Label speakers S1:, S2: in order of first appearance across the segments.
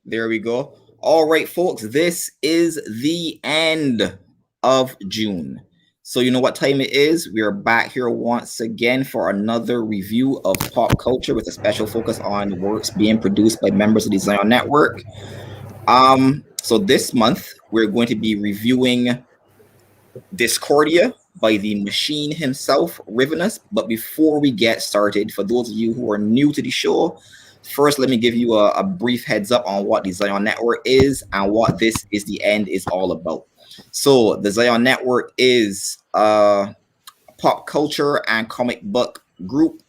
S1: There we go. All right, folks, this is the end of June. So you know what time it is? We are back here once again for another review of pop culture with a special focus on works being produced by members of the Xion Network. So this month we're going to be reviewing Discordia by the machine himself, Rivenus. But before we get started, for those of you who are new to the show, first let me give you a brief heads up on what the Xion Network is and what This Is the End is all about. So the Xion Network is a pop culture and comic book group.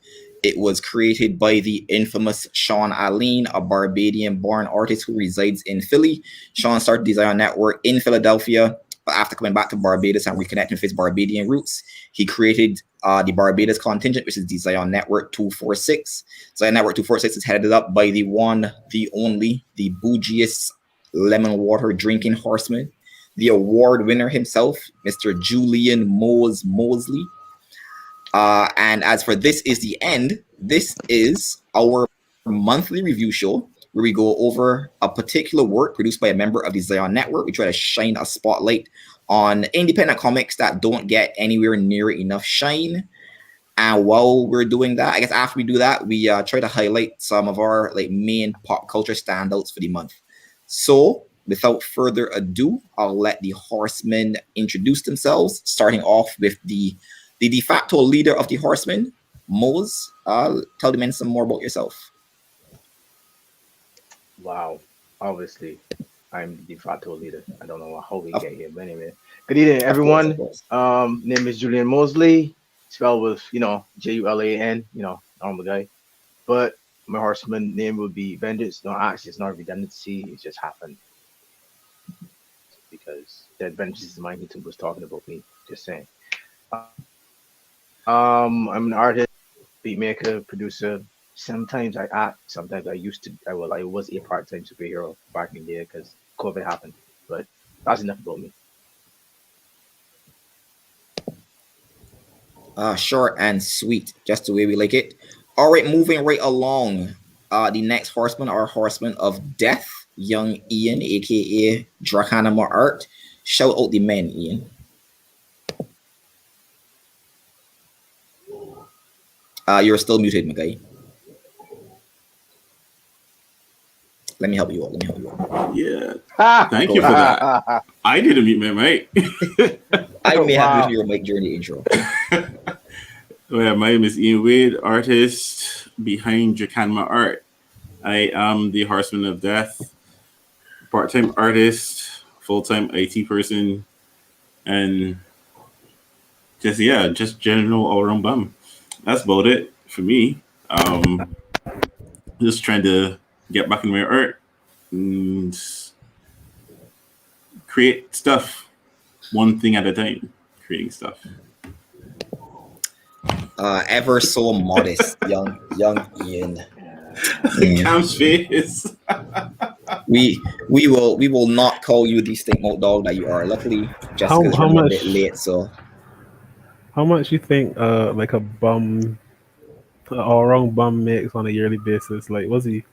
S1: It was created by the infamous Sean Allen, a Barbadian-born artist who resides in Philly. Sean started the Xion Network in Philadelphia, but after coming back to Barbados and reconnecting with his Barbadian roots, he created the Barbados contingent, which is the Xion Network 246. Xion Network 246 is headed up by the one, the only, the bougiest lemon water drinking horseman, the award winner himself, Mr. Julian Mohz Mosley. And as for This Is the End, this is our monthly review show where we go over a particular work produced by a member of the Xion Network. We try to shine a spotlight on independent comics that don't get anywhere near enough shine. And while we're doing that, I guess after we do that, we try to highlight some of our main pop culture standouts for the month. So without further ado, I'll let the Horsemen introduce themselves, starting off with the de facto leader of the Horsemen, Mohz. Tell the men some more about yourself.
S2: Wow. Obviously, I'm the de facto leader. I don't know how we get here, but anyway. Good evening, everyone. Name is Julian Mosley, spelled with, Julan, normal guy. But my Horseman name would be Vengeance. No, actually, it's not redundancy. It just happened. Because that Vengeance is mine. He was talking about me. Just saying. I'm an artist, beat maker, producer. Sometimes I act. Sometimes I was a part-time superhero back in there because COVID happened. But that's enough about me.
S1: Short and sweet, just the way we like it. All right, moving right along. The next horseman, our horseman of death, young Ian, aka Dracanima Art. Shout out the men, Ian. You're still muted, my guy. Let me help you out.
S3: Yeah. Thank you for that. I didn't mute my mic.
S1: I may have muted your mic during the intro.
S3: Well, my name is Ian Wade, artist behind Dracanima Art. I am the Horseman of Death, part-time artist, full-time IT person, and just general all-around bum. That's about it for me. Just trying to get back in my art and create stuff one thing at a time. Creating stuff.
S1: Ever so modest, young Ian.
S3: Cam's face.
S1: we will not call you the stink mouth dog that you are. Luckily, just because you're a bit late, so.
S4: How much you think like a bum, all-around bum makes on a yearly basis? Like, what's he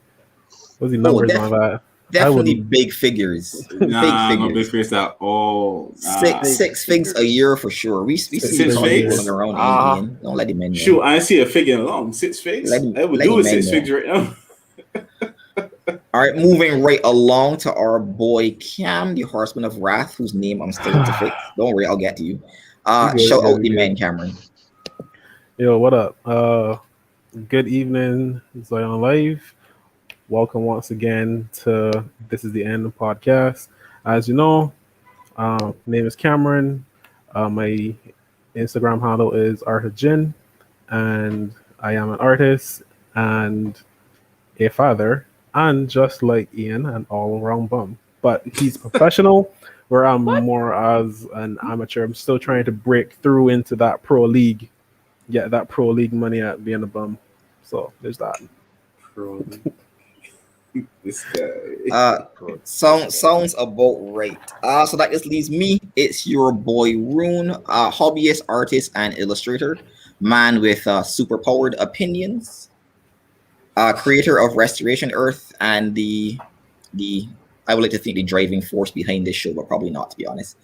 S4: numbers on that?
S1: Definitely big figures.
S3: Not big figures at all.
S1: Six figs a year for sure. We see
S3: six figs
S1: around. Don't let him in.
S3: Shoot, I see a fig in along 6 figs. I would do 6 figs right now.
S1: All right, moving right along to our boy Cam, the Horseman of Wrath, whose name I'm still to fix. Don't worry, I'll get to you. Shout out the man, Cameron.
S4: Yo, what up? Good evening, Xion Live. Welcome once again to This Is the End of podcast. As you know, name is Cameron. My Instagram handle is Artajin, and I am an artist and a father, and just like Ian, an all-around bum. But he's professional, where I'm more as an amateur. I'm still trying to break through into that pro league, get that pro league money at being a bum. So there's that.
S3: Pro league. This guy.
S1: Sounds about right. So that just leaves me. It's your boy Roun, hobbyist, artist, and illustrator, man with superpowered opinions, creator of Restoration Earth and the I would like to think the driving force behind this show, but probably not, to be honest.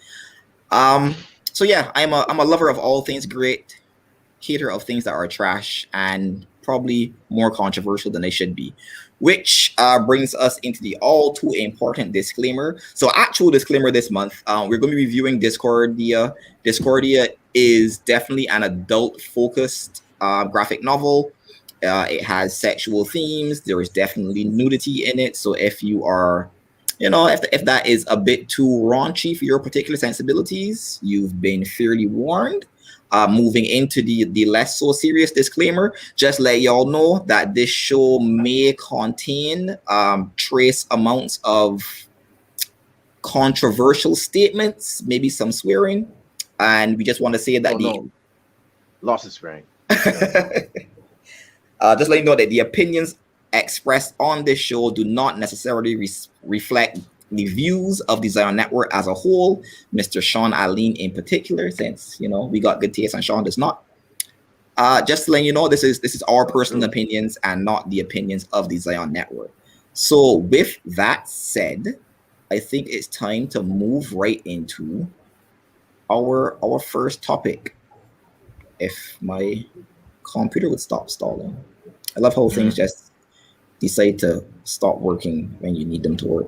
S1: So yeah, I'm a lover of all things great, hater of things that are trash, and probably more controversial than they should be. Which brings us into the all too important disclaimer. So, actual disclaimer this month, we're going to be reviewing Discordia. Discordia is definitely an adult-focused graphic novel. It has sexual themes. There is definitely nudity in it. So, if you are, if that is a bit too raunchy for your particular sensibilities, you've been fairly warned. Moving into the less so serious disclaimer, just let y'all know that this show may contain trace amounts of controversial statements, maybe some swearing, and we just want to say that
S2: lots of swearing.
S1: Just let you know that the opinions expressed on this show do not necessarily reflect the views of the Xion Network as a whole, Mr. Sean Aline in particular, since we got good taste and Sean does not. Just to let you know, this is our personal opinions and not the opinions of the Xion Network. So with that said, I think it's time to move right into our first topic. If my computer would stop stalling. I love how things just decide to stop working when you need them to work.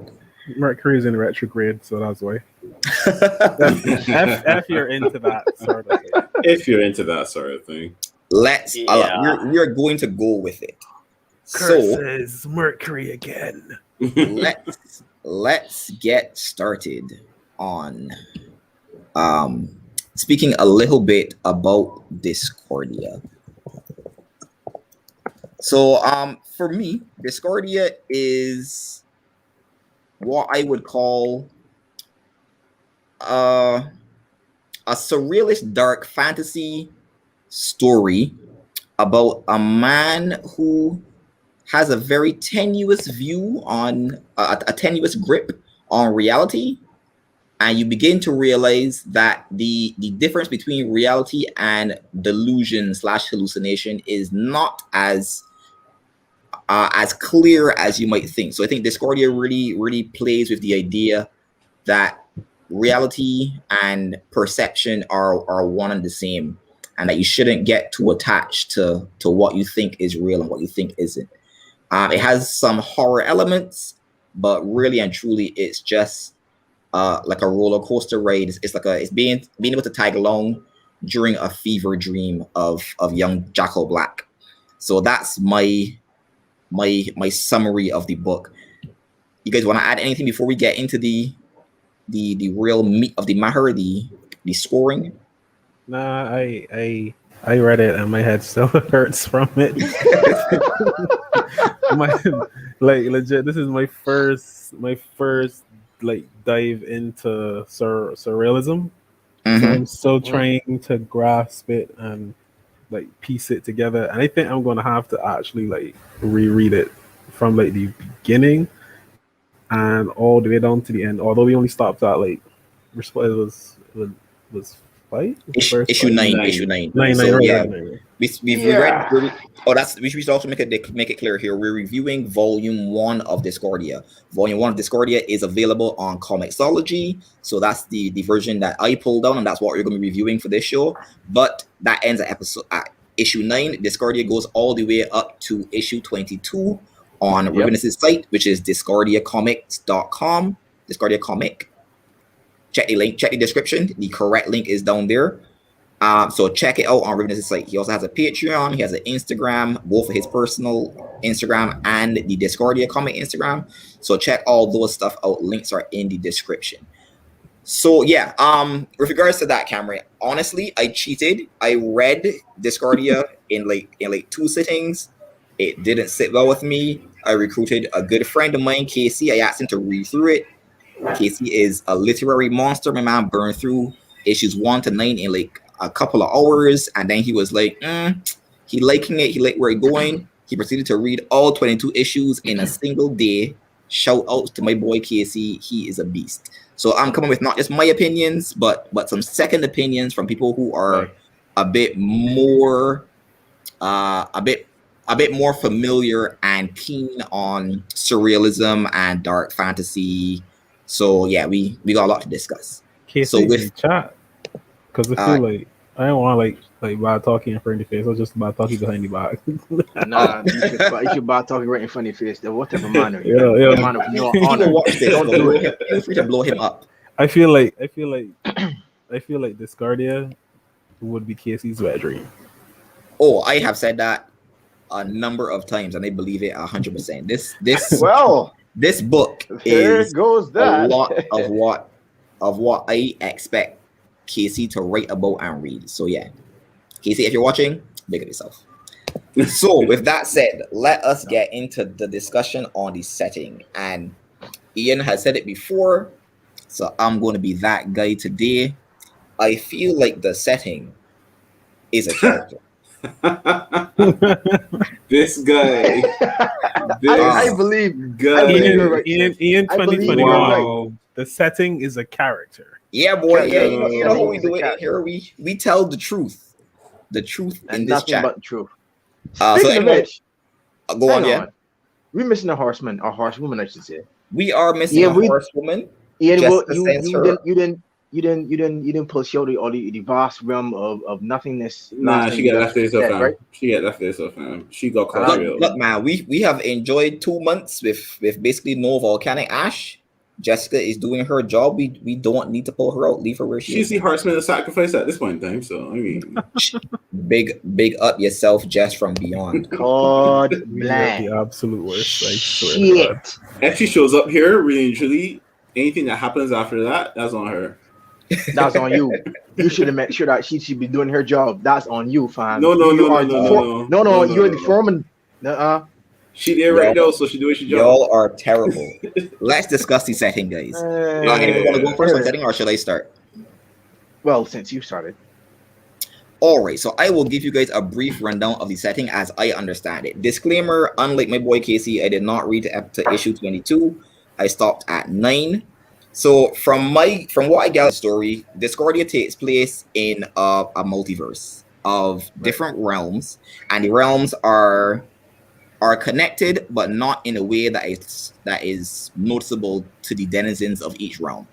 S4: Mercury is in retrograde, so that's why. If you're into that sort of thing.
S3: If you're into that sort of thing.
S1: We're going to go with it.
S4: Curses Mercury again.
S1: Let's get started on speaking a little bit about Discordia. So for me, Discordia is what I would call a surrealist dark fantasy story about a man who has a very tenuous view on a tenuous grip on reality, and you begin to realize that the difference between reality and delusion / hallucination is not as clear as you might think. So I think Discordia really plays with the idea that reality and perception are one and the same, and that you shouldn't get too attached to what you think is real and what you think isn't. It has some horror elements, but really and truly, it's just like a roller coaster ride. It's being able to tag along during a fever dream of young Jackal Black. So that's my summary of the book. You guys want to add anything before we get into the real meat of the matter, the scoring?
S4: Nah, I read it and my head still hurts from it. Legit, this is my first like dive into surrealism.
S1: Mm-hmm.
S4: So I'm still trying to grasp it and like piece it together, and I think I'm gonna have to actually like reread it from like the beginning and all the way down to the end. Although we only stopped at like it was 5?
S1: Issue 9.
S4: Nine,
S1: So
S4: right,
S1: yeah,
S4: right.
S1: we've read. We should also make it clear here. We're reviewing Volume 1 of Discordia. Volume 1 of Discordia is available on Comixology, so that's the version that I pulled down, and that's what we're going to be reviewing for this show. But that ends at issue 9. Discordia goes all the way up to issue 22 on Ravenous' site, which is discordiacomics.com. Discordia Comic. Check the link, check the description. The correct link is down there. So check it out on Ravenous' site. He also has a Patreon. He has an Instagram, both for his personal Instagram and the Discordia Comic Instagram. So check all those stuff out. Links are in the description. So yeah, with regards to that, Cameron, honestly, I cheated. I read Discordia in like 2 sittings. It didn't sit well with me. I recruited a good friend of mine, Casey. I asked him to read through it. Casey is a literary monster. My man burned through issues 1 to 9 in like a couple of hours, and then he was like, he liking it. He liked where it's going. He proceeded to read all 22 issues in a single day. Shout out to my boy Casey. He is a beast. So I'm coming with not just my opinions, but some second opinions from people who are a bit more, a bit a bit more familiar and keen on surrealism and dark fantasy. So yeah, we got a lot to discuss.
S4: Casey, in the chat, because I
S1: Uh,
S4: feel like I don't want to like bad talking in front of your face. I was just about talking behind the back.
S2: Nah, you should about talking right in front of your face. Whatever manner.
S4: Yeah.
S2: Manner of no
S1: if you
S2: honor.
S1: watch this,
S2: Don't do it.
S1: feel free to blow him up.
S4: I feel like Discordia would be Casey's wet dream.
S1: Oh, I have said that a number of times, and they believe it 100%. This
S2: Well,
S1: this book
S2: there
S1: is
S2: goes that.
S1: a lot of what I expect Casey to write about and read. So yeah, Casey, if you're watching, big up yourself. So with that said, let us get into the discussion on the setting. And Ian has said it before, so I'm going to be that guy today. I feel like the setting is a character.
S3: This guy.
S2: I believe.
S3: guy.
S2: I believe you're right.
S4: Ian
S2: I believe
S4: 2020.
S2: you're
S4: Wow. The setting is a character.
S1: Yeah, boy. Yeah,
S2: Character.
S1: you know how we
S2: He's a
S1: do it
S2: character.
S1: here. We tell the truth in
S2: And
S1: this
S2: nothing
S1: chat.
S2: but the truth.
S1: So
S2: Speaking of
S1: anyway,
S2: which,
S1: go on,
S2: hang
S1: yeah.
S2: We're missing a horseman, or horsewoman, I should say.
S1: We are missing a horsewoman.
S2: Ian, well,
S1: Jessica
S2: you didn't push out the vast realm of nothingness.
S3: Nah, she got left there so fam.
S2: right?
S3: She got left there so fam. She got caught
S1: Look, man, we have enjoyed 2 months with basically no volcanic ash. Jessica is doing her job. We don't need to pull her out. Leave her where she
S3: She's
S1: is.
S3: the horseman of sacrifice at this point in time. So I mean,
S1: Big up yourself, Jess from beyond.
S2: God
S4: We are
S2: bless.
S4: the absolute worst. I swear to God.
S2: Shit.
S3: if she shows up here, really and truly, anything that happens after that, that's on her.
S2: That's on you. You should have made sure that she should be doing her job. That's on you, fam.
S3: No,
S2: No, you're the foreman.
S3: She did right now, so she doing her job.
S1: Y'all are terrible. Let's discuss the setting, guys. Anyone want to go first on setting, or should I start?
S2: Well, since you started.
S1: All right, so I will give you guys a brief rundown of the setting as I understand it. Disclaimer, unlike my boy Casey, I did not read to issue 22. I stopped at 9. So from what I gathered, the story, Discordia takes place in a multiverse of different realms, and the realms are connected, but not in a way that is noticeable to the denizens of each realm.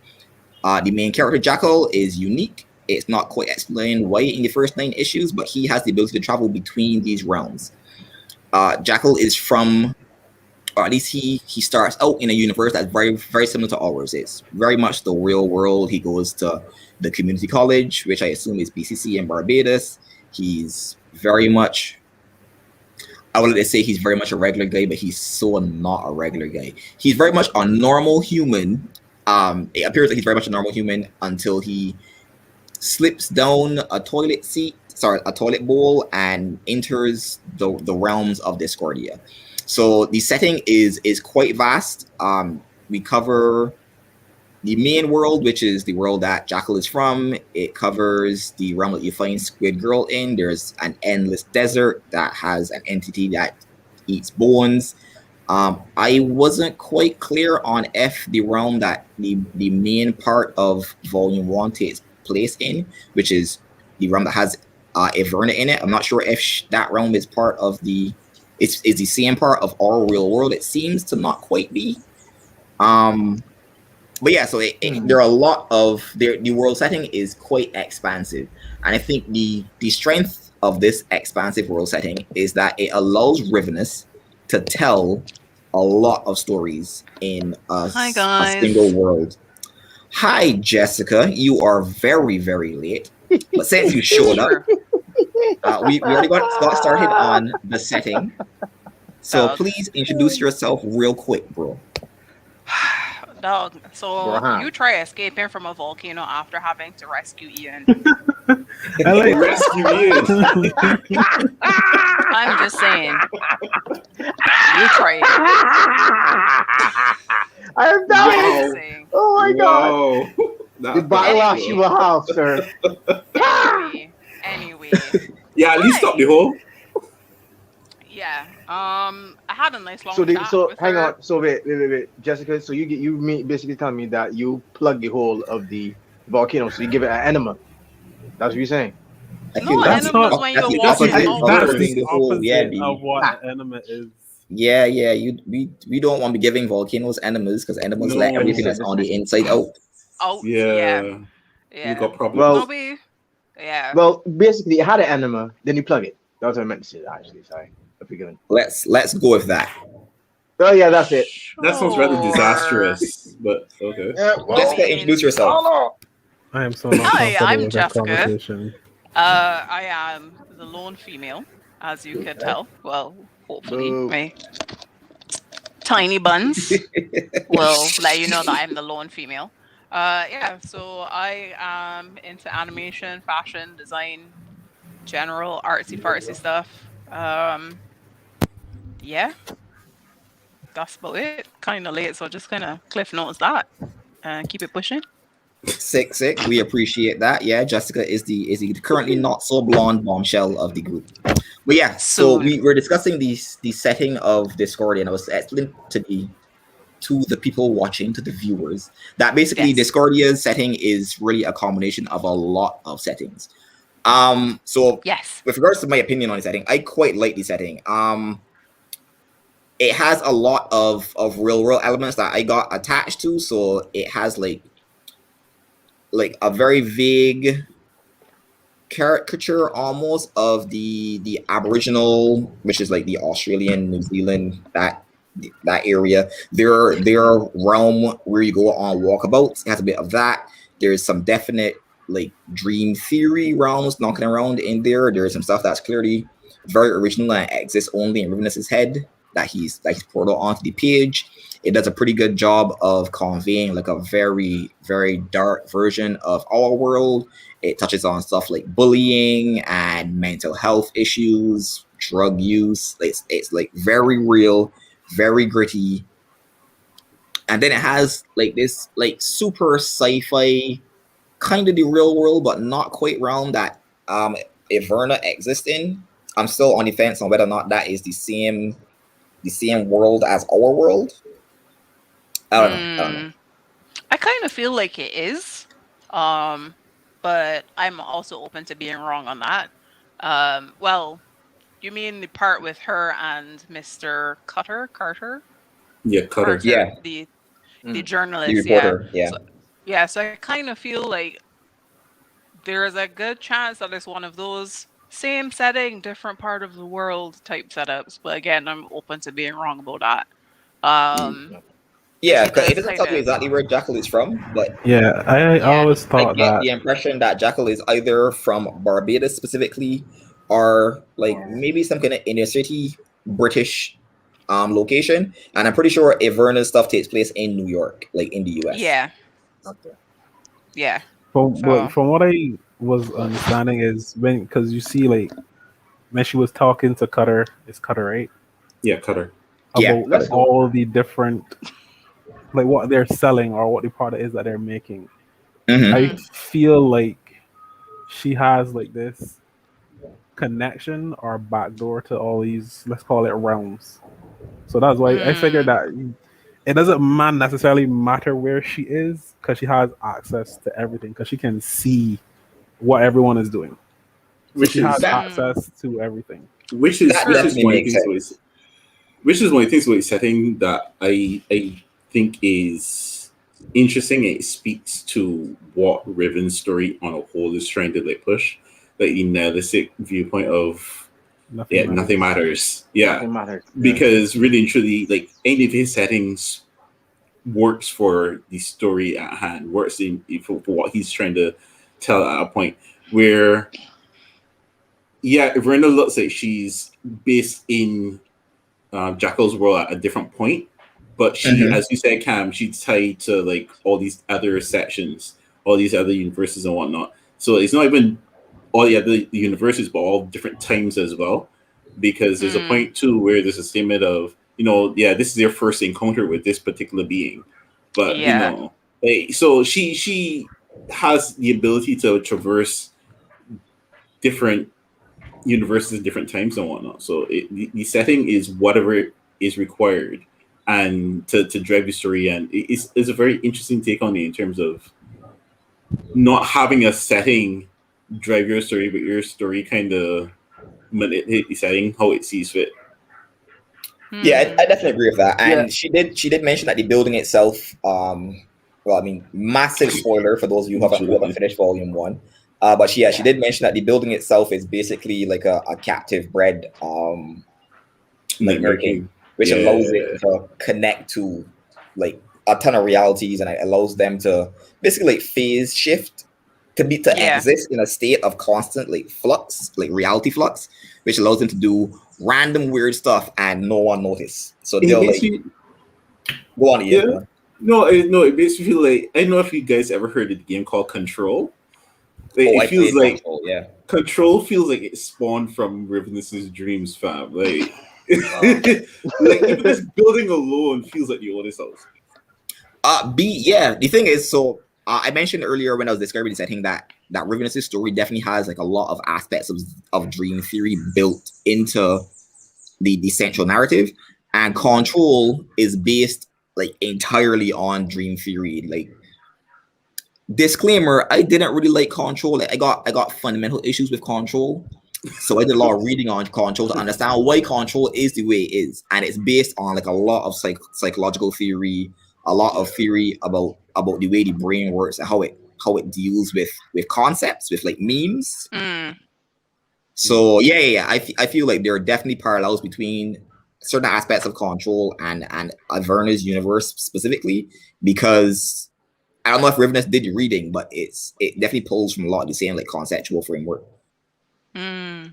S1: The main character, Jackal, is unique. It's not quite explained why in the first 9 issues, but he has the ability to travel between these realms. Jackal is from, or at least he starts out in a universe that's very, very similar to ours. It's very much the real world. He goes to the community college, which I assume is BCC in Barbados. He's very much, I would say he's very much a regular guy, but he's so not a regular guy. He's very much a normal human. It appears that he's very much a normal human until he slips down a toilet bowl and enters the realms of Discordia. So the setting is quite vast. We cover the main world, which is the world that Jackal is from. It covers the realm that you find Squid Girl in. There's an endless desert that has an entity that eats bones. I wasn't quite clear on if the realm that the main part of Volume 1 takes place in, which is the realm that has Averna in it. I'm not sure if that realm is part of is the same part of our real world. It seems to not quite be. But yeah, so there are a lot of the world setting is quite expansive, and I think the strength of this expansive world setting is that it allows Rivenus to tell a lot of stories in a single world. Hi, Jessica. You are very, very late, but since you showed up, we already got started on the setting. So please introduce yourself real quick, bro.
S5: Dog. So you try escaping from a volcano after having to rescue Ian.
S4: I like
S3: rescue Ian.
S5: I'm just saying. You try it.
S2: I am dying. Oh my god. The battle ass you will have, sir.
S5: Anyway.
S3: Yeah, at least stop the hole.
S5: Yeah. I had a nice long
S2: So
S5: chat with
S2: hang
S5: her.
S2: on. So wait, Jessica. So you basically telling me that you plug the hole of the volcano, so you give it an enema. That's what you're saying.
S1: I
S5: No,
S1: feel
S4: That's
S5: enema is
S4: not.
S5: when
S1: that's
S5: you're
S1: the
S4: That's
S5: walking
S1: opposite
S4: the
S5: out.
S1: of
S4: that's
S1: turning
S4: the
S1: the whole. Yeah,
S4: opposite
S1: B.
S4: of what an enema is.
S1: Yeah, we don't want to be giving volcanoes enemas because enemas let
S3: No.
S1: everything that's on the inside out.
S5: Out. Yeah.
S3: Yeah. You
S5: Yeah.
S3: got problems.
S2: Well,
S5: No, we. Yeah.
S2: well, basically, it had an enema, then you plug it. That's what I meant to say. Actually, sorry, I'm forgetting.
S1: Let's go with that.
S2: Oh yeah, that's it.
S3: That sounds rather
S5: Sure.
S3: disastrous, but okay.
S2: Yeah,
S1: Jessica,
S5: mean-
S1: introduce yourself.
S4: I am so not
S5: Hi,
S4: comfortable
S5: I'm
S4: with that
S5: Jessica.
S4: conversation.
S5: I am the lone female, as you could tell. Well, hopefully,
S2: Boo.
S5: my tiny buns will let you know that I'm the lone female. Yeah, so I am into animation, fashion, design, general artsy fartsy stuff. Yeah, that's about it. Kind of late, so just kind of cliff notes that and keep it pushing.
S1: Sick. We appreciate that. Yeah, Jessica is the currently not so blonde bombshell of the group. But yeah, so
S5: Soon.
S1: we're discussing the setting of Discordia, and I was explaining to the people watching, to the viewers, that basically
S5: Yes.
S1: Discordia's setting is really a combination of a lot of settings. So
S5: Yes.
S1: with regards to my opinion on the setting, I quite like the setting. It has a lot of real world elements that I got attached to, so it has like a very vague caricature almost of the Aboriginal, which is like the Australian, New Zealand, that area. Their realm where you go on walkabouts, it has a bit of that. There's some definite like dream theory realms knocking around in there. There's some stuff that's clearly very original and exists only in Rubenus's head that he's poured out onto the page. It does a pretty good job of conveying like a very, very dark version of our world. It touches on stuff like bullying and mental health issues, drug use. It's like very real, very gritty. And then it has like this like super sci-fi kind of the real world, but not quite realm that Everna exists in. I'm still on the fence on whether or not that is the same world as our world. I don't know.
S5: I kind of feel like it is, but I'm also open to being wrong on that. Well, you mean the part with her and Mr. Carter?
S3: Yeah, Cutter.
S1: Yeah.
S5: The
S1: The
S5: journalist.
S1: reporter, yeah.
S5: So I kind of feel like there is a good chance that it's one of those same setting, different part of the world type setups. But again, I'm open to being wrong about that.
S1: Yeah,
S5: She
S1: because it
S5: does
S1: doesn't tell you exactly where Jackal is from, but
S4: Yeah, I
S5: Yeah.
S4: always
S1: I
S4: thought
S1: get
S4: that.
S1: the impression that Jackal is either from Barbados specifically, or like maybe some kind of inner city British location. And I'm pretty sure Everna's stuff takes place in New York, like in the US.
S5: Yeah.
S2: Okay.
S5: Yeah.
S4: But
S5: So-
S4: from what I was understanding is because you see like when she was talking to Cutter, it's Cutter, right?
S3: Yeah, Cutter.
S1: Yeah,
S4: About
S2: let's go.
S4: all the different like what they're selling or what the product is that they're making.
S1: Mhm.
S4: I feel like she has like this connection or backdoor to all these, let's call it realms. So that's why I figured that it doesn't necessarily matter where she is because she has access to everything because she can see what everyone is doing. So
S3: Which
S4: she has
S3: is
S4: access to everything.
S3: which is
S1: That
S3: which is
S1: definitely
S3: one of the
S1: makes
S3: things
S1: sense.
S3: which is one of the things about setting that I think is interesting. It speaks to what Riven's story on a whole is trying to like push, like the nihilistic viewpoint of nothing matters. Yeah,
S2: Nothing matters.
S3: because really and truly, like any of his settings works for the story at hand, works for what he's trying to tell at a point where, yeah, Verna looks like she's based in Jackal's world at a different point, but she, as you said, Cam, she's tied to like all these other sections, all these other universes and whatnot. So it's not even all the other universes, but all different times as well. Because there's a point too where there's a statement of, this is their first encounter with this particular being, but so she has the ability to traverse different universes, different times and whatnot. So the setting is whatever is required, and to drive the story, and it's a very interesting take on it in terms of not having a setting drive your story, but your story kind of manipulate deciding how it sees fit.
S1: Yeah, I definitely agree with that. And
S2: Yeah.
S1: she did mention that the building itself, well, I mean, massive spoiler for those of you who haven't finished volume 1. But she did mention that the building itself is basically like a captive bred nightmare king, which allows it to connect to like a ton of realities, and it allows them to basically like phase shift to exist in a state of constant like flux, like reality flux, which allows them to do random weird stuff and no one notice. So they'll like go on. Yeah.
S3: No, it makes me feel like, I don't know if you guys ever heard of the game called Control. Like, it feels like Control feels like it spawned from Ravenous' dreams, fam. Like, like even this building alone feels like the oldest house.
S1: The thing is, so I mentioned earlier when I was describing this, I think that Ravenous' story definitely has like a lot of aspects of dream theory built into the central narrative, and Control is based like entirely on dream theory. Like, disclaimer, I didn't really like Control. Like, I got fundamental issues with Control, so I did a lot of reading on Control to understand why Control is the way it is, and it's based on like a lot of psychological theory, a lot of theory about the way the brain works and how it deals with concepts, with like memes. So I feel like there are definitely parallels between certain aspects of Control and Averna's universe specifically, because I don't know if Ravenous did the reading, but it definitely pulls from a lot of the same like conceptual framework.
S3: But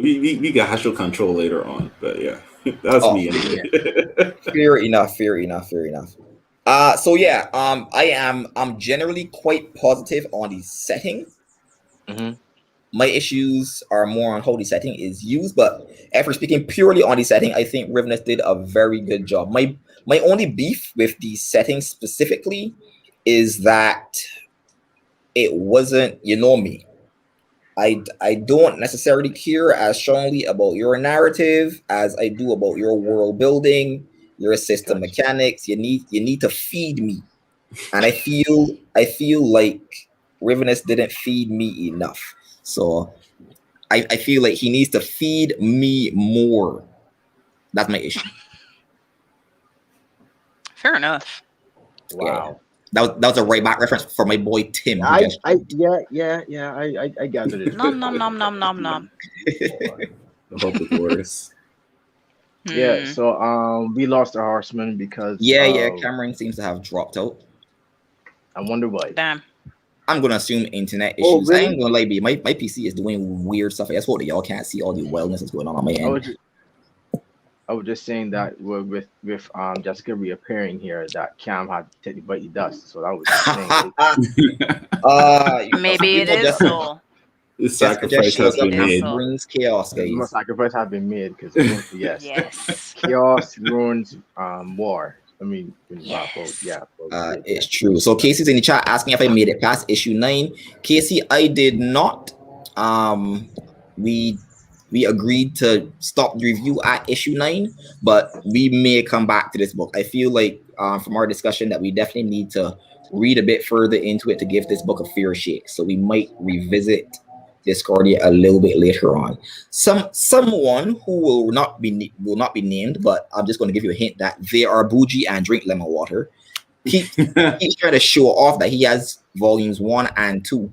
S3: we got actual Control later on, but yeah, that's me anyway.
S1: Fair enough. I'm generally quite positive on the setting. My issues are more on how the setting is used, but after speaking purely on the setting, I think Ravenous did a very good job. My only beef with the setting specifically is that it wasn't, you know me. I don't necessarily care as strongly about your narrative as I do about your world building, your system mechanics. You need to feed me, and I feel like Ravenous didn't feed me enough. So I feel like he needs to feed me more. That's my issue.
S5: Fair enough.
S2: Wow.
S1: That was a right back reference for my boy Tim.
S2: I gathered it.
S5: Nom.
S3: I hope it works.
S2: Yeah, so we lost our Horsemen because
S1: Cameron seems to have dropped out.
S2: I wonder why.
S5: Damn.
S1: I'm gonna assume internet issues.
S2: Oh, really?
S1: I ain't gonna lie, my PC is doing weird stuff. I just hope that y'all can't see all the wellness that's going on my end.
S2: I was just saying that with Jessica reappearing here, that Cam had to take the bite the dust. So that was just saying.
S5: Maybe it is so.
S3: The sacrifice has been made.
S1: Brings chaos, guys.
S2: The sacrifice has been made because
S5: yes,
S2: chaos ruins war. I mean,
S1: it's true. So Casey's in the chat asking if I made it past issue 9. Casey, I did not. We agreed to stop the review at issue 9, but we may come back to this book. I feel like from our discussion that we definitely need to read a bit further into it to give this book a fair shake. So we might revisit Discordia a little bit later on. Someone who will not be named, but I'm just going to give you a hint that they are bougie and drink lemon water. He's trying to show off that he has volumes 1 and 2,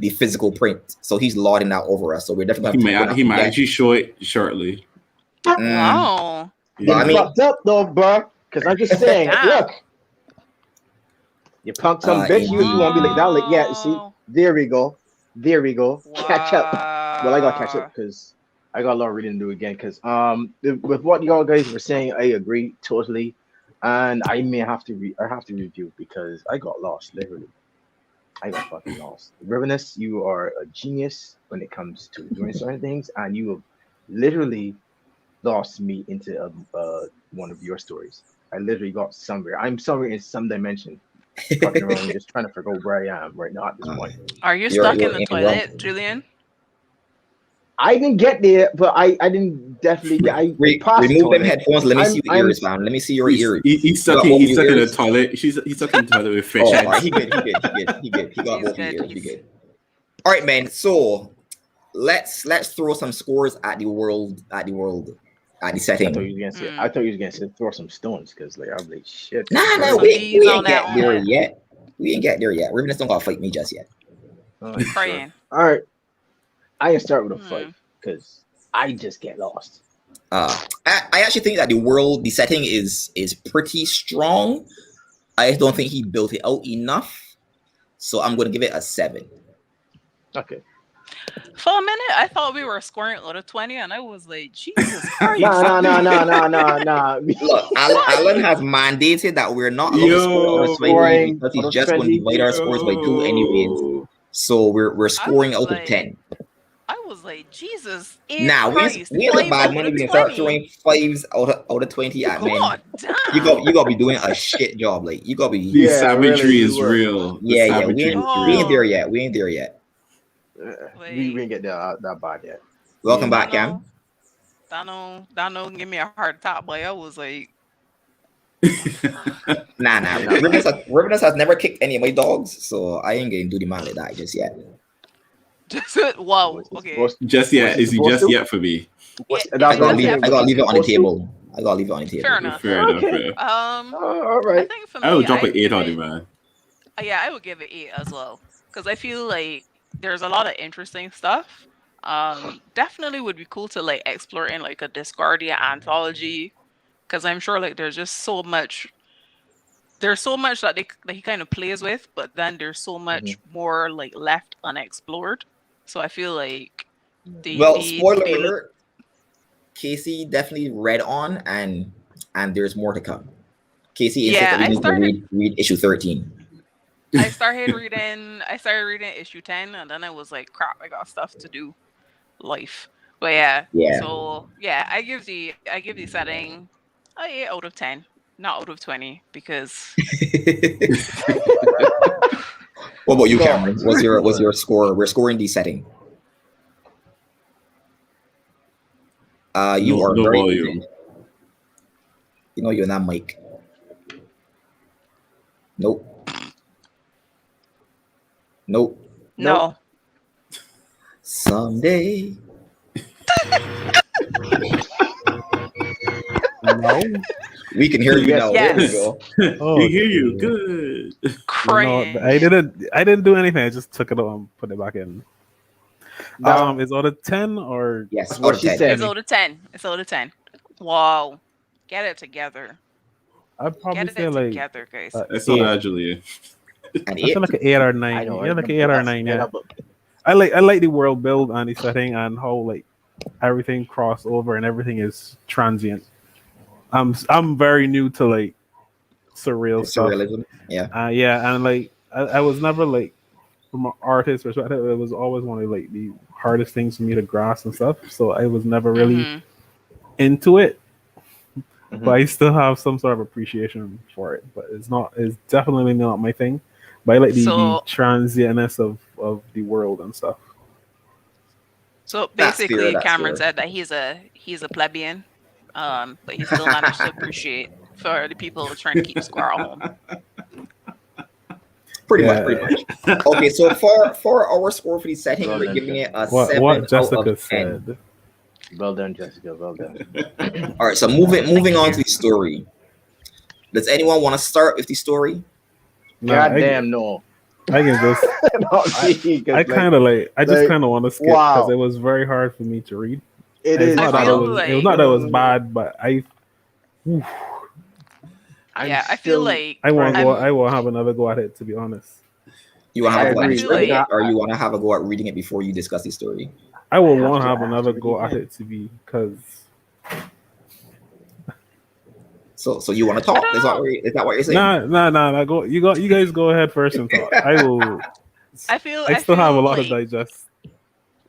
S1: the physical print. So he's lauding that over us. So we're definitely
S3: he might actually show it shortly.
S5: Wow.
S2: Yeah, I mean, fucked up though, bro. Because I'm just saying, look, you punk some bitch. You want to be like that? Like, yeah, you see, there we go. Wow. Catch up. Well, I got to catch up because I got a lot of reading to do again. Because with what y'all guys were saying, I agree totally, and I may have to review because I got lost literally. I got fucking lost. Ravenous, you are a genius when it comes to doing certain things, and you have literally lost me into one of your stories. I literally got somewhere. I'm somewhere in some dimension. Fucking around, just trying to figure out where I am right now at this point.
S5: Are you stuck in the toilet, Julian?
S2: I didn't get there, but I didn't definitely get. I passed the
S1: Remove them
S2: toilet.
S1: headphones. Let me see your
S2: I'm-
S1: ears, fam. Let me see your
S3: He's,
S1: ears.
S3: he's
S1: You got
S3: stuck in
S1: both
S3: he's
S1: your
S3: stuck in the
S1: ears?
S3: toilet. He's stuck in the toilet with fish
S1: Oh,
S3: heads.
S1: all right, he good. He got
S5: He's
S1: both your
S5: good,
S1: ears. He
S5: he's-
S1: good. All right, man. So let's throw some scores at the
S2: I
S1: setting.
S2: thought you was gonna say. I thought you was gonna say throw some stones because like I'm like shit.
S1: Nah,
S5: Some
S1: we
S5: bees on
S1: ain't
S5: that
S1: get
S5: one.
S1: there yet. We ain't get there yet. Revenants don't gotta fight me just yet.
S2: All right,
S5: Praying.
S2: sure. All right. I can start with a
S5: Hmm.
S2: fight because I just get lost.
S1: I actually think that the setting is pretty strong. I don't think he built it out enough, so I'm gonna give it a 7.
S2: Okay.
S5: For a minute, I thought we were scoring out of 20, and I was like, Jesus Christ.
S2: Nah.
S1: Look, Alan has mandated that we're not allowed to score out of 20
S2: Scoring
S1: because
S2: out
S1: he's
S2: of
S1: just going to
S2: 20.
S1: divide our scores by 2 anyways. So we're scoring
S5: was
S1: out of
S5: like,
S1: 10.
S5: I was like, Jesus
S1: Now
S5: Christ.
S1: we ain't a
S5: 5
S1: bad
S5: out
S1: money.
S5: of
S1: We can start
S5: 20.
S1: throwing 5s out of 20 at men.
S5: God damn.
S1: You gotta be doing a shit job. Like you gotta be.
S3: The
S2: Yeah,
S3: savagery
S2: really,
S3: is
S2: we were.
S3: real. The
S1: Yeah.
S3: savagery
S1: We
S3: is
S1: ain't
S3: real.
S1: there yet. We ain't there yet.
S2: We didn't get that bad yet.
S1: Welcome back, Cam.
S5: Don't give me a heart attack, boy. I was like,
S1: Nah. Revenants has never kicked any of my dogs, so I ain't gonna do the man like that just yet.
S5: wow.
S2: What's it
S5: Okay.
S2: supposed to-
S3: Just yet.
S2: what's it
S3: Is he
S2: supposed
S3: just
S2: to?
S3: yet for me?
S2: What's-
S5: Yeah,
S2: that's
S1: I
S2: what
S1: gotta
S2: I'm
S1: leave.
S2: saying.
S1: I gotta leave it on the
S2: What's it
S1: table. I gotta leave it on the table.
S5: Fair enough.
S3: Fair enough.
S2: Okay.
S3: Fair.
S2: All
S5: I
S2: right.
S5: think for me,
S3: I would drop an
S5: I'd
S3: 8
S5: give
S3: on
S5: it-
S3: it, man.
S5: Yeah, I would give it 8 as well. Because I feel like there's a lot of interesting stuff. Definitely would be cool to like explore in like a Discordia anthology. Because I'm sure like there's just so much. There's so much that he kind of plays with, but then there's so much more like left unexplored. So I feel like
S1: Well, spoiler alert. Casey definitely read on, and there's more to come. Casey insists
S5: Yeah,
S1: that we
S5: I
S1: need to read issue 13.
S5: I started reading issue 10, and then I was like, crap, I got stuff to do. Life. But yeah.
S1: Yeah.
S5: So yeah, I give the setting a 8 out of 10, not out of 20, because
S1: What about you,
S2: No.
S1: Cameron? What's your score? We're scoring the setting. You are
S3: No
S1: very
S3: volume.
S1: muted. You know you're not Mike. Nope.
S5: no.
S1: Someday.
S4: No.
S1: We can hear you
S2: Yes.
S1: now.
S5: Yes.
S1: There we go.
S4: Oh,
S3: We hear you.
S4: okay.
S3: Good.
S5: Crying.
S4: No, I didn't do anything. I just took it out and put it back in. Is out of 10 or
S1: Yes,
S2: That's what
S1: out of
S2: she
S1: 10.
S2: said.
S5: It's out of 10. It's out of 10. Wow. Get it together.
S4: I'd probably
S5: Get
S4: say
S5: it
S4: like
S5: together, guys.
S3: I saw
S4: eight.
S3: that, Julian.
S1: And
S4: I feel like an 8 or 9.
S2: I know.
S4: Yeah, like an 8
S2: That's-
S4: or 9.
S2: yeah,
S4: Yeah,
S2: but-
S4: I like the world build and the setting and how like everything cross over and everything is transient. I'm very new to like surreal stuff.
S1: surrealism. Yeah.
S4: Yeah, and like I was never like from an artist perspective, it was always one of like the hardest things for me to grasp and stuff. So I was never really
S5: Mhm.
S4: into it,
S2: Mhm.
S4: but I still have some sort of appreciation for it. But it's definitely not my thing. But I like the transientness of the world and stuff.
S5: So
S1: That's
S5: basically,
S1: fair,
S5: Cameron
S1: that's fair.
S5: said that he's a plebeian, but he still managed to appreciate for the people trying to keep squirrel home.
S1: Pretty
S4: Yeah.
S1: much. Okay, so for our score for the setting,
S2: Well
S1: we're
S2: done,
S1: giving it a
S4: What
S1: 7
S4: what
S1: out
S4: Jessica
S1: of 10.
S4: said.
S2: Well done, Jessica. Well done.
S1: All right, so moving on to the story. Does anyone want to start with the story?
S4: No,
S2: Goddamn no.
S4: I can just I kind of I just
S2: like,
S4: kind of want to skip
S2: wow.
S4: because it was very hard for me to read.
S2: It
S4: It's
S2: is.
S4: not that it
S5: feel
S4: was, it was
S5: like-
S4: not that it was bad, but I
S5: I feel like
S4: I want
S5: I'm-
S4: I will have another go at it, to be honest.
S1: You want to
S2: I
S1: have a go at
S2: agree.
S1: describing
S5: Like-
S1: it, or you want to have a go at reading it before you discuss the story?
S4: I will
S2: have
S4: want to
S2: to
S4: have another
S2: after
S4: go
S2: the
S4: at it, to be because
S1: So you want to talk? Is that what you're saying?
S4: nah. Go you guys go ahead first and talk. I will.
S5: I feel
S4: I still have a
S5: feel
S4: lot
S5: like,
S4: to digest.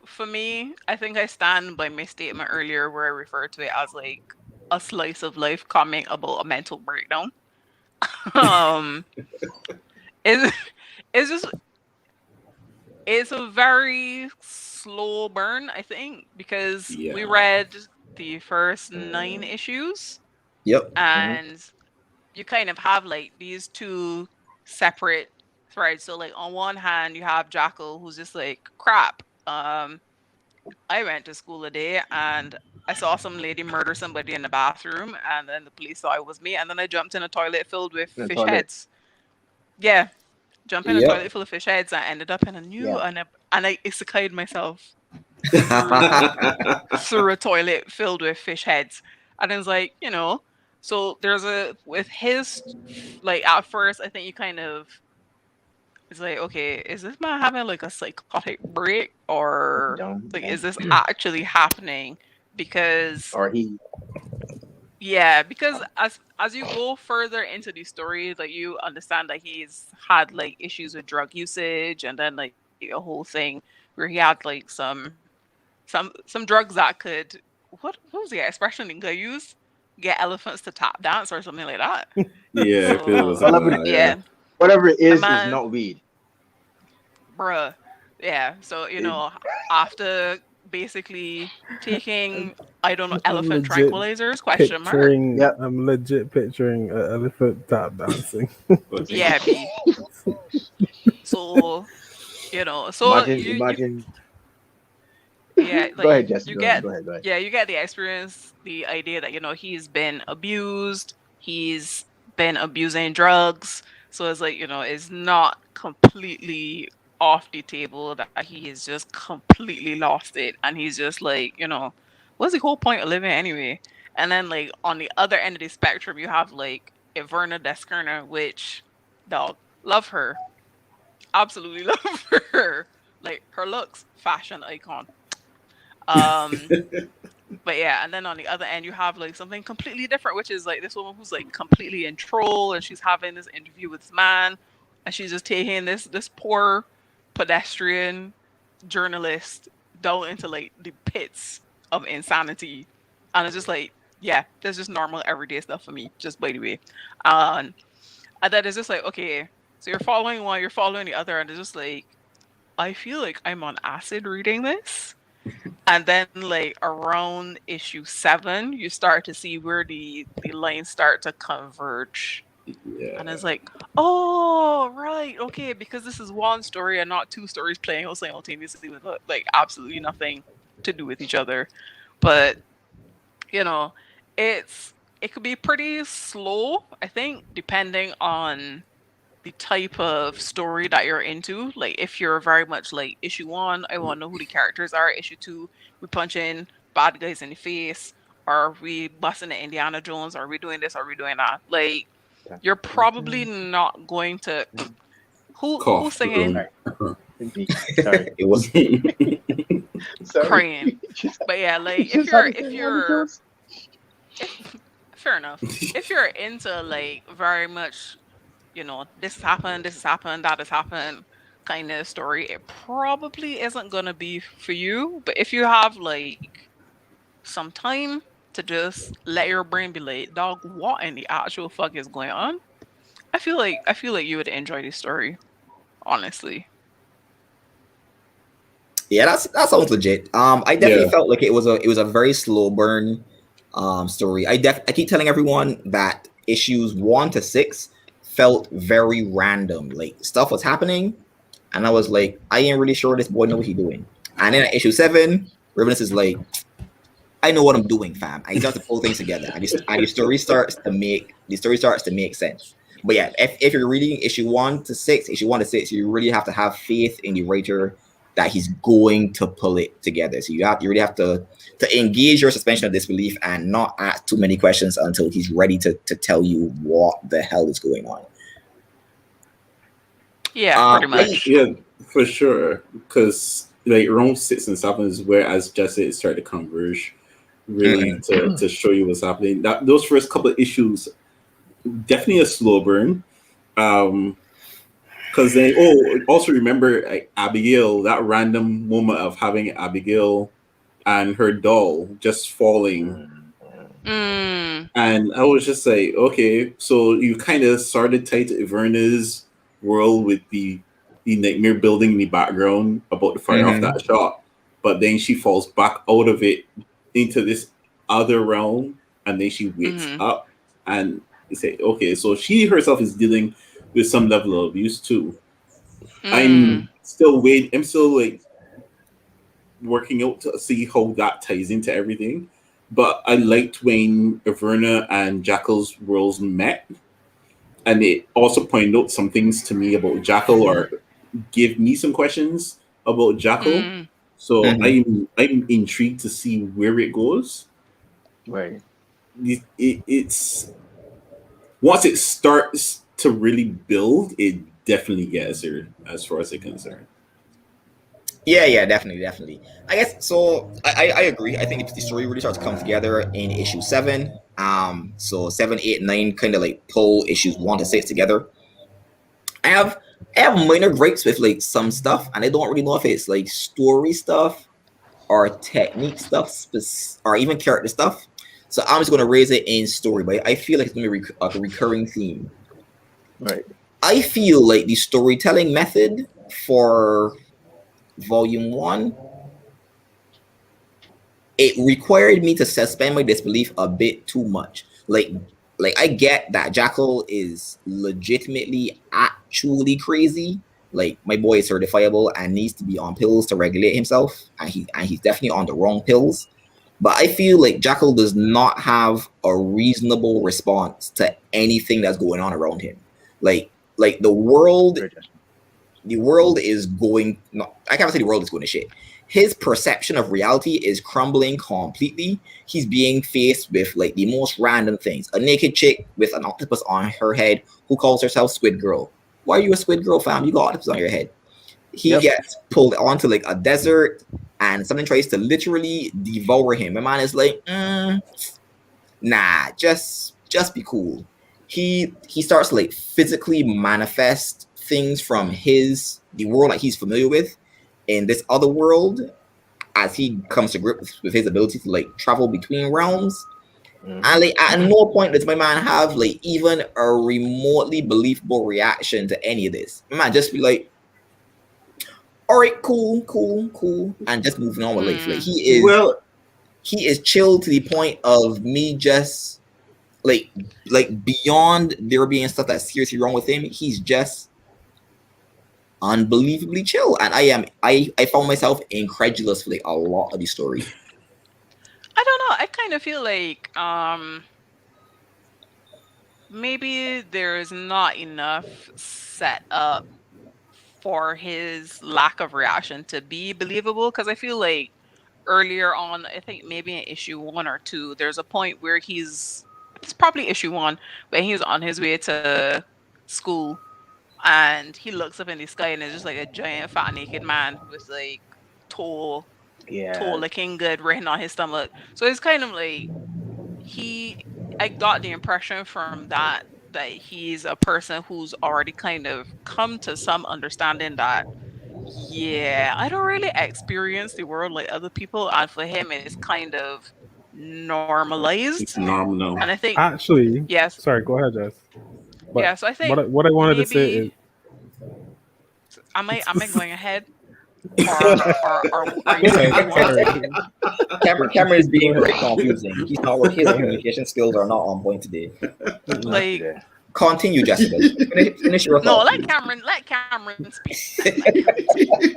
S5: For me, I think I stand by my statement earlier where I referred to it as like a slice of life comic about a mental breakdown. it's just It's a very slow burn, I think, because we
S3: Yeah.
S5: read the first 9 issues,
S1: Yep.
S5: and you kind of have like these two separate threads. So like on one hand, you have Jackal, who's just like crap. I went to school today and I saw some lady murder somebody in the bathroom, and then the police thought it was me, and then I jumped in a toilet filled with
S2: In the
S5: fish
S2: toilet.
S5: heads. Yeah, jump in a
S1: Yep.
S5: toilet full of fish heads. I ended up in a new,
S2: Yeah.
S5: and I isekai'd myself through a toilet filled with fish heads. And it's like, so there's a, with his, like, at first, I think you kind of, it's like, okay, is this man having like a psychotic break, or like, is this actually happening? Because,
S2: Or he.
S5: yeah, because as you go further into the story, like, you understand that he's had like issues with drug usage, and then like a whole thing where he had like some drugs that could, what was the expression he could use? Get elephants to tap dance or something like that.
S3: Yeah, I feel it was
S5: So,
S3: something like that,
S5: yeah,
S2: Whatever it is
S5: man-
S2: not weed.
S5: bruh. Yeah. So, after basically taking, I don't know, elephant
S4: legit
S5: tranquilizers, question mark.
S4: Picturing,
S2: Yep.
S4: I'm legit picturing an elephant tap dancing.
S3: Okay.
S5: Yeah, B. So, so
S2: Imagine.
S5: yeah, like,
S2: Go ahead, Jess.
S5: you
S2: Go
S5: get,
S2: ahead.
S5: yeah, you get the experience, the idea that he's been abused, he's been abusing drugs, so it's like, it's not completely off the table that he has just completely lost it, and he's just like, what's the whole point of living anyway? And then like on the other end of the spectrum, you have like Iverna Deskerner, which, dog, love her, absolutely love her, like, her looks, fashion icon. But yeah, and then on the other end you have like something completely different, which is like this woman who's like completely in troll, and she's having this interview with this man, and she's just taking this poor pedestrian journalist down into like the pits of insanity. And it's just like, yeah, that's just normal everyday stuff for me, just by the way. And then it's just like, okay, so you're following one, you're following the other, and it's just like, I feel like I'm on acid reading this. And then like around issue 7, you start to see where the lines start to converge.
S3: Yeah.
S5: And it's like, oh, right, okay, because this is one story and not 2 stories playing out simultaneously with like absolutely nothing to do with each other. But it could be pretty slow, I think, depending on the type of story that you're into. Like, if you're very much like issue 1, I want to know who the characters are. Issue 2, we punch in bad guys in the face. Are we busting the Indiana Jones? Are we doing this? Are we doing that? Like, you're probably not going to. Who's singing?
S2: Sorry.
S1: It was
S5: Crying. But yeah, like, if you're fair enough. If you're into like very much, this has happened, that has happened kind of story, it probably isn't gonna be for you. But if you have like some time to just let your brain be like, dog, what in the actual fuck is going on? I feel like you would enjoy this story, honestly.
S1: Yeah, that sounds legit. I definitely felt like it was a very slow burn story. I keep telling everyone that issues 1 to 6 felt very random. Like, stuff was happening, and I was like, I ain't really sure this boy know what he doing. And then at issue 7, Rivenus is like, I know what I'm doing, fam. I just have to pull things together, and the story starts to make sense. But yeah, if you're reading issue 1 to 6, you really have to have faith in the writer that he's going to pull it together. So you really have to engage your suspension of disbelief and not ask too many questions until he's ready to tell you what the hell is going on.
S5: Yeah, pretty much.
S3: Yeah, for sure. Because like Roun 6 and 7 is where, as Jess said, it started to converge really to show you what's happening. Those first couple of issues, definitely a slow burn. Because also remember Abigail, that random moment of having Abigail and her doll just falling. And I was just like, okay, so you kind of started tight to Iverna's world with the the nightmare building in the background about the fire of that shop, but then she falls back out of it into this other realm, and then she wakes up, and you say, okay, so she herself is dealing with some level of abuse too. I'm still waiting. I'm still like working out to see how that ties into everything. But I liked when Averna and Jackal's worlds met, and it also pointed out some things to me about Jackal, or give me some questions about Jackal. So I'm intrigued to see where it goes.
S2: Right.
S3: It's once it starts to really build, it definitely gets there as far as I'm concerned.
S1: Yeah, definitely. I guess so. I agree. I think the story really starts to come together in issue 7. So 7, 8, 9 kind of like pull issues 1 to 6 together. I have minor gripes with like some stuff, and I don't really know if it's like story stuff or technique stuff, or even character stuff. So I'm just going to raise it in story, but I feel like it's going to be like a recurring theme.
S2: Right.
S1: I feel like the storytelling method for Volume 1, it required me to suspend my disbelief a bit too much. Like I get that Jackal is legitimately actually crazy. Like, my boy is certifiable and needs to be on pills to regulate himself, and he's definitely on the wrong pills. But I feel like Jackal does not have a reasonable response to anything that's going on around him. Like the world is going. No, I can't say the world is going to shit. His perception of reality is crumbling completely. He's being faced with like the most random things. A naked chick with an octopus on her head who calls herself Squid Girl. Why are you a Squid Girl, fam? You got octopus on your head. He gets pulled onto like a desert, and something tries to literally devour him. My man is like, nah, just be cool. He starts to like physically manifest things from the world that he's familiar with in this other world, as he comes to grips with his ability to like travel between realms. And like at no point does my man have like even a remotely believable reaction to any of this. My man just be like, all right, cool, and just moving on with life. Like he is chill to the point of me just like beyond there being stuff that's seriously wrong with him. He's just unbelievably chill, and I found myself incredulous for like a lot of the story.
S5: I don't know. I kind of feel like maybe there's not enough set up for his lack of reaction to be believable, because I feel like earlier on, I think maybe in issue 1 or 2, there's a point where it's probably issue 1, where he's on his way to school and he looks up in the sky and it's just like a giant fat naked man with like tall looking good written on his stomach. So it's kind of like I got the impression from that he's a person who's already kind of come to some understanding that I don't really experience the world like other people, and for him it's kind of normalized.
S3: It's normal.
S5: And I think
S4: actually,
S5: yes.
S4: Sorry, go ahead, Jess. But
S5: so I think
S4: what I wanted to say is,
S5: am I going ahead? Or are you saying
S1: Cameron is being very confusing. His communication skills are not on point today.
S5: Like,
S1: continue, Jessica. Finish your thought.
S5: No, let Cameron speak.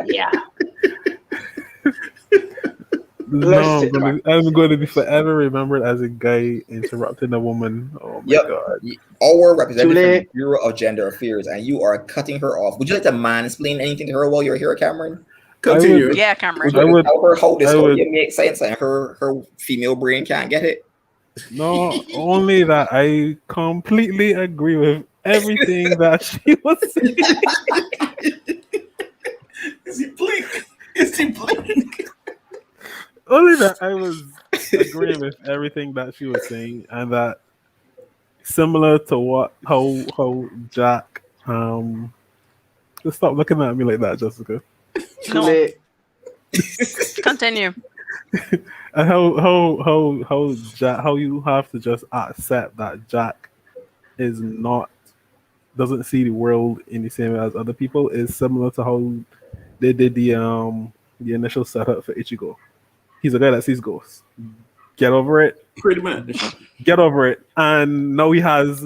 S5: Yeah.
S4: No, I'm going to be forever remembered as a guy interrupting a woman. Oh my god.
S1: Our representative from Bureau of Gender Affairs, and you are cutting her off. Would you like to mansplain anything to her while you're here, Cameron?
S3: Continue.
S5: Cameron.
S1: Would you tell her how this story makes sense and her female brain can't get it?
S4: No, only that I completely agree with everything that she was saying.
S3: Is he blink?
S4: Only that I was agreeing with everything that she was saying, and that similar to how Jack just stop looking at me like that, Jessica.
S5: No. Continue.
S4: And how you have to just accept that Jack is not doesn't see the world in the same way as other people is similar to how they did the initial setup for Ichigo. He's a guy that sees ghosts. Get over it.
S3: Pretty much.
S4: Get over it. And now he has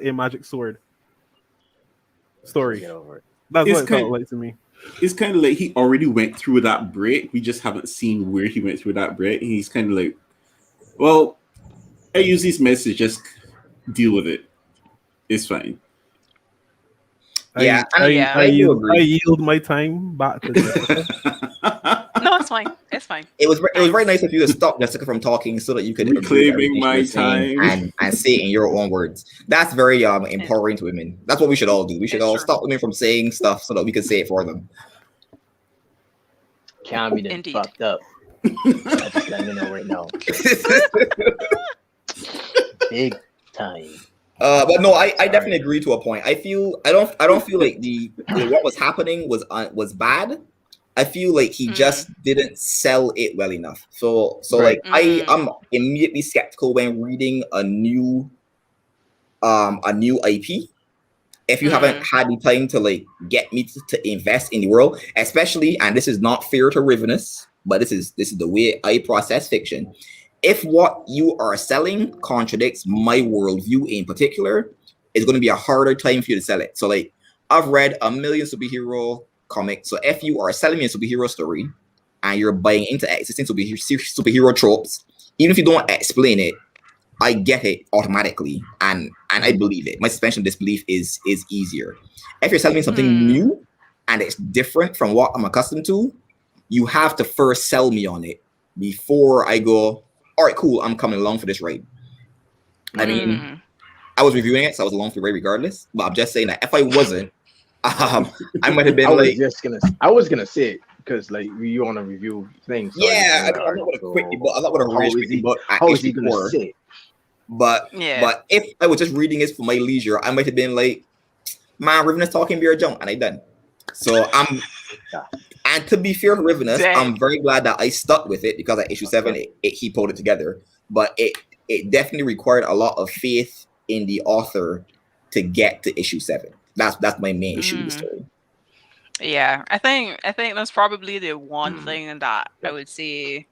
S4: a magic sword. Story.
S2: Get over it.
S4: That's
S3: It's
S4: what it felt
S3: kind-
S4: like to me.
S3: It's kind of like he already went through that break. We just haven't seen where he went through that break. And he's kind of like, well, I use these meds to just deal with it. It's fine.
S1: Yeah,
S4: I
S1: do
S4: yield
S1: agree.
S4: my time back to Jessica.
S5: No, it's fine. It's fine.
S1: It was very nice of you to stop Jessica from talking so that you could agree with
S3: Reclaiming
S1: everything she
S3: my
S1: was saying
S3: time.
S1: and say it in your own words. That's very empowering to women. That's what we should all do. We should
S5: It's
S1: all
S5: true.
S1: stop women from saying stuff so that we can say it for them.
S2: Cammy done
S5: Indeed.
S2: fucked up. I just let me know right now. Big time.
S1: But no, I definitely agree to a point. I don't feel like what was happening was bad. I feel like he just didn't sell it well enough. So
S2: Right.
S1: like I'm immediately skeptical when reading a new IP. If you haven't had the time to like get me to invest in the world, especially, and this is not fair to Rivenous, but this is the way I process fiction. If what you are selling contradicts my worldview in particular, it's going to be a harder time for you to sell it. So like I've read a million superhero comics. So if you are selling me a superhero story and you're buying into existing superhero tropes, even if you don't explain it, I get it automatically and I believe it. My suspension of disbelief is easier. If you're selling me something new and it's different from what I'm accustomed to, you have to first sell me on it before I go, all right, cool, I'm coming along for this ride. I mean, I was reviewing it, so I was along for the ride regardless. But I'm just saying that if I wasn't, I might have been
S2: I was gonna say it because like you want to review things. So
S1: yeah, I'm not gonna quickly, but I'm not gonna rush quickly. But
S2: how is he gonna say it?
S1: But if I was just reading this for my leisure, I might have been like, man, Rivenous talking beer junk, and I done. So and to be fair to Rivenous, I'm very glad that I stuck with it because at issue 7, he pulled it together. But it definitely required a lot of faith in the author to get to issue 7. That's my main issue with the story.
S5: Yeah, I think that's probably the one thing that I would say.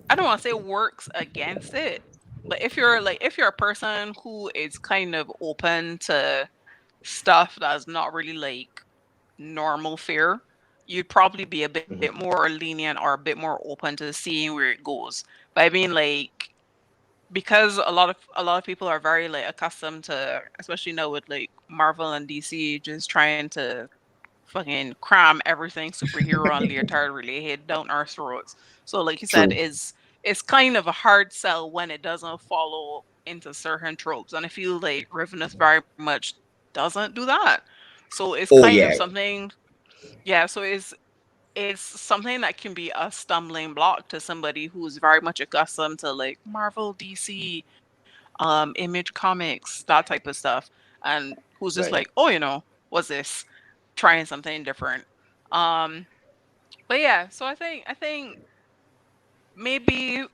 S5: I don't want to say works against it, but if you're a person who is kind of open to stuff that's not really like normal fare, you'd probably be a bit more lenient or a bit more open to seeing where it goes. But I mean, like, because a lot of people are very like accustomed to, especially now with like Marvel and DC just trying to fucking cram everything superhero and leotard related down our throats. So like you said, it's kind of a hard sell when it doesn't follow into certain tropes. And I feel like Rivenous very much doesn't do that. So it's kind of something, so it's something that can be a stumbling block to somebody who's very much accustomed to like Marvel, DC, Image Comics, that type of stuff, and who's just like, oh, what's this? Trying something different. But yeah, so I think maybe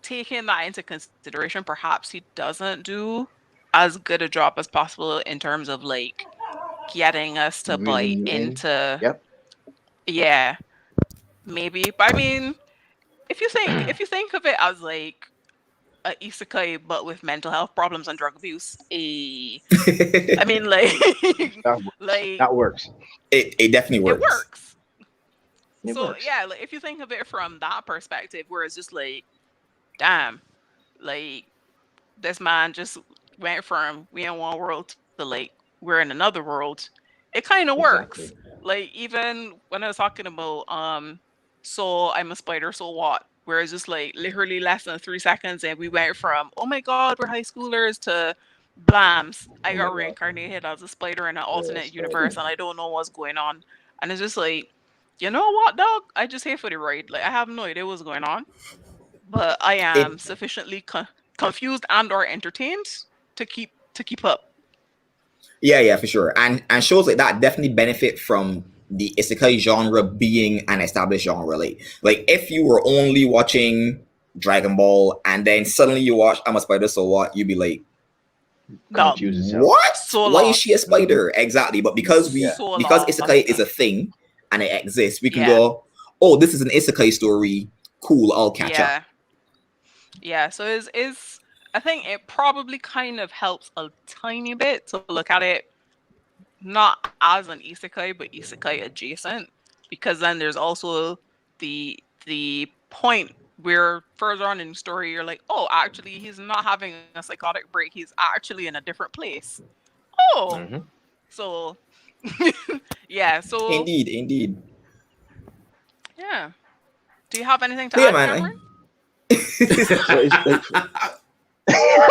S5: taking that into consideration, perhaps he doesn't do as good a job as possible in terms of like getting us to buy into. Yeah, maybe. But I mean, if you think of it as like a isekai but with mental health problems and drug abuse, I mean, like
S2: that works.
S1: It definitely works.
S5: It works.
S2: It
S5: So
S2: works.
S5: yeah, like if you think of it from that perspective, where it's just like, damn, like this man just went from we in one world to like we're in another world. It kind of works. Like even when I was talking about so I'm a spider, so what? Where it's just like literally less than 3 seconds, and we went from oh my god, we're high schoolers to blams. I got reincarnated as a spider in an alternate universe, and I don't know what's going on. And it's just like, you know what, dog? I just here for the ride. Like I have no idea what's going on, but I am sufficiently confused and or entertained to keep up.
S1: Yeah, for sure. And shows like that definitely benefit from the isekai genre being an established genre. Like if you were only watching Dragon Ball and then suddenly you watch I'm a Spider, so what? You'd be like,
S2: confused herself.
S1: What?
S5: So
S1: Why is
S5: lost.
S1: she a spider? Exactly. But because
S5: So
S1: because
S5: lost.
S1: isekai is a thing and it exists, we can
S5: Yeah.
S1: go, oh, this is an isekai story. Cool, I'll catch up.
S5: Yeah. So is I think it probably kind of helps a tiny bit to look at it not as an isekai, but isekai adjacent, because then there's also the point where further on in the story you're like, oh, actually he's not having a psychotic break, he's actually in a different place. Oh, so yeah, so
S1: Indeed.
S5: yeah. Do you have anything to
S1: Yeah,
S5: add,
S1: man.
S5: Cameron?
S2: So it's like,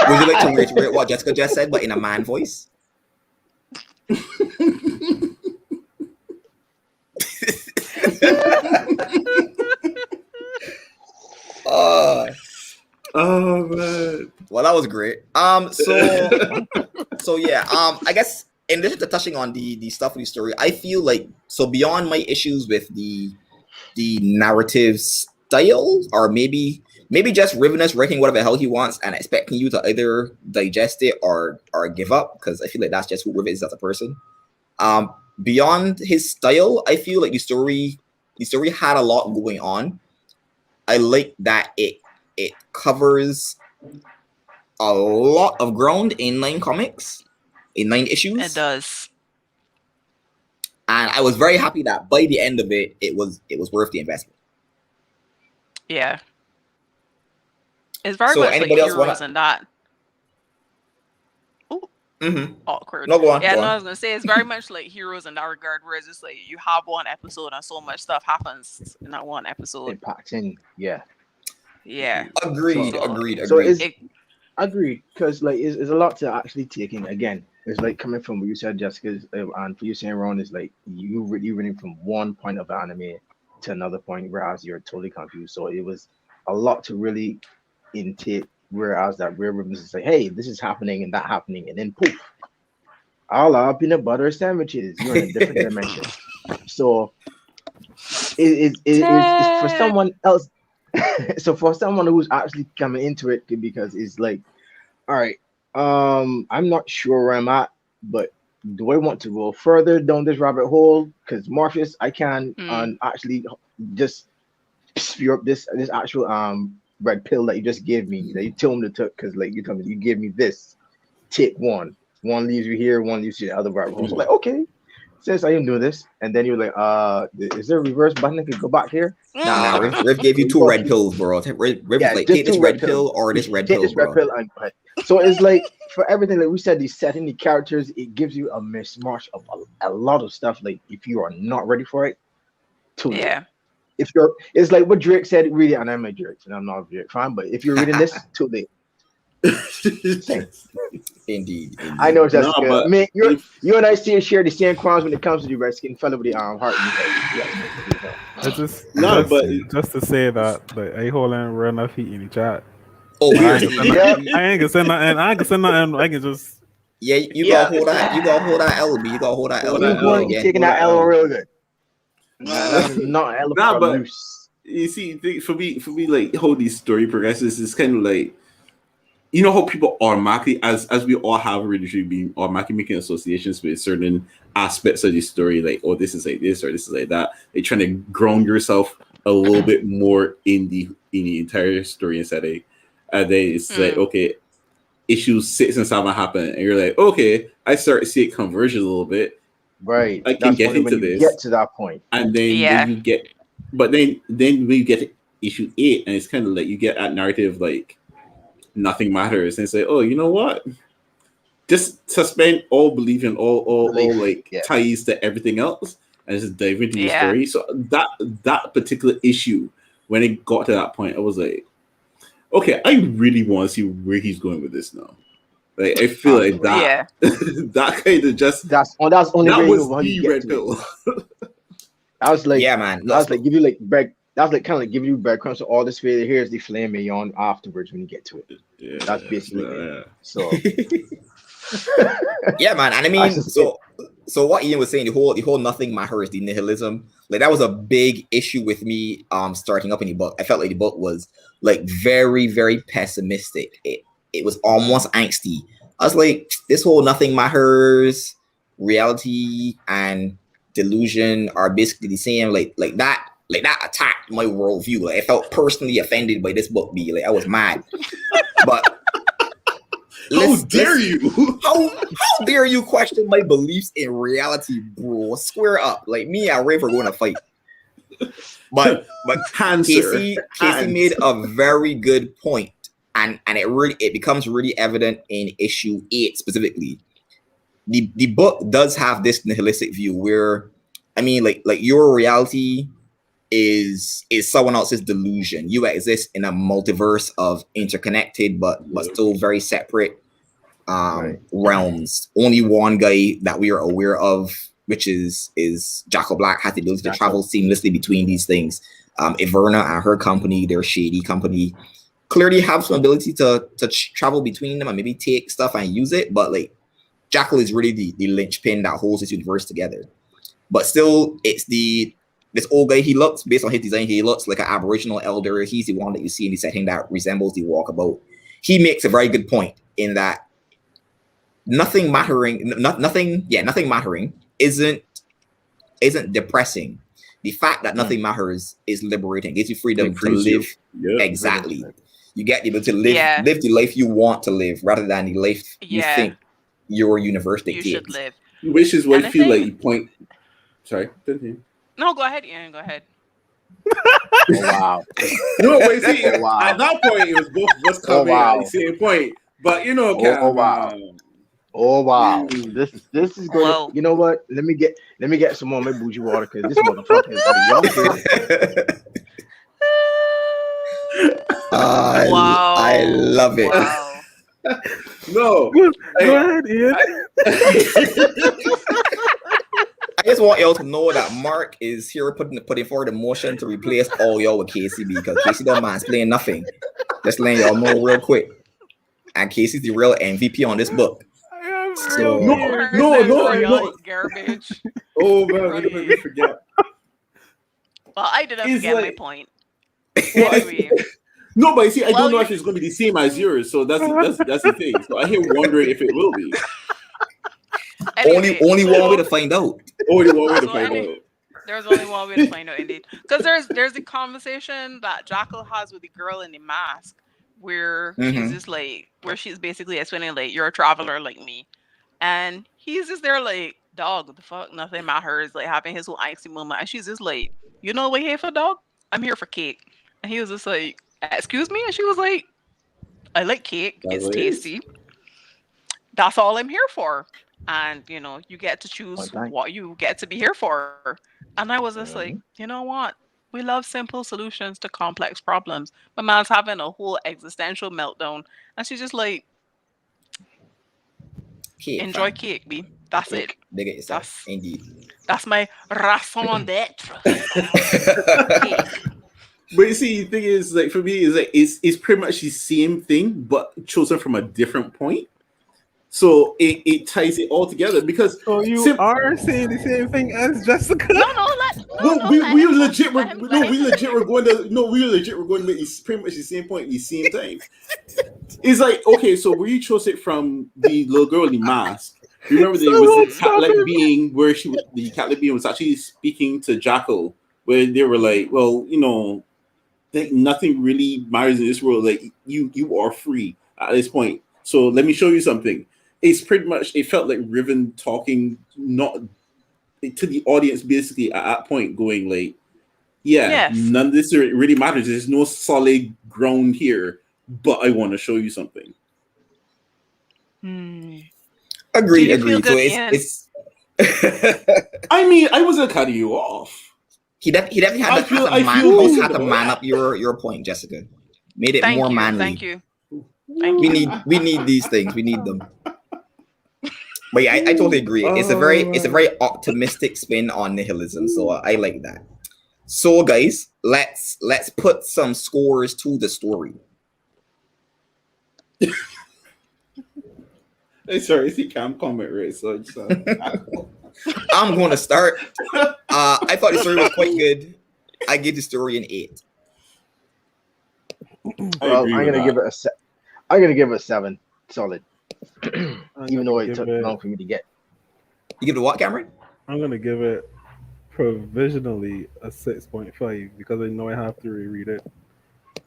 S1: Would you like to reiterate what Jessica just said, but in a man voice?
S3: Oh man.
S1: Well, that was great. So yeah. I guess in addition to touching on the stuff with the story, I feel like so beyond my issues with the narrative style, or maybe just Rivenus writing whatever the hell he wants and expecting you to either digest it or give up, because I feel like that's just who Riven is as a person. Beyond his style, I feel like the story had a lot going on. I like that it covers a lot of ground in 9 comics, in 9 issues.
S5: It does.
S1: And I was very happy that by the end of it, it was worth the investment.
S5: Yeah. It's very
S1: So
S5: much like
S1: anybody else
S5: Heroes
S1: wanna-
S5: and that. Ooh,
S1: Mm-hmm.
S5: awkward.
S1: No, go on.
S5: Yeah,
S1: go
S5: no,
S1: on.
S5: I was gonna say it's very much like Heroes in that regard, where it's just like you have one episode and so much stuff happens in that one episode.
S2: impacting. Yeah.
S5: Yeah.
S1: Agreed.
S5: So-
S2: So it's
S5: It-
S2: agreed, because like it's a lot to actually take in. Again, it's like coming from what you said, Jessica, and for you saying Roun, is like you reading from one point of anime to another point, whereas you're totally confused. So it was a lot to really intake. Whereas that Rare Ribbons is like, hey, this is happening and that happening, and then poof, all our peanut butter sandwiches. You're in a different dimension. So it's for someone else. So for someone who's actually coming into it, because it's like, all right, I'm not sure where I'm at, but do I want to go further down this rabbit hole? Because Morpheus, I can actually just spew up this actual red pill that you just gave me, that you told me to take, because like you told me you gave me this. Take one leaves you here, one leaves you the other rabbit hole. So like, okay, since I didn't do this, and then you're like, is there a reverse button that could go back here?
S1: Nah, Riv gave you 2 red pills, bro. Riv
S2: Yeah,
S1: like,
S2: just
S1: take this
S2: 2
S1: red pill or this red
S2: Take
S1: pill,
S2: this
S1: bro.
S2: red pill and so it's like for everything that we said, the setting, the characters, it gives you a mismatch of a lot of stuff. Like if you are not ready for it, too late.
S5: yeah.
S2: If you're, it's like what Drake said, really, and I'm a Drake, and I'm not a Drake fan, but if you're reading this, too late.
S1: Indeed.
S2: I know, Jessica.
S3: No, but
S2: Man, you and I share the same crimes when it comes to the Redskin fellow with the heart.
S4: It's just,
S3: No,
S4: just,
S3: but-
S4: just to say that, like, I hold on real enough heat in the chat.
S1: Oh,
S4: I
S1: weird.
S4: ain't gonna send nothing. I ain't gonna send nothing. I can just.
S1: Yeah, you gotta hold that. You gotta hold that LB. You gotta hold that
S3: Hold
S1: LB.
S3: that L.
S2: You're taking that L real good.
S3: Nah,
S2: Not L
S3: Nah, but-
S2: loose.
S3: you see, for me, like how these story progresses, it's kind of like, you know how people automatically, as we all have originally been automatically making associations with certain aspects of the story, like, oh, this is like this or this is like that. They're trying to ground yourself a little bit more in the entire story and setting. And then it's like, okay, issues 6 and 7 happen, and you're like, okay, I start to see it converge a little bit.
S2: Right.
S3: I can get
S2: only
S3: into
S2: when you
S3: this.
S2: Get to that point.
S3: And then, then you get, but then when you get to issue 8, and it's kind of like you get that narrative like nothing matters, and it's like, oh, you know what? Just suspend all belief and all ties to everything else, and just dive into your story. So that particular issue, when it got to that point, I was like, okay, I really want to see where he's going with this now. Like, I feel like that that kind of just
S2: that's only
S3: that was
S2: when you
S3: the
S2: get
S3: red
S2: to
S3: pill.
S2: I was like,
S1: yeah, man.
S2: I was like, give you like bread. That's like kind of like giving you breadcrumbs. So all this failure, here's the flame beyond afterwards when you get to it.
S3: Yeah,
S2: that's basically it. So
S1: yeah, man. And I mean, so what Ian was saying, the whole nothing matters, the nihilism, like that was a big issue with me starting up in the book. I felt like the book was like very, very pessimistic. It was almost angsty. I was like, this whole nothing matters, reality and delusion are basically the same. Like that attacked my worldview. Like I felt personally offended by this book. Like I was mad. But
S3: how dare you?
S1: How dare you question my beliefs in reality, bro? Square up. Like me and Ray were going to fight. But Casey made a very good point, and it becomes really evident in issue 8 specifically. The book does have this nihilistic view where, I mean, like your reality is someone else's delusion. You exist in a multiverse of interconnected but still very separate realms. Only one guy that we are aware of, which is Jackal Black, has the ability to travel seamlessly between these things. Iverna and her company, their shady company, clearly have some ability to travel between them and maybe take stuff and use it, but like Jackal is really the linchpin that holds this universe together. But still, it's this old guy. He looks, based on his design, he looks like an Aboriginal elder. He's the one that you see in the setting that resembles the walkabout. He makes a very good point in that nothing mattering isn't depressing. The fact that nothing matters is liberating. It gives you freedom to live.
S3: Yeah,
S1: exactly. You get the ability to live the life you want to live rather than the life you think your universe dictates.
S5: You should live.
S3: Which is what I feel like you point. Sorry, continue.
S5: No, go ahead, Ian. Go ahead.
S2: Oh, wow.
S3: No, but see, at that point, it was both of us coming at the same point. But you know,
S2: oh wow, this is going.
S5: Whoa.
S2: You know what? Let me get some more of my bougie water because this motherfucker is
S5: Wow.
S1: I love it.
S5: Wow.
S3: No,
S4: go ahead, Ian.
S1: I just want y'all to know that Mark is here putting forward a motion to replace all y'all with KC because Casey don't mind playing nothing. Just letting y'all know real quick. And Casey's the real MVP on this book. So,
S3: no,
S5: garbage.
S3: Oh man, I didn't forget.
S5: Well, I didn't forget my point.
S3: Well,
S5: Anyway.
S3: No, but you see, I don't know if it's going to be the same as yours, so that's the thing. So I hear wondering if it will be.
S5: Anyway,
S1: only one way to find out.
S3: Only one way to find out.
S5: There's only one way to find out, indeed. Because there's a conversation that Jackal has with the girl in the mask, where she's just like, where she's basically explaining like, you're a traveler like me, and he's just there like, dog, what the fuck, nothing matters, like having his little icy moment, and she's just like, you know what you're here for, dog? I'm here for cake. And he was just like, excuse me? And she was like, I like cake. It's tasty. That's all I'm here for. And, you know, you get to choose what you get to be here for. And I was just like, you know what? We love simple solutions to complex problems. My man's having a whole existential meltdown. And she's just like,
S1: cake,
S5: enjoy cake, B. That's it.
S1: Dig it yourself. Indeed.
S5: That's my raison d'etre.
S3: But you see, the thing is, like for me, is like it's pretty much the same thing, but chosen from a different point. So it ties it all together because
S4: you are saying the same thing as Jessica.
S3: We legit were going to make pretty much the same point at the same time. It's like, okay, so where you chose it from the little girl in the mask. Remember there was the cat-like being where the cat-like being was actually speaking to Jackal, where they were like, well, you know, like nothing really matters in this world. Like you are free at this point. So let me show you something. It's pretty much, it felt like Riven talking not to the audience basically at that point, going like, none of this really matters. There's no solid ground here, but I want to show you something.
S1: Agreed. So it's
S3: I mean, I wasn't cutting you off.
S1: He definitely had to man up your point, Jessica. Made it more manly.
S5: Thank you.
S1: We need these things. We need them. But yeah, I totally agree. It's a very optimistic spin on nihilism. So I like that. So guys, let's put some scores to the story.
S3: Hey, sorry, it's the cam comment, right? So
S1: I'm going to start. I thought the story was quite good. I give the story an 8.
S2: Well, I'm gonna give it a 7. Solid. Even though it took long for me to get.
S1: You give it what, Cameron?
S4: I'm gonna give it provisionally a 6.5 because I know I have to reread it.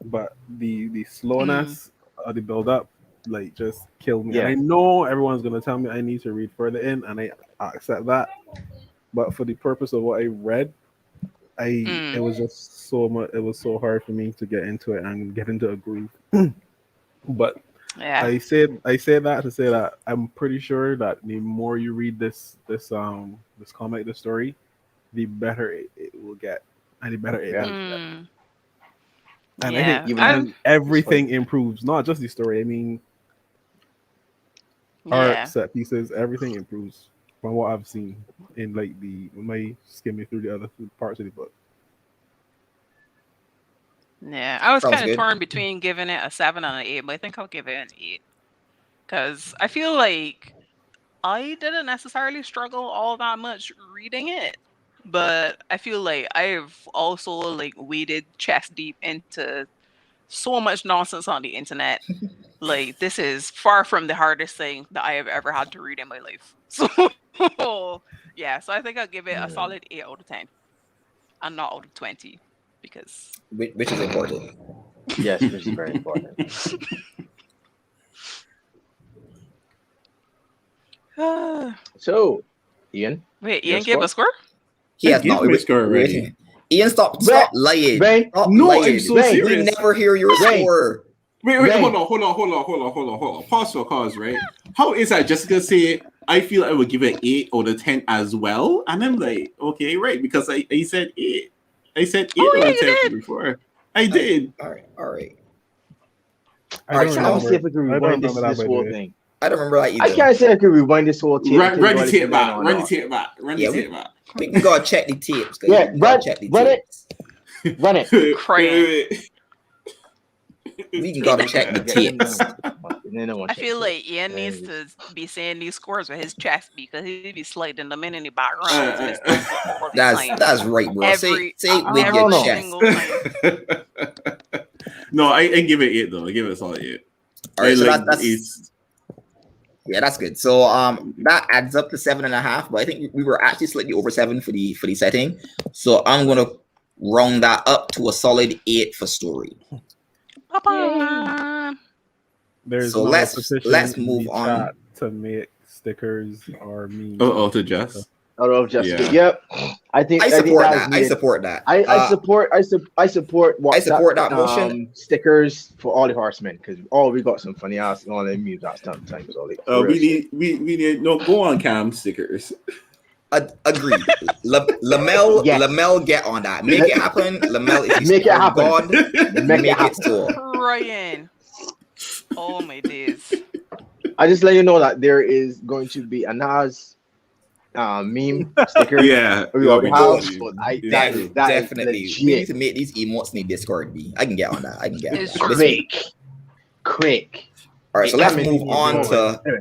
S4: But the slowness of the build up like just killed me.
S2: Yeah.
S4: And I know everyone's gonna tell me I need to read further in, and I accept that. But for the purpose of what I read, it was just so much. It was so hard for me to get into it and get into a groove. But
S5: Yeah.
S4: I said that to say that I'm pretty sure that the more you read this comic, this story, the better it will get, and the better it does get. And I think even everything improves, not just the story. I mean, art, set pieces, everything improves from what I've seen in like my skimming through the other parts of the book.
S5: Yeah, I was
S1: Sounds
S5: kind
S1: good.
S5: of torn between giving it a 7 and an 8, but I think I'll give it an 8 because I feel like I didn't necessarily struggle all that much reading it, but I feel like I've also like waded chest deep into so much nonsense on the internet. Like this is far from the hardest thing that I have ever had to read in my life. So yeah, so I think I'll give it a solid 8 out of 10 and not out of 20 because
S1: Which is important.
S2: Yes, which is very important. So, Ian.
S5: Wait,
S2: your
S5: Ian gave
S2: score?
S5: a score?
S1: He has
S3: Give
S1: not.
S3: me a score already.
S1: Ian, stop lying.
S2: Ray,
S1: Stop
S3: No,
S1: lying.
S3: I'm so
S2: Ray,
S1: We
S3: serious.
S1: never hear your
S2: Ray.
S1: score.
S3: Wait,
S2: Ray.
S3: hold on. Pause for cause, right? How is that Jessica say I feel I would give it 8 out of 10 as well? And I'm like, okay, right, because I said 8. I said 8
S5: Oh, yeah,
S3: out of
S5: you
S3: 10
S5: did.
S3: before. I did.
S1: All right.
S4: I
S1: Alright,
S4: don't
S1: so
S2: I want to see if we can
S4: I don't
S2: rewind this
S4: remember that, by the
S2: whole
S4: way.
S2: thing.
S1: I don't remember that either.
S2: I can't say I can rewind this whole tape.
S3: Run the
S2: everybody
S3: tape
S2: can
S3: back.
S2: learn or
S3: Run the
S2: not.
S3: tape back. Run the
S1: Yeah,
S3: tape back.
S1: We can go and check the tapes. guys.
S2: Yeah,
S1: We can go and
S2: run-
S1: check the
S2: run it.
S1: tapes.
S2: Run it.
S5: Crying.
S1: We can go and check the tapes.
S5: I feel like Ian needs to be saying these scores with his chest because he'd be sliding them in the background. To his all the time.
S1: That's right, bro.
S5: Every-
S1: say it with
S2: I
S1: your
S2: don't know.
S1: chest.
S5: single time.
S3: No, I give it 8 though. I give it a solid 8.
S1: All right, so
S3: like,
S1: that's that's good. So that adds up to 7.5, but I think we were actually slightly over 7 for the setting. So I'm gonna round that up to a solid 8 for story.
S5: Papa.
S4: There's
S1: So
S4: no
S1: let's
S4: petition in
S1: move
S4: the
S1: on.
S4: chat to make stickers or memes.
S3: to Jess.
S2: Out of Jessica.
S3: Yeah.
S2: Yep. I think
S1: I support
S2: that.
S1: that. I support that.
S2: I support
S1: I support that motion.
S2: Stickers for all the horsemen because we got some funny ass all the memes that sometimes all the
S3: We need no go on cam stickers.
S1: Agreed. Lamel,
S2: Yes.
S1: Lamel, get on that. Make it happen. Lamel, if you
S2: Make it
S1: are
S2: happen.
S1: God, make it so.
S5: Crying. Oh my days.
S2: I just let you know that there is going to be a Nas meme sticker.
S3: Yeah,
S2: We already
S1: have,
S2: have, but
S3: Yeah.
S2: that is
S1: Definitely. We need
S2: legit.
S1: to make these emotes in the Discord be. I can get on that.
S5: It's
S1: This
S5: true.
S1: week.
S2: Quick.
S1: All right, so
S2: Hey,
S1: let's
S2: Cameron,
S1: move on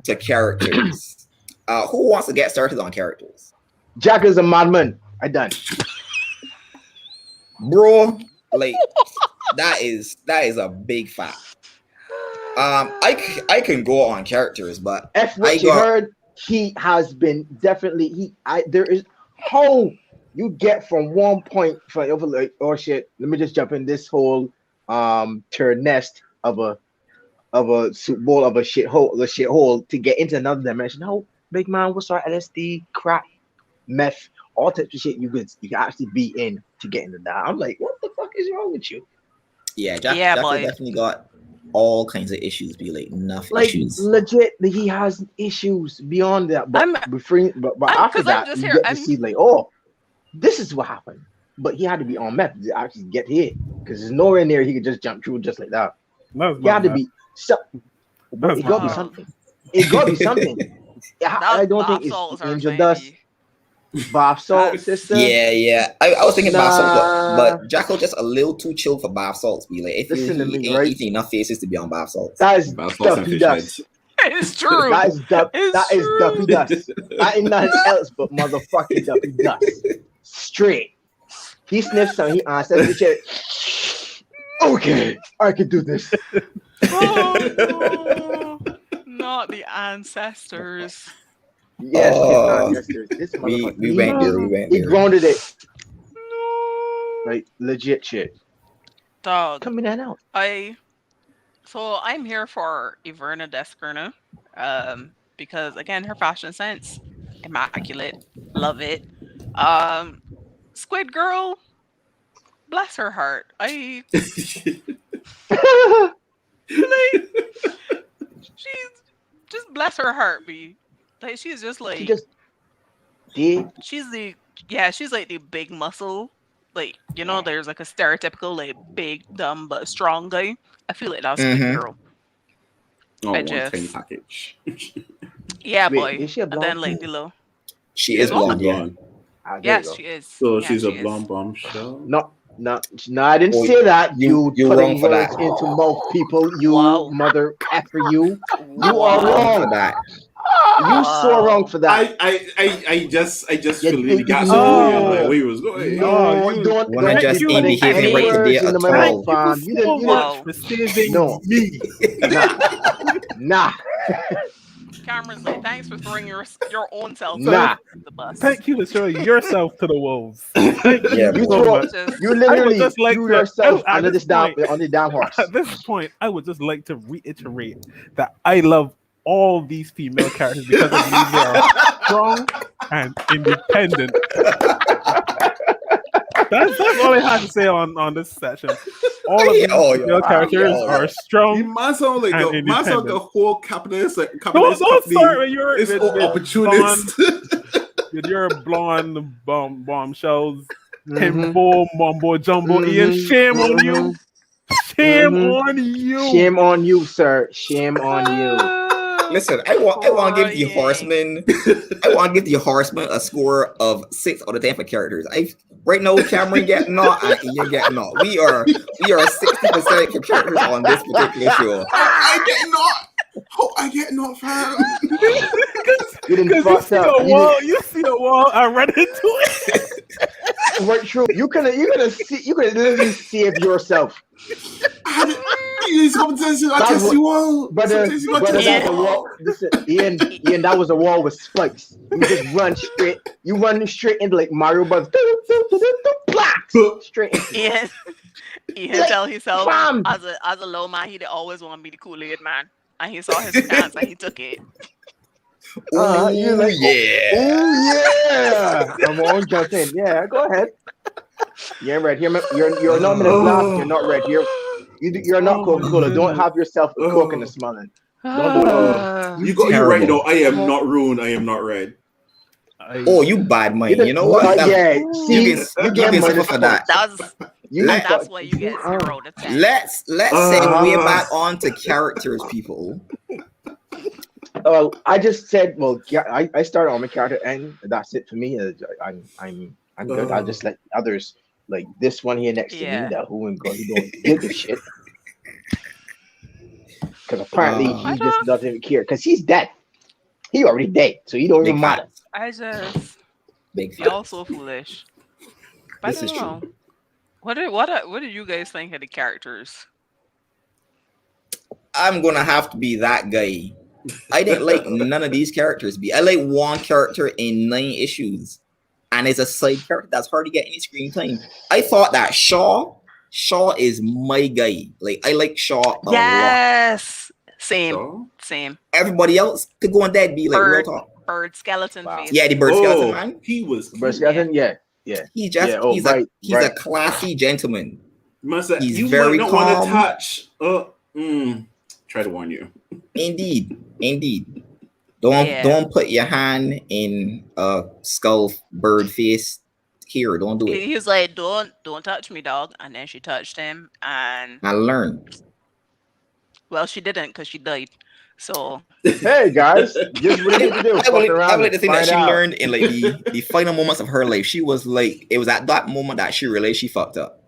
S1: to characters. Who wants to get started on characters?
S2: Jack is a madman. I done.
S1: Bro, like that is a big fact. I can go on characters, but
S2: What you heard, he has been definitely there is how you get from one point for over like oh shit. Let me just jump in this whole turd nest of a soup bowl of a shithole to get into another dimension. No, big man, what's our LSD, crack, meth, all types of shit you can actually be in to get into that. I'm like, what the fuck is wrong with you?
S1: Yeah, Jack
S5: boy.
S1: definitely got all kinds of issues. Be like enough
S2: Like
S1: issues.
S2: legit, he has issues beyond that. But after that, you get to see like, oh, this is what happened. But he had to be on meth to actually get here because there's nowhere near he could just jump through just like that. He had to be it got to be something. It got to be something. I don't think it's angel dust. Bath salt, sister.
S1: Yeah. I was thinking bath salt, but Jackal just a little too chill for bath salts. Be like, if
S2: Listen to
S1: he
S2: me,
S1: ain't
S2: right?
S1: eating enough faces to be on bath salts.
S2: That is
S3: Bath salts and
S2: duppy
S3: fish
S2: dust.
S3: heads.
S5: It's true.
S2: That is
S5: It's true.
S2: duppy dust. That ain't nothing else but motherfucking duppy dust. Straight. He sniffs some. He answers the shit. Okay, I can do this.
S5: Oh, Not the ancestors.
S2: Yes, his ancestors. This
S1: we
S2: motherfucker.
S1: went there. We went
S2: He
S1: there.
S2: grounded it
S5: No.
S2: like legit shit.
S5: Dog.
S2: Coming that out.
S5: So I'm here for Iverna Deskerna. Because again, her fashion sense, immaculate. Love it. Squid Girl, bless her heart. Like she's just bless her heart, B. Like she's just like
S2: She just did.
S5: she's like the big muscle. Like, you know, there's like a stereotypical like big, dumb but strong guy. I feel like that's Squid Girl.
S3: Oh,
S5: I
S3: one
S5: just-
S3: tiny package.
S5: Yeah,
S2: Wait,
S5: boy.
S2: is she a
S5: And then
S2: blonde?
S5: like the little
S1: She is blonde. Yeah.
S3: Blonde.
S2: Ah, there you
S5: yes,
S2: go.
S5: she is.
S3: So
S5: Yeah,
S3: she's a
S5: she is.
S3: blonde bombshell.
S2: No, I didn't
S1: Oh,
S2: say that.
S1: you're
S2: You
S1: wrong
S2: putting
S1: for
S2: words
S1: that.
S2: into mouth, people. You
S5: Wow.
S2: mother effer you. You
S5: Wow.
S2: are
S1: Wrong
S2: wrong.
S1: for that.
S2: You so wrong for that.
S3: I just
S2: Yeah,
S3: feel really got
S2: no.
S3: so like where he was going.
S2: No,
S4: you-
S2: don't
S1: When I
S2: don't
S1: just
S2: be
S1: ain't
S2: putting
S1: behaving
S2: any
S1: right today
S2: words
S1: at
S2: into my
S1: all.
S2: mouth, fam. You
S4: so
S2: didn't.
S5: Wow.
S4: much for saving
S2: No.
S4: me.
S2: Nah.
S5: Cameron's like, thanks for throwing your own self
S2: Nah.
S5: under the bus.
S4: Thank you for showing yourself to the wolves. Thank
S1: Yeah,
S2: You
S1: boy.
S2: throw.
S5: Just-
S2: You literally
S4: just like
S2: threw
S4: to-
S2: yourself
S4: at
S2: under
S4: this
S2: this down
S4: point-
S2: on the down horse.
S4: At this point, I would just like to reiterate that I love all these female characters because I believe they are strong and independent. That's all I have to say on this session. All of these female characters are
S3: You
S4: strong.
S3: man sound like
S4: And
S3: man sound like a
S4: independent.
S3: whole capitalist
S4: Don't
S3: company.
S4: start with your
S3: It's
S4: with,
S3: all
S4: with
S3: opportunist.
S4: with your blonde bombshells.
S2: Mhm.
S4: Timbo, mumbo jumbo, Ian.
S2: Mhm.
S4: Shame on you.
S2: Mhm.
S4: Shame
S2: Mhm.
S4: on you.
S2: Shame on you, sir. Shame on you.
S1: Listen, I want to give the
S5: Crying.
S1: Horsemen. I want to give the Horsemen a score of 6 out of 10 for characters. Right now, Cameron getting not, and Ian getting not. We are 60% for characters on this particular show.
S3: I get not, fam.
S2: You didn't
S4: Because
S2: fuck up.
S4: you see the wall, I ran into it.
S2: Right, true. You can literally save yourself.
S3: Sometimes I
S2: That's
S3: test
S2: what-
S3: you all.
S2: But
S3: Sometimes you got
S2: that's
S3: test
S2: a
S3: you
S2: wall.
S3: all.
S2: Listen, Ian, that was a wall with spikes. You just run straight. You run straight into like Mario Brothers. Straight into.
S5: Ian tell himself
S2: Bam!
S5: as a low man, he'd always want to be the Kool-Aid man. And he saw his chance and he took it.
S2: You're like,
S1: yeah.
S2: oh yeah. I'm on jump in. Yeah, go ahead. Yeah, right here. You're not minute blast. You're not right here. You're not Coca-Cola. Don't have yourself a Coke in the smelling. Don't do that.
S3: You got you right
S1: Terrible.
S3: though. I am not ruined. I am not red.
S1: Oh, you bad mind. You know what?
S2: Yeah. See,
S1: you
S2: you
S1: can
S2: get
S1: suffer
S2: minus
S1: for that.
S5: That's why you get 0 to 10.
S1: Let's segue back on to characters, people.
S2: I just said, well, yeah, I started on my character, and that's it for me. I'm good. I'll just let others like this one here next to me, that who don't give a shit, because apparently he just doesn't even care because he's dead. He already dead, so he don't even matter.
S5: I just
S1: Big
S5: y'all so foolish. But
S1: This
S5: I
S1: is
S5: don't
S1: true.
S5: know. What did you guys think of the characters?
S1: I'm gonna have to be that guy. I didn't like none of these characters. I like one character in 9 issues, and it's a side character that's hard to get any screen time. I thought that Shaw is my guy. Like I like Shaw a lot.
S5: Yes, same.
S3: So?
S1: Everybody else could go on dead be like real talk.
S5: Bird skeleton
S2: Wow.
S5: face.
S1: Yeah, the bird skeleton man.
S3: He was.
S2: But skeleton, yeah.
S1: He's just he's a classy gentleman. He's
S3: you
S1: very
S3: might not want
S1: calm.
S3: to touch. Try to warn you.
S1: Indeed. Don't put your hand in a skull bird face here. Don't do it.
S5: He was like, "Don't touch me, dog." And then she touched him, and
S1: I learned.
S5: well, she didn't because she died. So
S2: Hey guys, just what you need to do. Fuck
S1: I
S2: around
S1: like the
S2: and
S1: thing that
S2: find
S1: she
S2: out.
S1: learned in like the final moments of her life. She was like, it was at that moment that she realized she fucked up.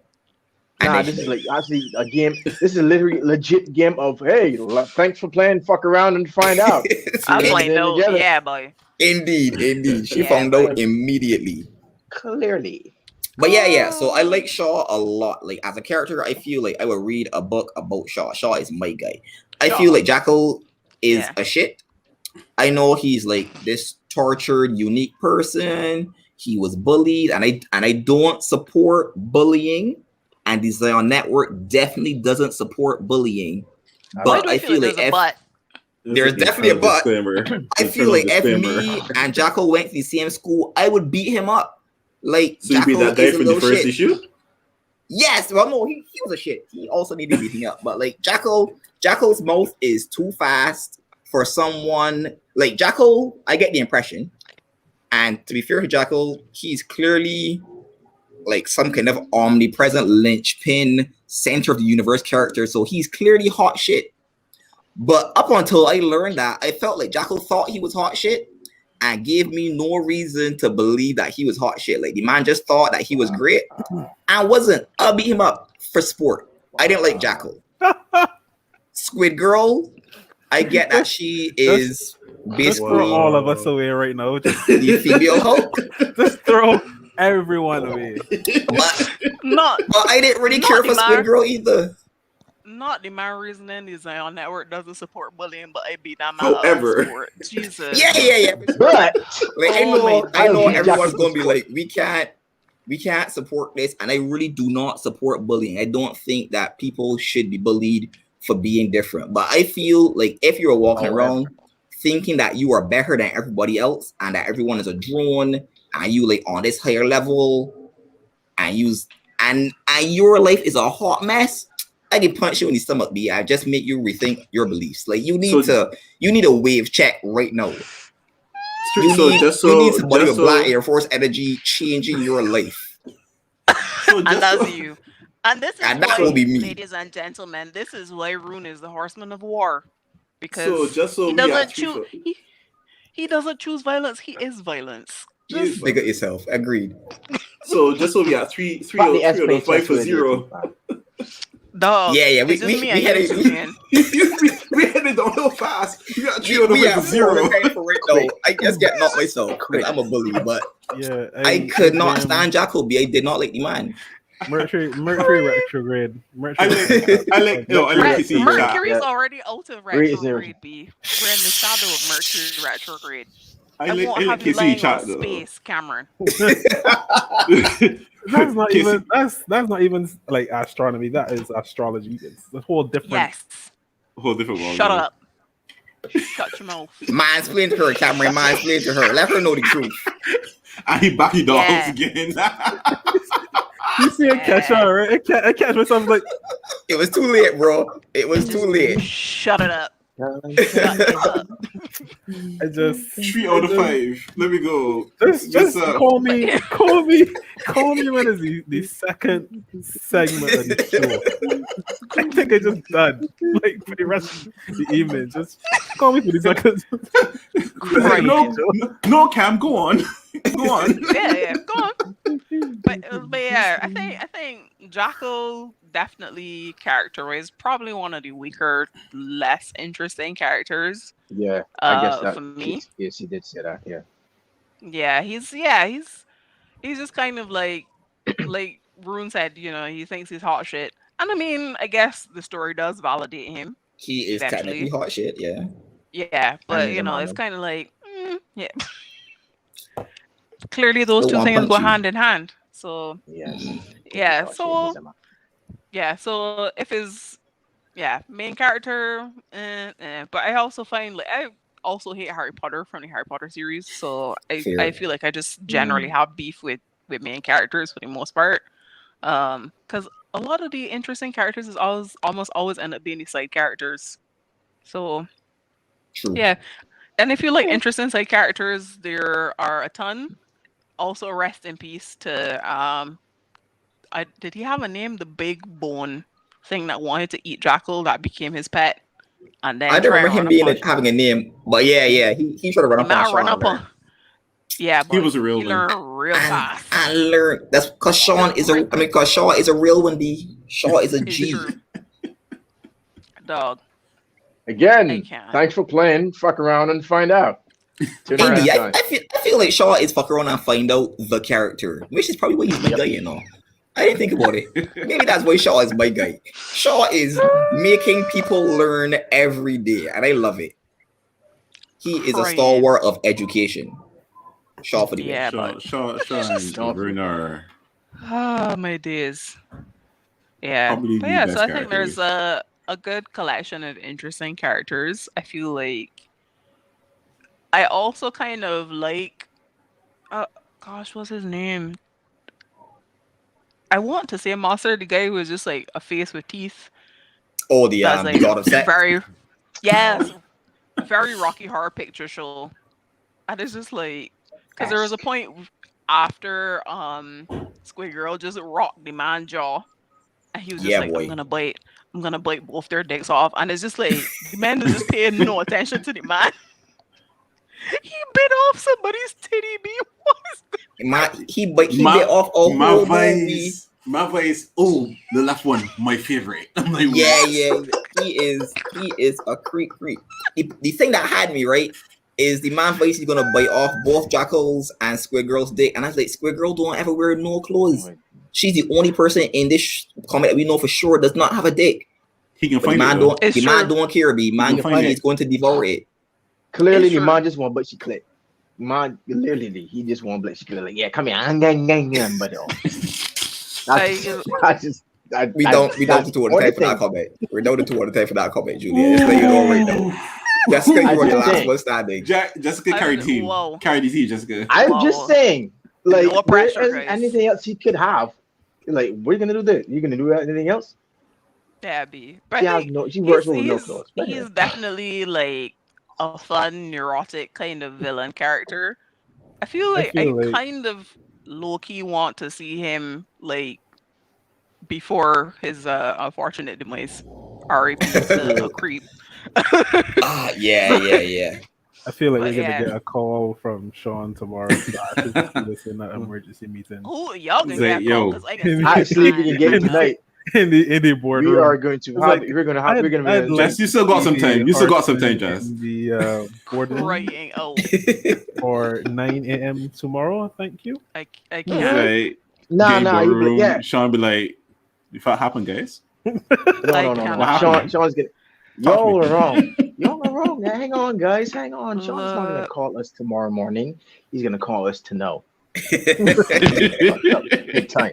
S1: And
S2: Nah,
S1: then
S2: this
S1: she
S2: is like actually a game. This is literally legit game of hey, thanks for playing. Fuck around and find out.
S5: I was
S2: Yeah,
S5: like,
S2: they're
S5: "No,
S2: together.
S5: yeah, boy."
S1: Indeed. She
S5: Yeah,
S1: found
S5: but-
S1: out immediately.
S2: Clearly,
S1: But yeah. So I like Shaw a lot. Like as a character, I feel like I would read a book about Shaw. Shaw is my guy. I feel like Jackal is a shit. I know he's like this tortured, unique person. He was bullied, and I don't support bullying. And the Xion Network definitely doesn't support bullying. But I feel like there's definitely a but. I feel like if me and Jackal went to the same school, I would beat him up. Like,
S3: so you beat that guy from the first issue?
S1: Yes. Well, no, he was a shit. He also needed beating up. But like Jackal's mouth is too fast for someone like Jackal. I get the impression, and to be fair to Jackal, he's clearly like some kind of omnipresent linchpin, center of the universe character. So he's clearly hot shit. But up until I learned that, I felt like Jackal thought he was hot shit and gave me no reason to believe that he was hot shit. Like, the man just thought that he was great and wasn't. I'll beat him up for sport. I didn't like Jackal. Squid Girl, I get that she is basically...
S4: Just throw all of us away right now. Just,
S1: the female Hulk.
S4: Just throw everyone away.
S1: But I didn't really care for Squid Girl either.
S5: Not the man reasoning the Xion Network doesn't support bullying, but I beat that man up. Jesus.
S1: Yeah. But like, I know everyone's gonna be like, we can't support this, and I really do not support bullying. I don't think that people should be bullied for being different. But I feel like if you're walking around thinking that you are better than everybody else and that everyone is a drone and you like on this higher level and your life is a hot mess, I can punch you in the stomach, B. I just make you rethink your beliefs. Like, you need a wave check right now. You need somebody with Black Air Force energy changing your life.
S5: And that's you. And this is
S1: that will be me.
S5: Ladies and gentlemen, this is why Roun is the Horseman of War. Because he doesn't choose he doesn't choose violence, he is violence.
S1: Just think of yourself. Agreed.
S3: So just so we got 3 out of 5 for 0.
S5: Dog.
S1: Yeah. We had
S3: it downhill fast. You got 3 out of 0.
S1: I just get knocked myself because I'm a bully, but yeah, I could not stand Jackal. I did not like the man.
S4: Mercury retrograde.
S5: Mercury's already out of retrograde. B. We're in the shadow of Mercury retrograde. I won't have you lying on space, Cameron.
S4: That's not even like astronomy. That is astrology. It's a whole different.
S5: Yes.
S3: Whole different world.
S5: Shut up. Shut your mouth.
S1: Mansplain to her, Cameron. Mansplain to her. Let her know the truth.
S3: I hate backy dogs again.
S4: You see it catch on, right? I catch myself like
S1: it was too late, bro. It was too late.
S5: Shut it up.
S4: I just
S3: 3 out of 5. Let me go.
S4: Just call me when it's the second segment of the show. I think I just done. Like for the rest of the evening. Just call me for the second.
S5: Right.
S3: No, Cam, go on. Go on.
S5: Yeah, go on. But yeah, I think Jackal definitely character-wise probably one of the weaker, less interesting characters.
S2: Yeah, I guess that
S5: for me.
S2: Yes, he did say that. Yeah.
S5: Yeah, he's just kind of like Roun said, he thinks he's hot shit. And I mean, I guess the story does validate him.
S1: He is technically hot shit, yeah.
S5: Yeah, but it's kind of like, yeah. Clearly, those two things go hand in hand. So yeah. So if his main character, but I also find I also hate Harry Potter from the Harry Potter series. So I feel like I just generally have beef with main characters for the most part. Because a lot of the interesting characters is almost always end up being the side characters. So
S1: true.
S5: Yeah. And if you like interesting side characters, there are a ton. Also, rest in peace to did he have a name? The big bone thing that wanted to eat Jackal that became his pet. And then
S1: I don't remember him having a name, but yeah, he should have run up on Xion.
S5: Yeah, but
S3: he was a real one.
S5: Learned real fast.
S1: I learned that's because Xion is a real one. B. Xion is a G.
S5: Dog.
S2: Again, thanks for playing. Fuck around and find out.
S1: I feel like Xion is fuck around and find out the character, which is probably why he's my guy, I didn't think about it. Maybe that's why Xion is my guy. Xion is making people learn every day, and I love it. He is a
S5: Crying.
S1: stalwart of education. Shaw for the win.
S5: Yeah, but
S3: Shaw
S5: just-
S3: and Werner.
S5: ah, my days. Yeah,
S3: Probably
S5: but
S3: the
S5: yeah.
S3: best
S5: So I think there's
S3: characters.
S5: a good collection of interesting characters. I feel like I also kind of like. Gosh, what's his name? I want to say Monster, the guy who was just like a face with teeth.
S1: Oh, the
S5: That's like
S1: God of Set.
S5: very, yes, very Rocky Horror Picture Show. And it's just like, because there was a point after Squid Girl just rocked the man jaw, and he was just
S1: Yeah,
S5: like,
S1: boy.
S5: I'm gonna bite both their dicks off, and it's just like the man is just paying no attention to the man. He bit off somebody's titty.
S1: He bit off a
S3: my
S1: whole movie.
S3: My voice. Oh, the last one, my favorite. I'm like,
S1: Yeah,
S3: what?
S1: yeah. He is a creep. The thing that had me right is the man basically gonna bite off both Jackals and Squid Girl's dick, and I was like, Squid Girl don't ever wear no clothes. She's the only person in this comic that we know for sure does not have a dick.
S3: He can
S1: But
S3: find
S1: man
S3: it.
S1: don't.
S5: It's
S1: The man
S5: true.
S1: don't care. The man
S2: can find
S1: is going to devour it.
S2: Clearly,
S5: It's
S2: the
S5: true.
S2: man just want, but she click. Man, literally, he just want, but she click. Like, yeah, come here, but
S1: We don't do two at a time for that comment. We're down to two at a time for that comment, Julia. Just let you know right now. Jessica, you were the last one standing.
S3: Jessica
S5: I
S3: carried
S5: don't-
S3: the team.
S5: whoa.
S3: Carried the team, Jessica.
S2: I'm
S5: Wow.
S2: just saying, like,
S5: No
S2: there
S5: pressure,
S2: isn't
S5: guys.
S2: anything else he could have. Like, we're gonna do this. You gonna do anything else?
S5: Yeah, B. But
S2: She
S5: I
S2: has
S5: think
S2: no. She works with no
S5: he's,
S2: clothes. But
S5: he's
S2: anyway.
S5: definitely like a fun, neurotic kind of villain character. I feel like I
S4: feel like-
S5: kind of low key want to see him like before his unfortunate demise. R.I.P. to a creep.
S1: Yeah.
S4: I feel like
S5: But
S4: we're gonna
S5: yeah.
S4: get a call from Sean tomorrow. So I should see this in that emergency meeting
S5: Oh, y'all can
S3: Say,
S5: get
S3: yo.
S5: because I can
S2: Actually, we can get it tonight.
S4: in the
S2: We
S4: boardroom.
S2: are going to have.
S4: like,
S2: We're gonna have. We're gonna
S4: I'd
S2: be.
S4: like
S3: Jess, you still got some time. You still got some time,
S4: Horsemen
S3: Jess.
S4: in the boardroom
S5: crying out.
S4: for 9 a.m. tomorrow. Thank you.
S5: I
S2: Yeah.
S5: can't.
S3: Like,
S2: Nah,
S3: Jay
S2: nah. You be
S3: Boardroom,
S2: like, yeah.
S3: Sean be like, if that happened, guys.
S2: No.
S5: cannot.
S2: Sean's gonna. Y'all are wrong. Y'all are wrong. Now, hang on, guys. Hang on. Sean's not gonna call us tomorrow morning. He's gonna call us to know. Big time.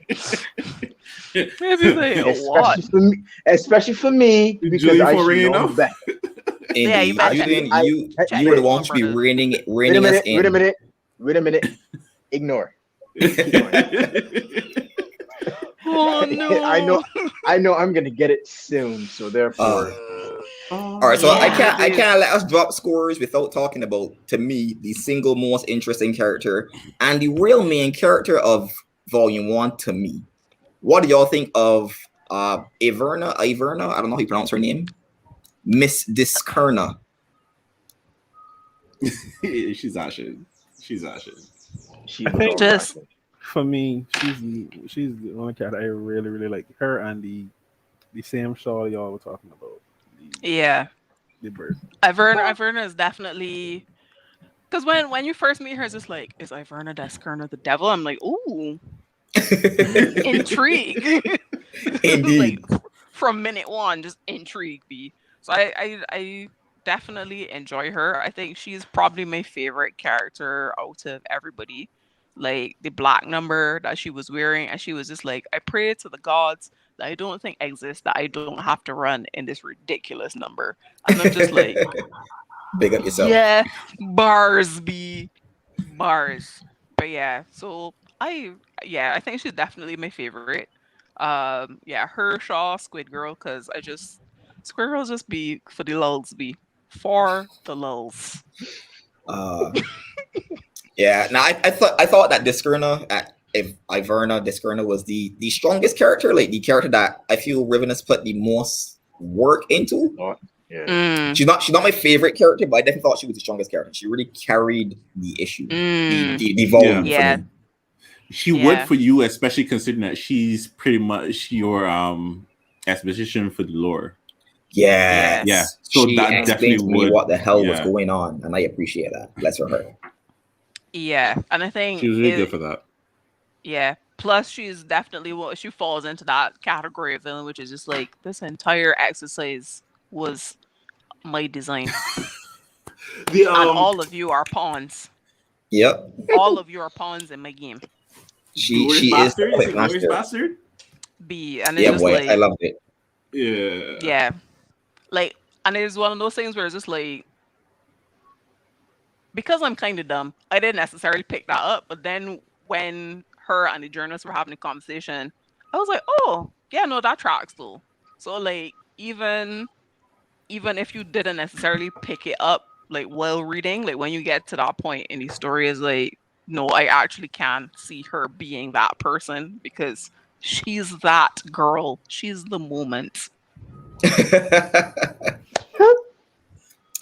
S5: Maybe like what?
S2: Especially for me, because
S3: Julie
S2: I
S3: for
S2: should
S3: ringing
S2: know
S3: up?
S2: better.
S5: Yeah, you better-
S1: You
S5: check
S1: were the
S5: it
S1: one to be
S5: for the-
S1: reining
S2: Wait a
S1: us
S2: minute.
S1: in.
S2: Wait a minute. Ignore.
S5: Oh no!
S2: I know. I'm gonna get it soon. So therefore,
S1: All right, so I
S5: Yeah,
S1: can't let us drop scores without talking about, to me, the single most interesting character and the real main character of Volume 1 to me. What do y'all think of Iverna? I don't know how you pronounce her name. Miss Diskerna.
S3: She's Ashen.
S2: she
S4: I
S2: was
S4: think
S2: all
S5: just-
S2: right.
S4: For me, she's the only character I really like. Her and the same Shaw y'all were talking about.
S5: Yeah,
S4: The bird.
S5: Iverna is definitely because when you first meet her, it's just like, is Iverna Deskerna the devil? I'm like, ooh, intrigue.
S1: Indeed.
S5: Like from minute one, just intrigue me. So I definitely enjoy her. I think she's probably my favorite character out of everybody. Like the black number that she was wearing, and she was just like, I pray to the gods that I don't think exist that I don't have to run in this ridiculous number. And I'm just like,
S1: Big up yourself.
S5: yeah, bars be bars. But yeah, so I think she's definitely my favorite. Yeah, her, Shaw, Squid Girl, because Squid Girl just be for the lulz, be for the lulz.
S1: Yeah, now I thought that Diskerna, if Iverna Diskerna was the strongest character, like the character that I feel Riven has put the most work into.
S2: Yeah.
S5: Mm,
S1: She's not my favorite character, but I definitely thought she was the strongest character. She really carried the issue, the volume.
S5: Yeah.
S1: For me.
S3: She
S5: Yeah.
S3: would for you, especially considering that she's pretty much your exposition for the lore.
S1: Yes.
S3: Yeah. So
S1: she
S3: that
S1: explained
S3: definitely
S1: to me
S3: would-
S1: what the hell was
S3: yeah.
S1: going on, and I appreciate that. Bless her heart.
S5: yeah, and I think
S3: She was really good for that.
S5: yeah. Plus, she's definitely she falls into that category of villain, which is just like this entire exercise was my design.
S3: The
S5: And all of you are pawns.
S1: Yep.
S5: All of you are pawns in my game.
S3: Glorious
S1: She is the
S3: Bastard. You
S1: quick
S3: say Glorious
S1: master.
S3: Bastard?
S5: B, and it's
S1: Yeah,
S5: just
S1: boy, I
S5: like,
S1: loved it.
S3: Yeah.
S5: yeah, like, and it's one of those things where it's just like, because I'm kind of dumb, I didn't necessarily pick that up. But then when her and the journalists were having a conversation, I was like, oh, yeah, no, that tracks too. So like, even if you didn't necessarily pick it up like while reading, like when you get to that point in the story, is like, no, I actually can see her being that person because she's that girl. She's the moment.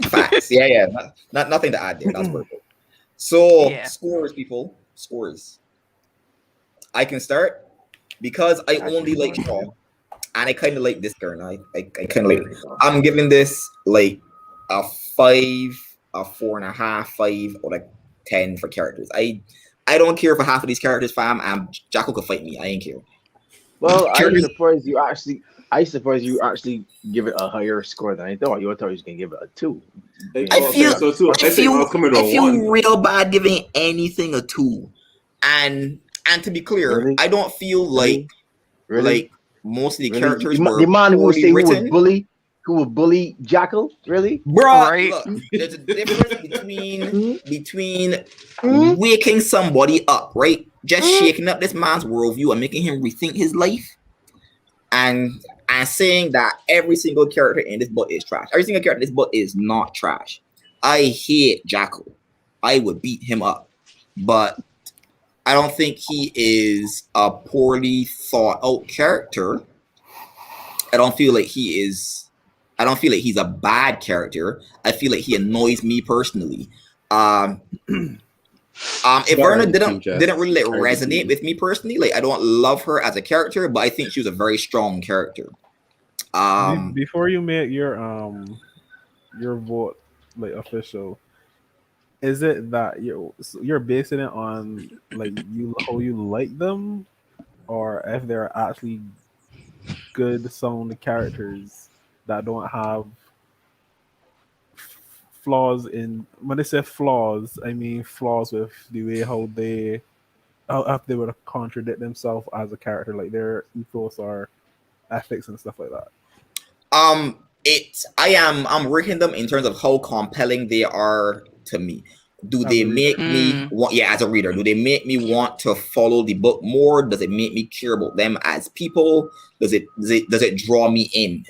S1: Facts. Yeah. Nothing to add there. That's perfect. So
S5: Yeah.
S1: scores, people. Scores. I can start because I only like Shaw, and I kind of like this girl. I kind of like. I'm giving this like a 5, a 4.5, 5, or like 10 for characters. I don't care for half of these characters, fam. And Jacko could fight me. I ain't care.
S2: Well, I
S1: Characters-
S2: suppose you actually give it a higher score than I thought. You thought you was gonna give it a 2.
S1: I feel
S3: so too. I think I'll come in
S1: I
S3: a
S1: feel
S3: 1.
S1: real bad giving anything a 2, and to be clear,
S2: Really?
S1: I don't feel like
S2: Really?
S1: most of the
S2: Really?
S1: characters
S2: the
S1: were
S2: man who would
S1: poorly
S2: say
S1: written.
S2: who would bully Jackal? Really?
S1: Bruh,
S5: Right.
S1: look, there's a difference between
S2: Hmm?
S1: waking somebody up, right? Just shaking up this man's worldview and making him rethink his life, and saying that every single character in this book is trash. Every single character in this book is not trash. I hate Jackal. I would beat him up, but I don't think he is a poorly thought out character. I don't feel like he is. I don't feel like he's a bad character. I feel like he annoys me personally. Iverna didn't really like resonate with me personally. Like I don't love her as a character, but I think she was a very strong character.
S4: Before you make your vote like official, is it that you're basing it on like how you like them, or if they're actually good sound characters that don't have flaws in? When I say flaws, I mean flaws with the way how if they would contradict themselves as a character, like their ethos or ethics and stuff like that.
S1: I'm ranking them in terms of how compelling they are to me. Do
S4: As
S1: they
S4: a reader.
S1: make me want? Yeah, as a reader, do they make me want to follow the book more? Does it make me care about them as people? Does it draw me in?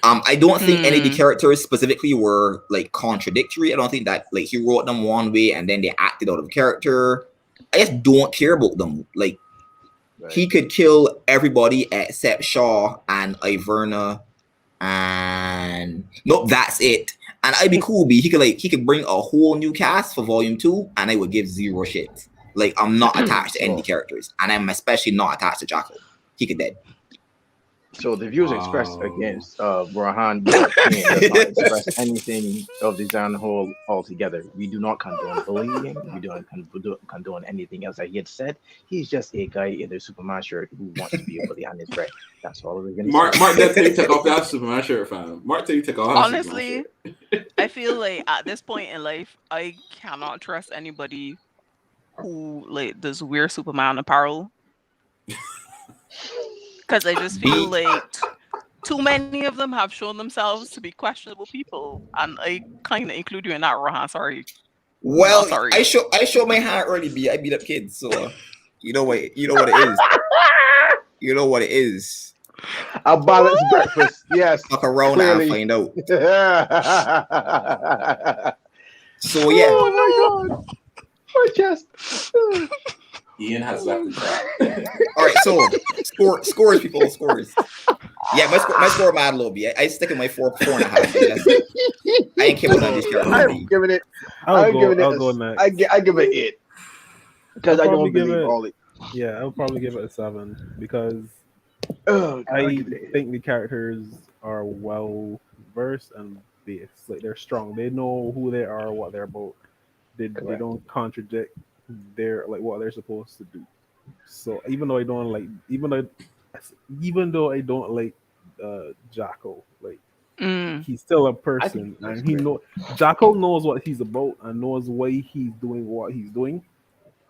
S1: I don't think any of the characters specifically were like contradictory. I don't think that like he wrote them one way and then they acted out of character. I just don't care about them. Like he could kill everybody except Shaw and Iverna, and nope, that's it. And I'd be cool. He could bring a whole new cast for volume 2, and I would give zero shit. Like I'm not attached to any of the characters, and I'm especially not attached to Jackal. He could dead.
S2: So the views expressed against Rohan does not express anything of the Zion whole altogether. We do not condone bullying. We don't condone anything else that he had said. He's just a guy in a Superman shirt who wants to be a bully on his bread. That's all we're gonna say.
S3: Mark definitely took off that Superman shirt, fam. Mark took off that
S5: Honestly,
S3: Superman shirt.
S5: I feel like at this point in life, I cannot trust anybody who like does wear Superman apparel. Because I just feel like too many of them have shown themselves to be questionable people, and I kind of include you in that, Rohan. Sorry.
S1: Well,
S5: sorry.
S1: I show my hand early. I beat up kids, so you know what it is. You know what it is.
S2: A balanced breakfast, yes.
S1: Fuck around and find out. So yeah.
S2: Oh my god. My chest.
S3: Ian has left the chat.
S1: All right, so scores, people, scores. Yeah, my score mad a little bit. I stick in my 4.5. I ain't care about these characters.
S2: I'm giving it. I give it 8 because I don't believe all it.
S4: Yeah, I'll probably give it a 7 because
S2: I
S4: think the characters are well versed and based. Like they're strong. They know who they are, what they're about. They don't contradict what they're supposed to do. So even though I don't like Jackal, like He's still a
S2: I think
S4: person,
S2: he looks
S4: and he
S2: great.
S4: know Jackal knows what he's about and knows why he's doing what he's doing.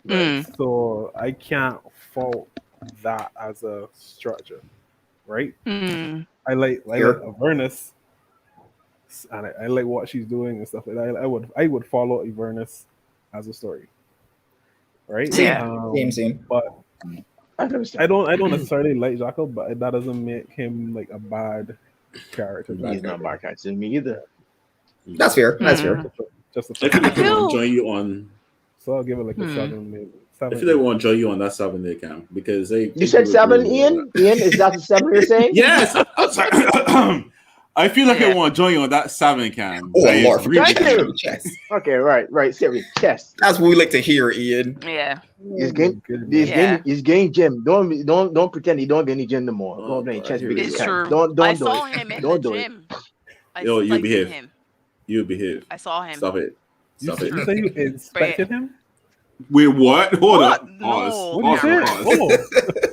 S2: Right.
S4: So I can't fault that as a structure, right? I like
S1: Here.
S4: Avernus, and I like what she's doing and stuff like that. I would follow Avernus as a story, right?
S1: Same.
S5: Yeah.
S1: Same.
S4: But
S2: I understand.
S4: I don't necessarily like Jackal, but that doesn't make him like a bad character.
S2: He's not Mark Hudson, me either.
S1: That's fair. That's
S4: Just
S1: fair.
S4: a, just a
S3: I feel
S4: fucking
S3: like I want to
S5: feel-
S3: join you on.
S4: So I'll give it like a seven, maybe
S3: I
S4: seven.
S3: feel like I
S4: eight.
S3: want to join you on that 7 day camp because I
S2: You
S3: think
S2: said
S3: you agree
S2: 7,
S3: with me on
S2: Ian? Ian, is that the 7 you're saying?
S3: Yes, I'm sorry. I feel like I
S5: Yeah.
S3: want to join you on that 7 camp.
S1: Oh
S3: I
S1: Lord,
S3: agree
S2: Thank
S3: with
S2: you.
S1: chess.
S2: Okay, right. Serious. Chess.
S1: That's what we like to hear, Ian.
S5: Yeah.
S2: He's
S4: Oh
S2: getting,
S4: my goodness.
S2: he's getting gym. Don't pretend he don't get any gym no more.
S3: Oh,
S2: Go playing
S3: God,
S2: chess
S3: here we
S2: because
S5: It's
S2: you
S3: go.
S2: can.
S5: true.
S2: Don't
S5: I
S2: do
S5: saw
S2: it.
S5: him in the
S2: Don't do it.
S5: gym. I
S3: Yo, you
S5: inspected
S3: behave.
S5: him.
S3: You behave.
S5: I saw him.
S3: Stop it.
S4: You,
S3: Stop
S4: you
S3: it.
S4: say you inspected him?
S3: Wait, what? Hold
S5: What?
S3: up.
S5: No,
S3: Pause.
S4: What do you
S3: Pause.
S4: say?
S3: Pause.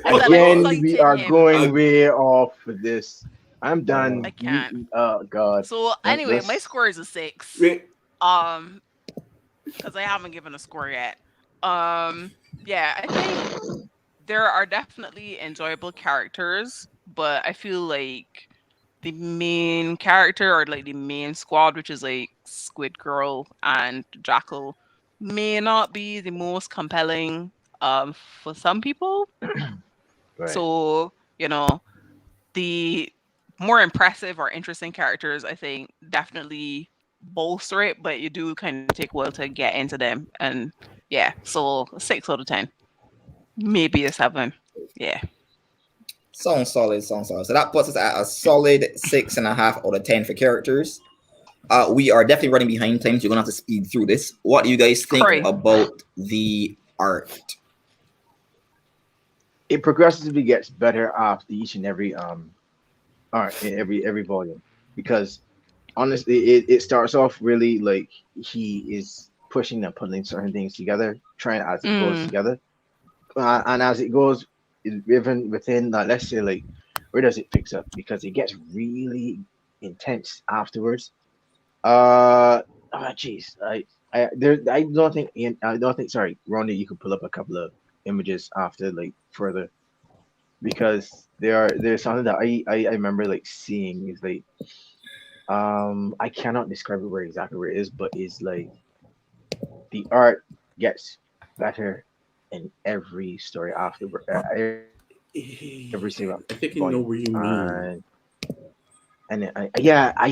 S4: Oh,
S5: I said
S2: Again,
S5: I
S2: we
S5: sighted
S2: are
S5: him.
S2: going way off for this. I'm
S5: I
S2: done.
S5: can't.
S2: Oh God.
S5: So anyway, my
S2: Let's-
S5: score is a 6.
S3: Wait.
S5: Because I haven't given a score yet. Yeah, I think there are definitely enjoyable characters, but I feel like the main character or like the main squad, which is like Squid Girl and Jackal, may not be the most compelling for some people.
S2: Right.
S5: So, the more impressive or interesting characters, I think, definitely bolster it, but you do kind of take a while to get into them. And yeah, so 6 out of 10. Maybe a 7. Yeah.
S1: Sounds solid. So that puts us at a solid 6.5 out of 10 for characters. We are definitely running behind times. You're gonna have to speed through this. What do you guys think
S5: Corey.
S1: about the art?
S2: It progressively gets better after each and every in every volume, because honestly it starts off really like he is pushing and putting certain things together, trying as it goes together, and as it goes, even within let's say like where does it picks up, because it gets really intense afterwards. Jeez, I don't think sorry, Ronnie, you could pull up a couple of images after like further, because there's something that I remember like seeing is like I cannot describe it where it is, but it's like the art gets better in every story after every single
S3: I think I know
S2: volume.
S3: where you mean.
S2: And I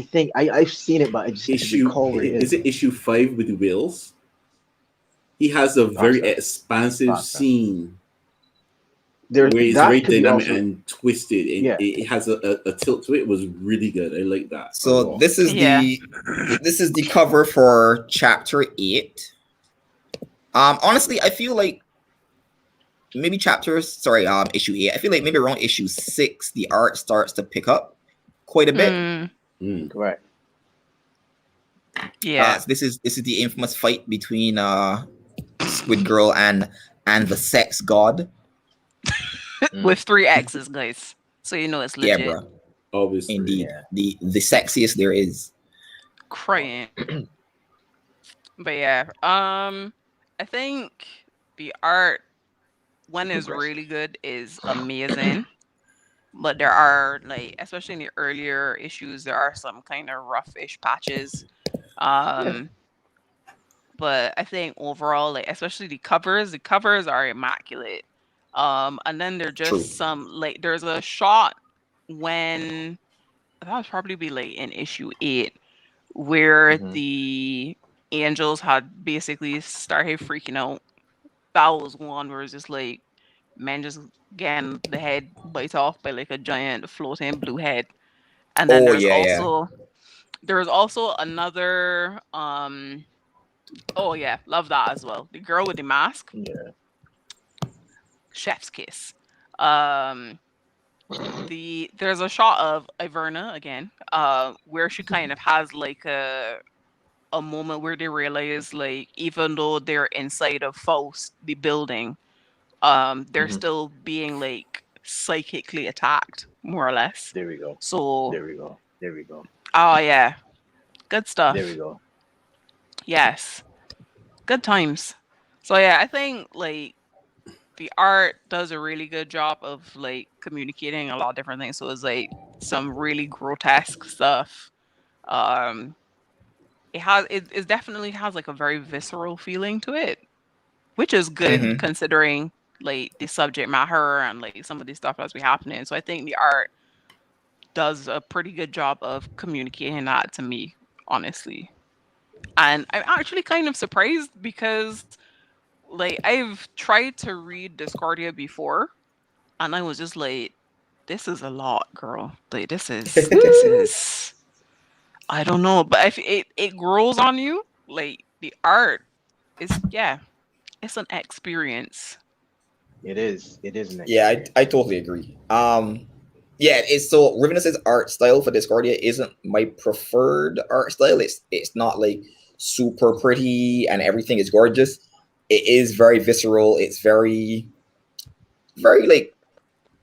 S2: think I've seen it, but I just need to
S3: Issue
S2: recall where it
S3: is it issue 5 with the wheels? He has a very
S2: Pasta.
S3: expansive
S2: Pasta.
S3: scene
S2: There's
S3: where it's
S2: that
S3: very
S2: could be
S3: dynamic
S2: also
S3: and twisted.
S2: Yeah.
S3: It has a tilt to it. It was really good. I like that.
S1: So this is
S5: Yeah.
S1: the cover for chapter 8. Honestly, I feel like maybe issue 8. I feel like maybe around issue 6 the art starts to pick up quite a bit.
S2: correct.
S5: Yeah.
S1: So this is the infamous fight between Squid Girl and the sex god.
S5: With 3 X's, guys. So you know it's legit.
S1: Yeah, bro.
S3: Obviously.
S1: Indeed.
S2: Yeah.
S1: The sexiest there is.
S5: Crying. But yeah, I think the art, when it's really good, is amazing. But there are, like, especially in the earlier issues, there are some kind of roughish patches. But I think overall, like, especially the covers are immaculate. And then there just
S1: True.
S5: some, like, there's a shot when that would probably be like in issue 8, where the angels had basically started freaking out. That was one where it's just like men just getting the head bite off by like a giant floating blue head. And then
S1: Oh,
S5: there's
S1: yeah.
S5: also another oh yeah, love that as well. The girl with the mask.
S2: Yeah.
S5: Chef's kiss. There's a shot of Iverna again, where she kind of has like a moment where they realize, like, even though they're inside of Faust, the building, they're still being like psychically attacked, more or less.
S2: There we go.
S5: So
S2: There we go.
S5: Oh yeah, good stuff.
S2: There we go.
S5: Yes, good times. So yeah, I think like the art does a really good job of like communicating a lot of different things. So it's like some really grotesque stuff. Um, it definitely has like a very visceral feeling to it, which is good
S1: Mm-hmm.
S5: considering like the subject matter and like some of the stuff that's be happening. So I think the art does a pretty good job of communicating that to me, honestly. And I'm actually kind of surprised because like I've tried to read Discordia before and I was just like, this is a lot, girl. Like this is I don't know, but if it grows on you, like the art is it's an experience.
S2: It is. It is an
S1: Yeah,
S2: experience.
S1: I totally agree. Yeah, it's so Rivenus's art style for Discordia isn't my preferred art style. It's not like super pretty and everything is gorgeous. It is very visceral. It's very like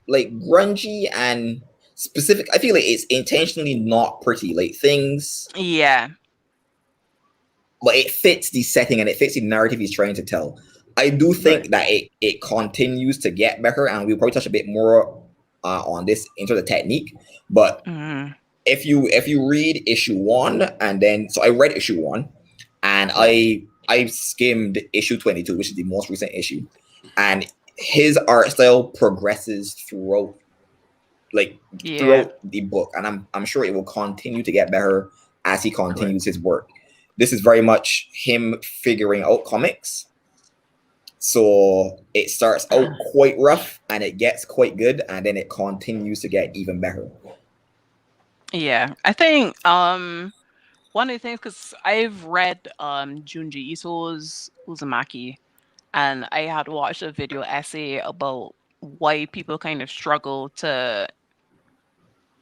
S1: grungy and specific. I feel like it's intentionally not pretty. Like things,
S5: Yeah.
S1: but it fits the setting and it fits the narrative he's trying to tell. I do think
S2: Right.
S1: that it continues to get better, and we'll probably touch a bit more on this into the technique. But
S5: Mm.
S1: if you read issue 1 and then I read issue 1 and I skimmed issue 22, which is the most recent issue, and his art style progresses throughout
S5: Yeah.
S1: throughout the book, and I'm sure it will continue to get better as he
S2: Correct.
S1: continues his work. This is very much him figuring out comics. So it starts out quite rough and it gets quite good, and then it continues to get even better.
S5: Yeah. I think one of the things, because I've read Junji Ito's Uzumaki, and I had watched a video essay about why people kind of struggle to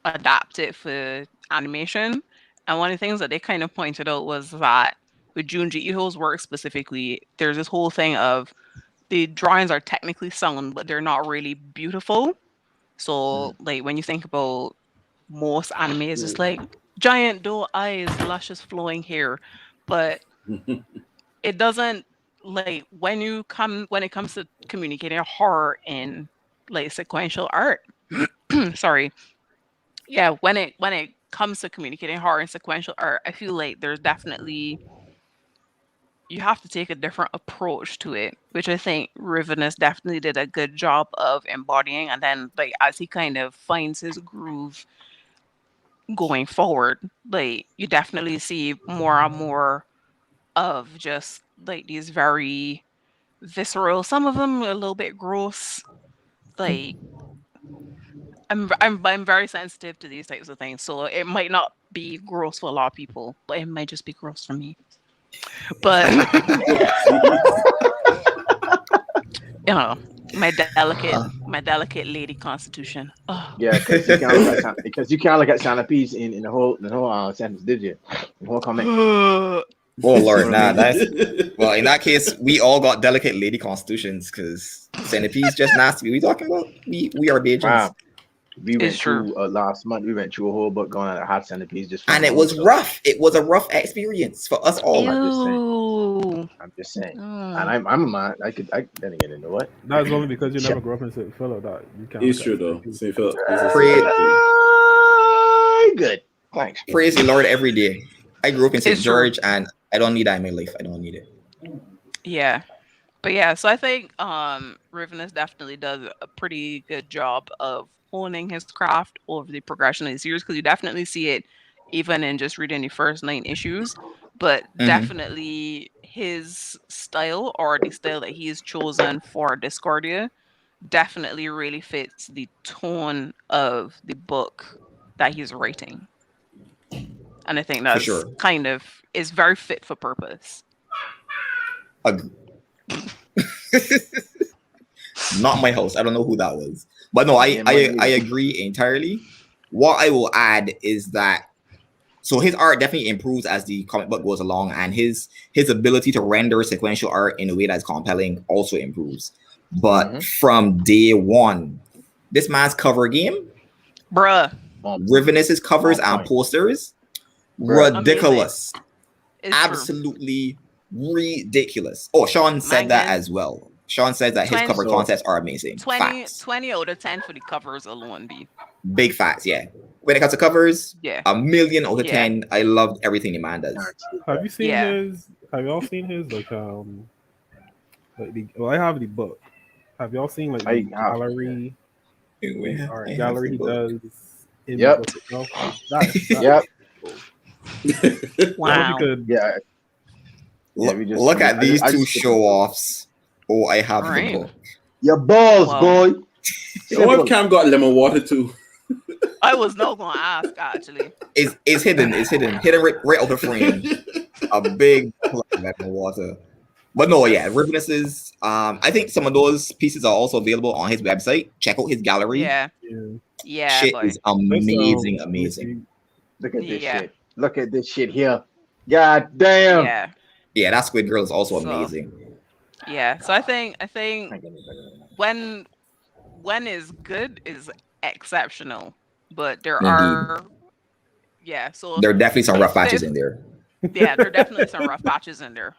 S5: adapt it for animation. And one of the things that they kind of pointed out was that with Junji Ito's work specifically, there's this whole thing of the drawings are technically sound, but they're not really beautiful. So, like when you think about most anime, it's just like giant doe eyes, luscious flowing hair, but it doesn't like when it comes to communicating horror in like sequential art. Sorry, yeah, when it comes to communicating horror in sequential art, I feel like there's definitely you have to take a different approach to it, which I think Rivenus definitely did a good job of embodying. And then, like, as he kind of finds his groove going forward, like, you definitely see more and more of just like these very visceral, some of them a little bit gross. Like, I'm very sensitive to these types of things, so it might not be gross for a lot of people, but it might just be gross for me. But you know, my delicate lady constitution. Oh.
S2: Yeah, because you can't look at centipedes in the whole sentence, did you? The whole comic.
S1: Oh Lord, nah, that's well. In that case, we all got delicate lady constitutions because centipedes just nasty. We talking about we are Bajans.
S2: Wow. We went
S5: It's true.
S2: through last month. We went through a whole book going on at hot centipedes just.
S1: And it was rough. It was a rough experience for us all.
S5: Ew.
S2: I'm just saying.
S5: Mm.
S2: And I'm a man. I didn't get into what.
S4: That's only because you never grew up in St. Philip that you can't.
S3: It's true though. St. Philip.
S2: Good. Thanks.
S1: Praise the Lord every day. I grew up in St.
S5: It's true.
S1: George, and I don't need that in my life. I don't need it.
S5: Yeah. But yeah, so I think Rivenus definitely does a pretty good job of honing his craft over the progression of the series, because you definitely see it even in just reading the first 9 issues. But definitely his style, or the style that he's chosen for Discordia, definitely really fits the tone of the book that he's writing. And I think that's
S1: sure.
S5: kind of is very fit for purpose.
S1: Not my house. I don't know who that was, but no, I agree entirely. What I will add is that so his art definitely improves as the comic book goes along, and his ability to render sequential art in a way that's compelling also improves. But from day one, this man's cover game,
S5: bruh,
S1: Rivenus's covers and posters ridiculous.
S5: It's true.
S1: Absolutely ridiculous. Oh, Xion said that as well. Xion says that his
S5: 20
S1: cover concepts are amazing.
S5: 20,
S1: Facts.
S5: 20 out of 10 for the covers alone, B.
S1: Big facts, yeah. When it comes to covers,
S5: Yeah.
S1: a million out of
S5: Yeah.
S1: 10. I loved everything the man does.
S4: Have you seen
S5: Yeah.
S4: his? Have y'all seen his well, I have the book. Have y'all seen like the gallery? Gallery he does. In
S2: Yep.
S4: the book itself?
S2: Yep.
S5: Wow.
S2: Yeah.
S1: Look at these two show-offs. Oh, I have
S5: Right.
S1: the book.
S2: Your balls,
S5: Wow.
S2: boy.
S3: What if Cam got lemon water too?
S5: I was not gonna ask actually.
S1: It's hidden. It's hidden right out the frame. A big plug of lemon water. But no, yeah, Rivenesses. I think some of those pieces are also available on his website. Check out his gallery.
S5: Yeah.
S4: Yeah.
S5: Yeah.
S1: Shit
S5: Boy.
S1: is amazing, amazing.
S2: Look at this
S5: Yeah.
S2: shit. Look at this shit here. God damn.
S5: Yeah.
S1: Yeah, that Squid Girl is also
S5: So-
S1: amazing.
S5: Yeah. So I think when is good is exceptional, but there
S1: Indeed.
S5: are so
S1: There are definitely some rough patches
S5: Fifth-
S1: in there.
S5: yeah, there are definitely some rough patches in there.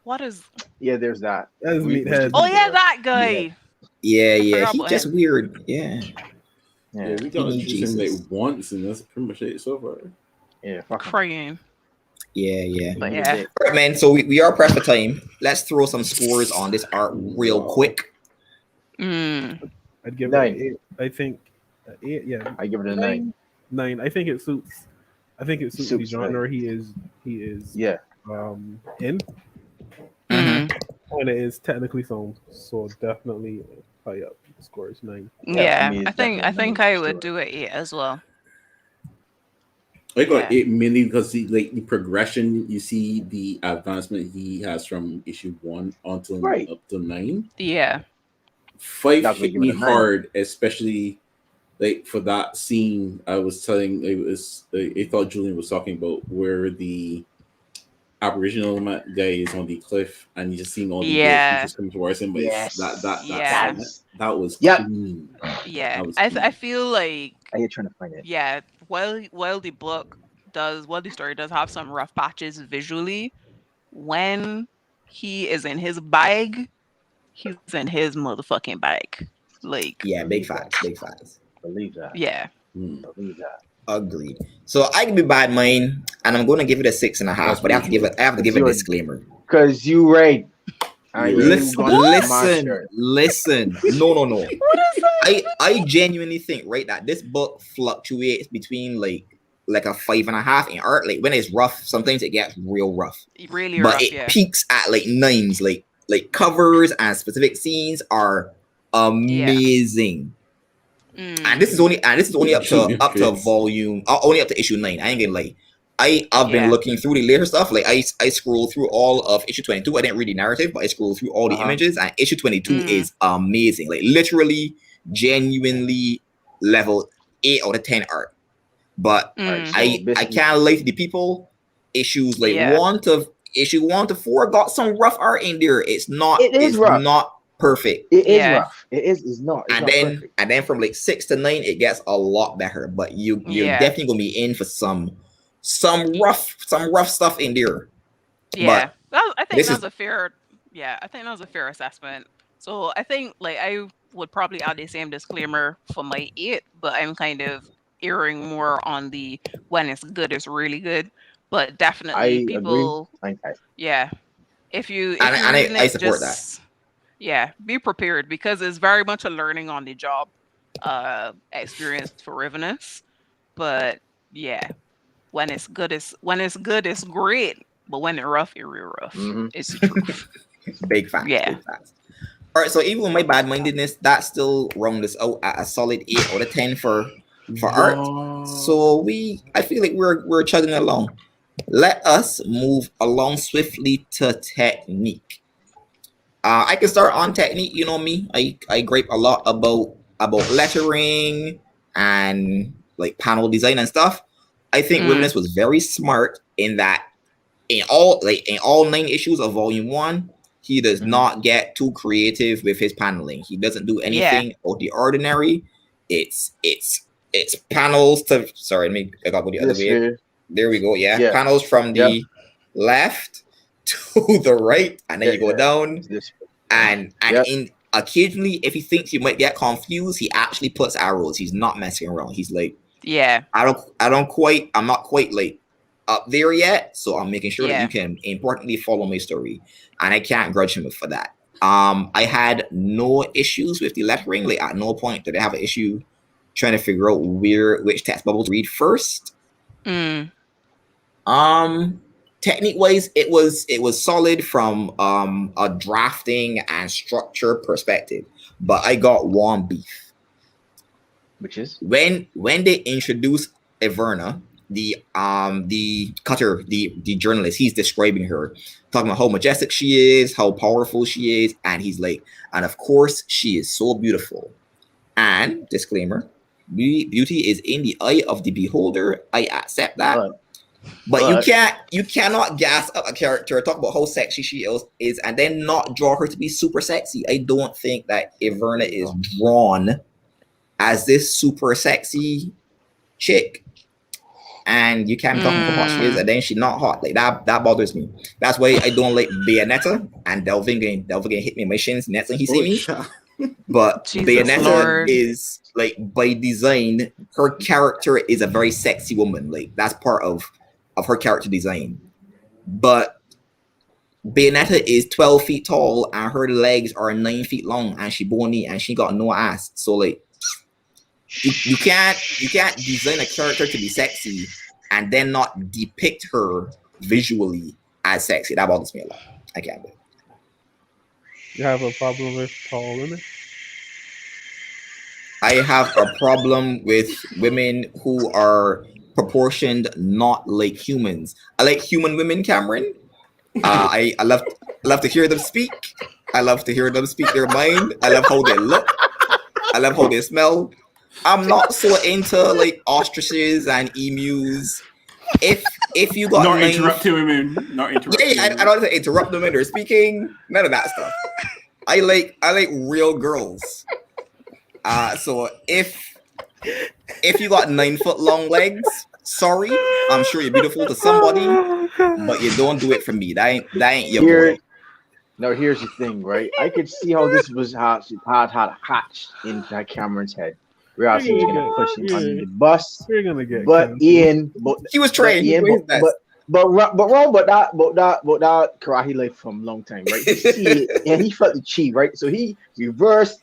S5: What is
S2: Yeah, there's that.
S4: That is
S2: We-
S4: Meathead.
S5: Oh yeah, that guy.
S1: Yeah,
S5: forgot
S1: he
S5: about
S1: just
S5: him.
S1: weird. Yeah.
S3: Yeah, we
S1: He
S3: got
S1: needs
S3: introduced him
S1: Jesus.
S3: like once, and that's pretty much it so far.
S2: Yeah, fuck 'em.
S5: Crying.
S1: Yeah.
S5: But
S2: He
S5: yeah.
S2: did.
S1: All right, man. So we are pressed for time. Let's throw some scores on this art real quick.
S4: I'd give
S2: Nine.
S4: it an 8. I think 8. Yeah,
S2: I give it a 9.
S4: 9. I think it suits. the
S2: Suits,
S4: genre he is.
S2: Yeah.
S4: In,
S5: Mhm.
S4: and it is technically so definitely high up. The score is 9.
S5: Yeah,
S2: for me, it's
S5: I think
S2: definitely
S5: I
S2: sure.
S5: would do it 8 as well.
S3: I got
S5: Yeah.
S3: 8 mainly because the progression, you see the advancement he has from issue 1 until
S2: Right.
S3: up to 9.
S5: Yeah.
S3: 5
S2: That's what
S3: hit
S2: give
S3: me
S2: it a 9.
S3: hard, especially like for that scene. I was telling I thought Julian was talking about where the Aboriginal guy is on the cliff and you just seeing all the
S5: Yeah.
S3: just coming towards him. But
S2: Yes.
S5: Yeah.
S3: that was
S2: Yep.
S3: clean.
S5: Yeah.
S3: That was
S5: I
S3: clean.
S5: feel like
S2: I hate trying to find it.
S5: yeah, while the story does have some rough patches visually, when he is in his bag, he's in his motherfucking bag. Like
S1: Yeah, big facts. Big facts.
S2: Believe that.
S5: yeah.
S2: Believe that.
S1: Agreed. So I give it bad mine, and I'm going to give it a 6.5. But I have to give it a
S2: Yours.
S1: disclaimer.
S2: Cause you right. I ain't
S1: Listen,
S2: gonna put my
S1: listen,
S2: shirt.
S1: listen. No.
S5: What is that?
S1: I genuinely think, right, that this book fluctuates between like a 5.5 in art. Like when it's rough, sometimes it gets real rough.
S5: Really
S1: But
S5: rough,
S1: it
S5: yeah.
S1: peaks at like 9s. Like covers and specific scenes are amazing. And this is only up to volume, only up to issue 9. I ain't gonna lie. I've been
S5: Yeah.
S1: looking through the later stuff. Like I scrolled through all of issue 22. I didn't read the narrative, but I scrolled through all the images, and issue 22 is amazing. Like literally, genuinely level 8 out of 10 art. But I can't lie to the people. Issues like
S5: Yeah.
S1: 1 to 4 got some rough art in there. It's not.
S2: It is
S1: it's
S2: rough.
S1: not perfect.
S2: It is
S5: Yeah.
S2: rough. It is. It's not. It's
S1: And
S2: not
S1: then
S2: perfect.
S1: from like 6 to 9 it gets a lot better, but you're
S5: Yeah.
S1: definitely gonna be in for some rough stuff in there.
S5: Yeah, I think
S1: this
S5: that's
S1: is-
S5: a fair. Yeah, I think that was a fair assessment. So I think like I would probably add the same disclaimer for my 8, but I'm kind of erring more on the when it's good, it's really good. But definitely
S2: I
S5: people,
S2: agree.
S5: yeah. If you
S1: And
S5: reading
S1: I
S5: it,
S1: support
S5: just, yeah, be prepared because it's very much a learning on the job experience for Rivenous. But yeah, when it's good, it's great. But when it's rough, it's real rough.
S2: Mhm.
S5: It's the truth.
S1: Big facts.
S5: Yeah.
S1: Big facts. All right, so even with my bad-mindedness, that still round us out at a solid 8 out of 10 for art. So I feel like we're chugging along. Let us move along swiftly to technique. I can start on technique. You know me. I gripe a lot about lettering and like panel design and stuff. I think Rivenous was very smart in that in all 9 issues of volume 1, he does not get too creative with his paneling. He doesn't do anything out of the ordinary. It's panels to I gotta go the other way. There we go. Yeah.
S2: Yeah.
S1: Panels from the left to the right, and then you go down. And in occasionally, if he thinks you might get confused, he actually puts arrows. He's not messing around. He's like, I'm not quite like up there yet, so I'm making sure that you can importantly follow my story, and I can't grudge him for that. I had no issues with the lettering. Like at no point did I have an issue trying to figure out which text bubble to read first. Technique wise, it was solid from a drafting and structure perspective, but I got one beef,
S2: which is
S1: when they introduced Everna, the cutter, the journalist. He's describing her, talking about how majestic she is, how powerful she is, and he's like, and of course she is so beautiful. And disclaimer, beauty is in the eye of the beholder. I accept that. But you cannot gas up a character, talk about how sexy she is, and then not draw her to be super sexy. I don't think that Everna is drawn as this super sexy chick, and you can't be talking about how hot she is, and then she's not hot. Like that bothers me. That's why I don't like Bayonetta and Delvin getting hit me in my shins next time he see me. But Bayonetta is like by design, her character is a very sexy woman. Like that's part of her character design. But Bayonetta is 12 feet tall and her legs are 9 feet long and she bony and she got no ass. So like you can't design a character to be sexy and then not depict her visually as sexy. That bothers me a lot. I can't do it.
S4: You have a problem with tall women?
S1: I have a problem with women who are proportioned not like humans. I like human women, Cameron. I love to hear them speak. I love to hear them speak their mind. I love how they look. I love how they smell. I'm not so into like ostriches and emus. If you got
S3: not interrupting women, not interrupting.
S1: Yeah, I don't want to interrupt them when they're speaking. None of that stuff. I like real girls. So if you got 9 foot long legs, sorry, I'm sure you're beautiful to somebody, but you don't do it for me. That ain't your boy.
S2: No, here's the thing, right? I could see how this was hatched into Cameron's head. We're actually gonna push him under the bus.
S4: We're gonna get
S1: he was trained.
S2: But that karate life from long time, right? You see it, and he felt the chi, right? So he reversed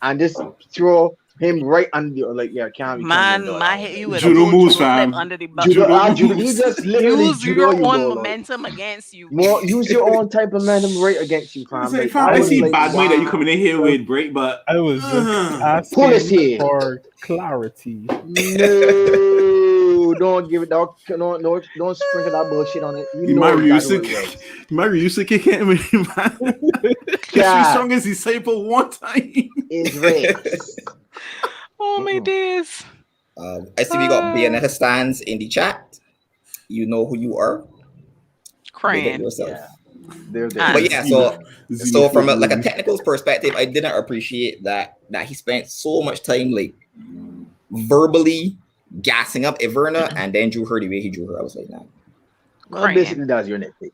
S2: and just throw him right under, like, can't be.
S5: Man, hit you with
S3: judo moves,
S5: fam. Under the bus.
S2: Judo, he just literally
S5: use your own momentum against you.
S2: Use your own type of momentum right against you, fam.
S3: Like, I see bad way that you coming in here with break, but
S4: I was just asking for clarity.
S2: No, don't give it. Don't sprinkle that bullshit on it.
S3: My Ryusuke can't even, man. She's strong as disciple one time.
S2: Is right.
S5: Oh my days.
S1: I see we got Bayonetta stands in the chat. You know who you are.
S5: Crying.
S1: Yourself.
S2: They're there.
S1: But yeah, so from a technical perspective, I didn't appreciate that he spent so much time like verbally gassing up Everna and then drew her the way he drew her. I was like, nah.
S2: Well, basically, that's your nitpick.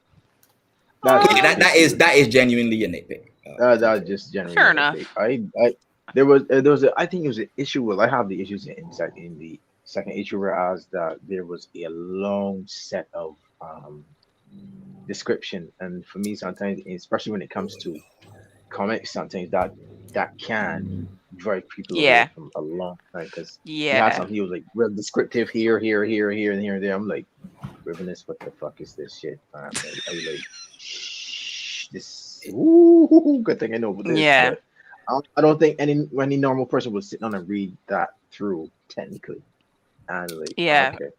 S1: That is genuinely a nitpick.
S2: That's just genuinely.
S5: Fair enough.
S2: There was I think it was an issue with. I have the issues in the second issue, whereas that there was a long set of description, and for me sometimes, especially when it comes to comics, sometimes that can drive people away from a long time, because he was like real descriptive here, and there. I'm like, Ribbonist, what the fuck is this shit? I was like, this. Ooh, good thing I know about this.
S5: Yeah.
S2: I don't think any normal person would sit down and read that through technically, and like, okay.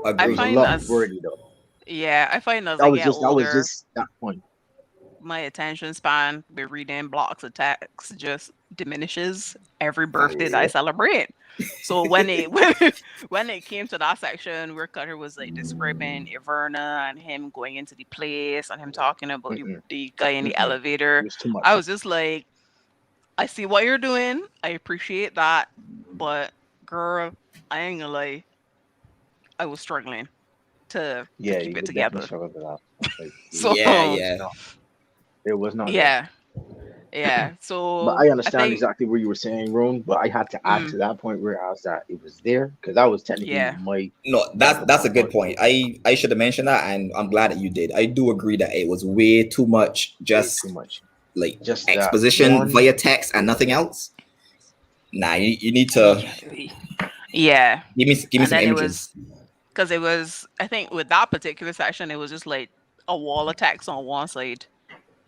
S1: I
S5: find
S2: that's wordy though.
S5: Yeah, I find as
S2: that
S5: I
S2: was
S5: get
S2: just
S5: older,
S2: that was just that point.
S5: My attention span with reading blocks of text just diminishes every birthday that I celebrate. So when it came to that section where Cutter was like describing Everna and him going into the place and him talking about the guy in the elevator, I was just like, I see what you're doing. I appreciate that, but girl, I ain't gonna lie, I was struggling. to
S2: Yeah,
S5: keep
S2: you
S5: it
S2: would definitely
S5: together.
S2: struggle with that. Like,
S5: So
S2: no, it was not there.
S5: yeah, yeah.
S2: But
S5: So
S2: I
S5: I
S2: understand
S5: think
S2: exactly where you were saying, Roan. But I had to add
S5: mm,
S2: to that point where I was that it was there because that was technically
S5: yeah,
S2: my
S1: No,
S2: bag of
S1: that's a good
S2: point.
S1: point. I should have mentioned that, and I'm glad that you did. I do agree that it was way too much,
S2: Way too
S1: just
S2: much.
S1: like
S2: Just that
S1: exposition
S2: one.
S1: via text and nothing else. Nah, you need to
S5: yeah, yeah.
S1: give me
S5: And
S1: some
S5: then it
S1: images.
S5: was because it was I think with that particular section it was just like a wall of text on one side.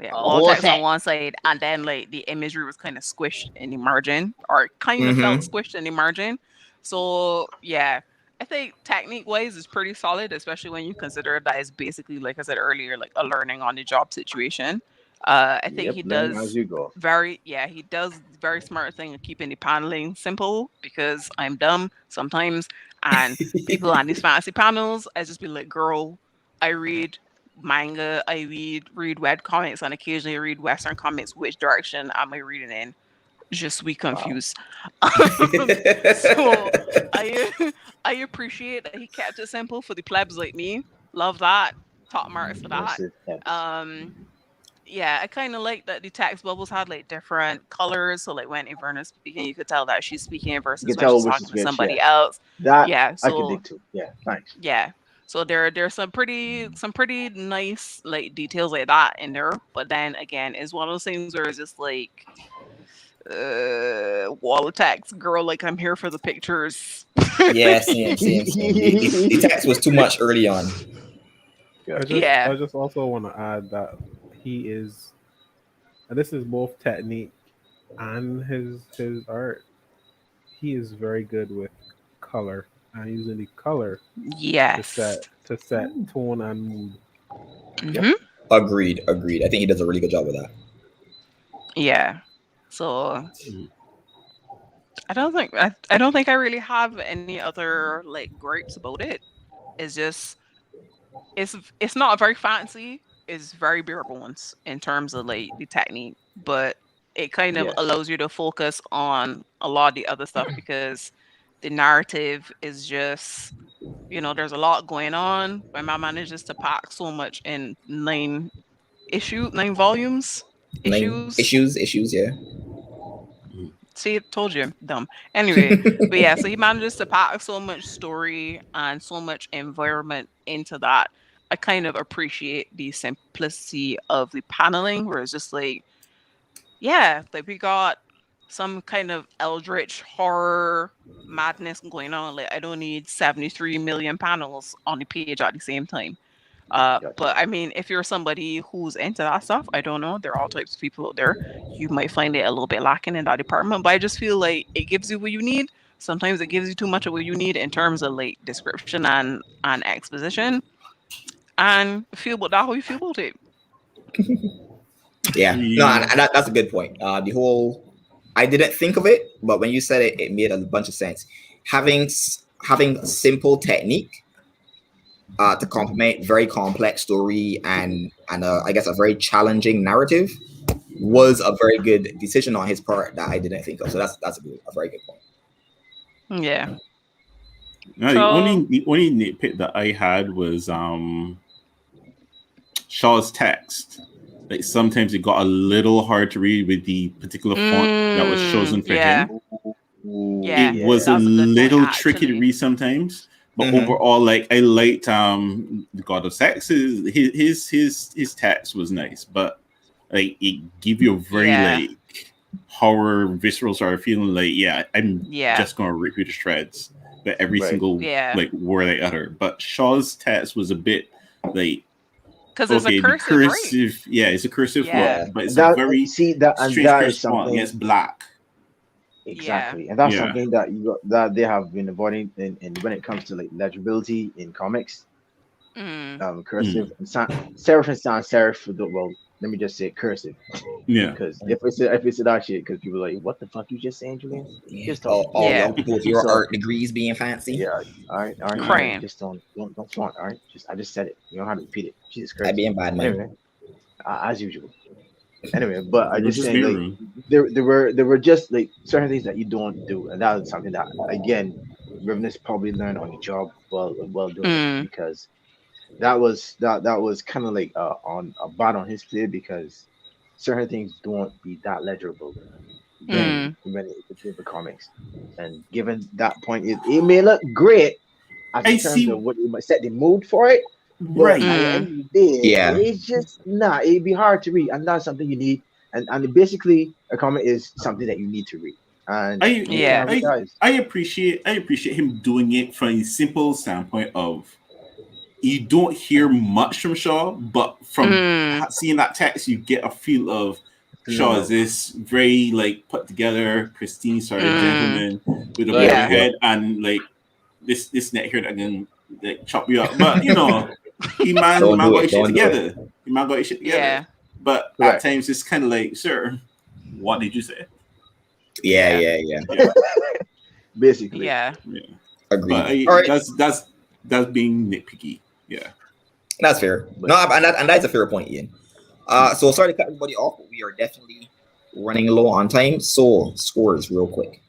S5: Yeah, wall
S2: Whole
S5: text on
S2: set.
S5: one side, and then like the imagery was kind of squished in the margin, or kind of felt
S1: Mm-hmm.
S5: squished in the margin. So yeah, I think technique wise is pretty solid, especially when you consider that it's basically, like I said earlier, like a learning on the job situation. I think
S2: Yep, learn as you go.
S5: he does very smart thing of keeping the paneling simple because I'm dumb sometimes, and people on these fancy panels, I just be like, girl, I read manga, I read web comics, and occasionally read Western comics. Which direction am I reading in? Just we
S2: Wow.
S5: confused. So I appreciate that he kept it simple for the plebs like me. Love that. Top marks for that.
S2: Versus X.
S5: Um, yeah, I kind of like that the text bubbles had like different colors. So like when Iverna's speaking, you could tell that she's speaking
S2: You
S5: versus
S2: can
S5: when she's
S2: tell which
S5: talking
S2: is
S5: to
S2: which. Yeah,
S5: somebody else.
S2: that
S5: Yeah,
S2: I could
S5: so
S2: dig to. Yeah, thanks.
S5: yeah. So there's some pretty nice like details like that in there. But then again, it's one of those things where it's just like wall attacks, girl, like I'm here for the pictures.
S1: Yeah, same. The text was too much early on.
S5: Yeah.
S4: I just also want to add that he is, and this is both technique and his art. He is very good with color and using the color
S5: Yes.
S4: to set tone and mood.
S5: Mm-hmm.
S1: Agreed. I think he does a really good job with that.
S5: Yeah. So I don't think I really have any other like gripes about it. It's just it's not very fancy. It's very bare bones in terms of like the technique, but it kind of
S2: Yes.
S5: allows you to focus on a lot of the other stuff because the narrative is just, there's a lot going on. My mom manages to pack so much in 9 volumes.
S1: 9
S5: Issues.
S1: issues, yeah.
S5: See, told you, dumb. Anyway, but yeah, so he manages to pack so much story and so much environment into that. I kind of appreciate the simplicity of the paneling, where it's just like, yeah, like we got some kind of eldritch horror madness going on. Like, I don't need 73 million panels on the page at the same time.
S2: Gotcha.
S5: But I mean, if you're somebody who's into that stuff, I don't know. There are all types of people out there. You might find it a little bit lacking in that department, but I just feel like it gives you what you need. Sometimes it gives you too much of what you need in terms of like description and exposition. And feel about that how you feel about it.
S1: Yeah. No, and that's a good point. The whole I didn't think of it, but when you said it, it made a bunch of sense. Having simple technique to complement very complex story and I guess a very challenging narrative was a very good decision on his part that I didn't think of. So that's a very good point.
S5: Yeah.
S3: No, the only nitpick that I had was Shaw's text. Like sometimes it got a little hard to read with the particular font that was chosen for him.
S5: Yeah,
S3: it was a little tricky to read sometimes. But overall, like I liked the God of Sex. His text was nice, but like it give you a very like horror visceral sort of feeling. Like I'm just gonna rip you to shreds. But every single like word I utter. But Shaw's text was a bit like
S5: because it's a cursive, right?
S3: Yeah, it's a cursive font, but it's
S2: that,
S3: a very
S2: strange
S3: cursive font. It's black.
S2: Exactly, and that's something that they have been avoiding in when it comes to like legibility in comics. Cursive and serif and sans serif. Well, let me just say cursive.
S3: Yeah,
S2: because if it's that shit, because people are like, what the fuck you just saying, Julian?
S1: Just all young people with your art degrees being fancy.
S2: Yeah, all right. Just don't flaunt. All right, I just said it. You don't have to repeat it. Jesus Christ,
S1: I'd be in bad man.
S2: Anyway, as usual. Anyway, but I just saying like there were just like certain things that you don't do, and that was something that again, Revenants probably learned on the job while doing it, because that was kind of like on a bot on his play because certain things don't be that legible when it's in the comics. And given that point, it may look great as
S3: I
S2: in terms
S3: see.
S2: of what it might set the mood for it, but
S3: Right.
S2: at the end of the day,
S1: Yeah.
S2: it's just it'd be hard to read, and that's something you need. And basically, a comic is something that you need to read. And
S3: I appreciate him doing it from a simple standpoint of you don't hear much from Shaw, but from seeing that text, you get a feel of Shaw is this very like put together, pristine sort of gentleman with a bit of a head and like this net here that can like chop you up. But you know, he man got his shit together. He man got his shit together.
S5: Yeah.
S3: But at times it's kind of like, sir, what did you say?
S1: Yeah.
S2: Basically.
S5: Yeah.
S1: Agreed.
S3: But that's being nitpicky. Yeah.
S1: That's fair. No, and that's a fair point, Ian. So sorry to cut everybody off, but we are definitely running low on time. So scores real quick.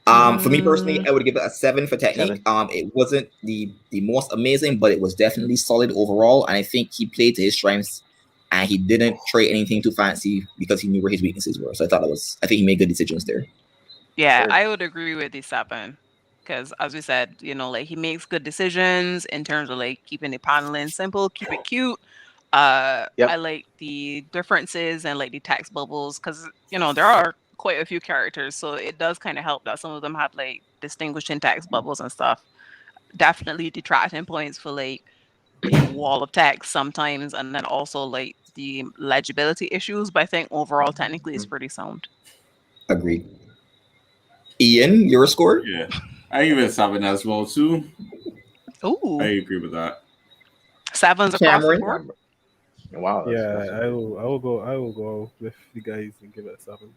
S1: For me personally, I would give it a 7 for technique. It wasn't the most amazing, but it was definitely solid overall. And I think he played to his strengths and he didn't try anything too fancy because he knew where his weaknesses were. So I think he made good decisions there.
S5: Yeah, I would agree with the 7. Because as we said, you know, like he makes good decisions in terms of like keeping the paneling simple, keep it cute. I like the differences and like the text bubbles because you know there are quite a few characters, so it does kind of help that some of them have like distinguishing text bubbles and stuff. Definitely detracting points for like the wall of text sometimes, and then also like the legibility issues. But I think overall, technically, it's pretty sound.
S1: Agreed. Ian, your score?
S3: Yeah, I give it a 7 as well too.
S5: Ooh,
S3: I agree with that.
S5: 7s across the board.
S2: Wow.
S4: I will go with you guys and give it a 7.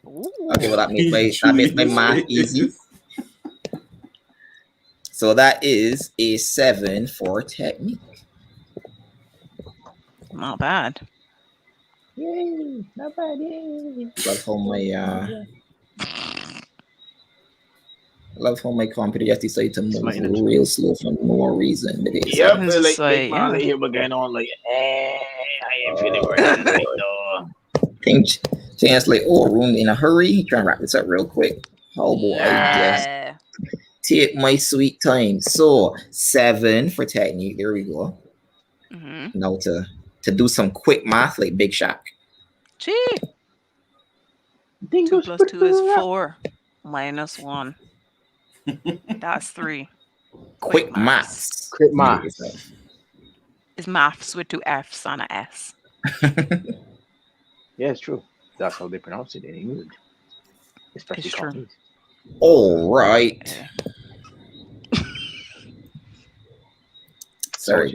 S5: Ooh.
S1: Okay, well that makes my math easy. So that is a 7 for technique.
S5: Not bad.
S2: Yay! Not bad. Yay!
S1: Love how my computer just decided to move real slow for no reason.
S2: Yep, like Marley here, but going on like, I am feeling right though.
S1: Think Chance like, Roun in a hurry. Trying to wrap this up real quick. Oh boy, I just take my sweet time. So 7 for technique. There we go. Now to do some quick math like Big Shaq.
S5: Gee. 2 plus 2 is 4. Minus 1. That's 3.
S1: Quick maths.
S2: Quick maths.
S5: It's maths with 2 F's and a S.
S2: Yeah, it's true. That's how they pronounce it in England. Especially Cockneys.
S1: All right.
S5: Yeah.
S1: Sorry.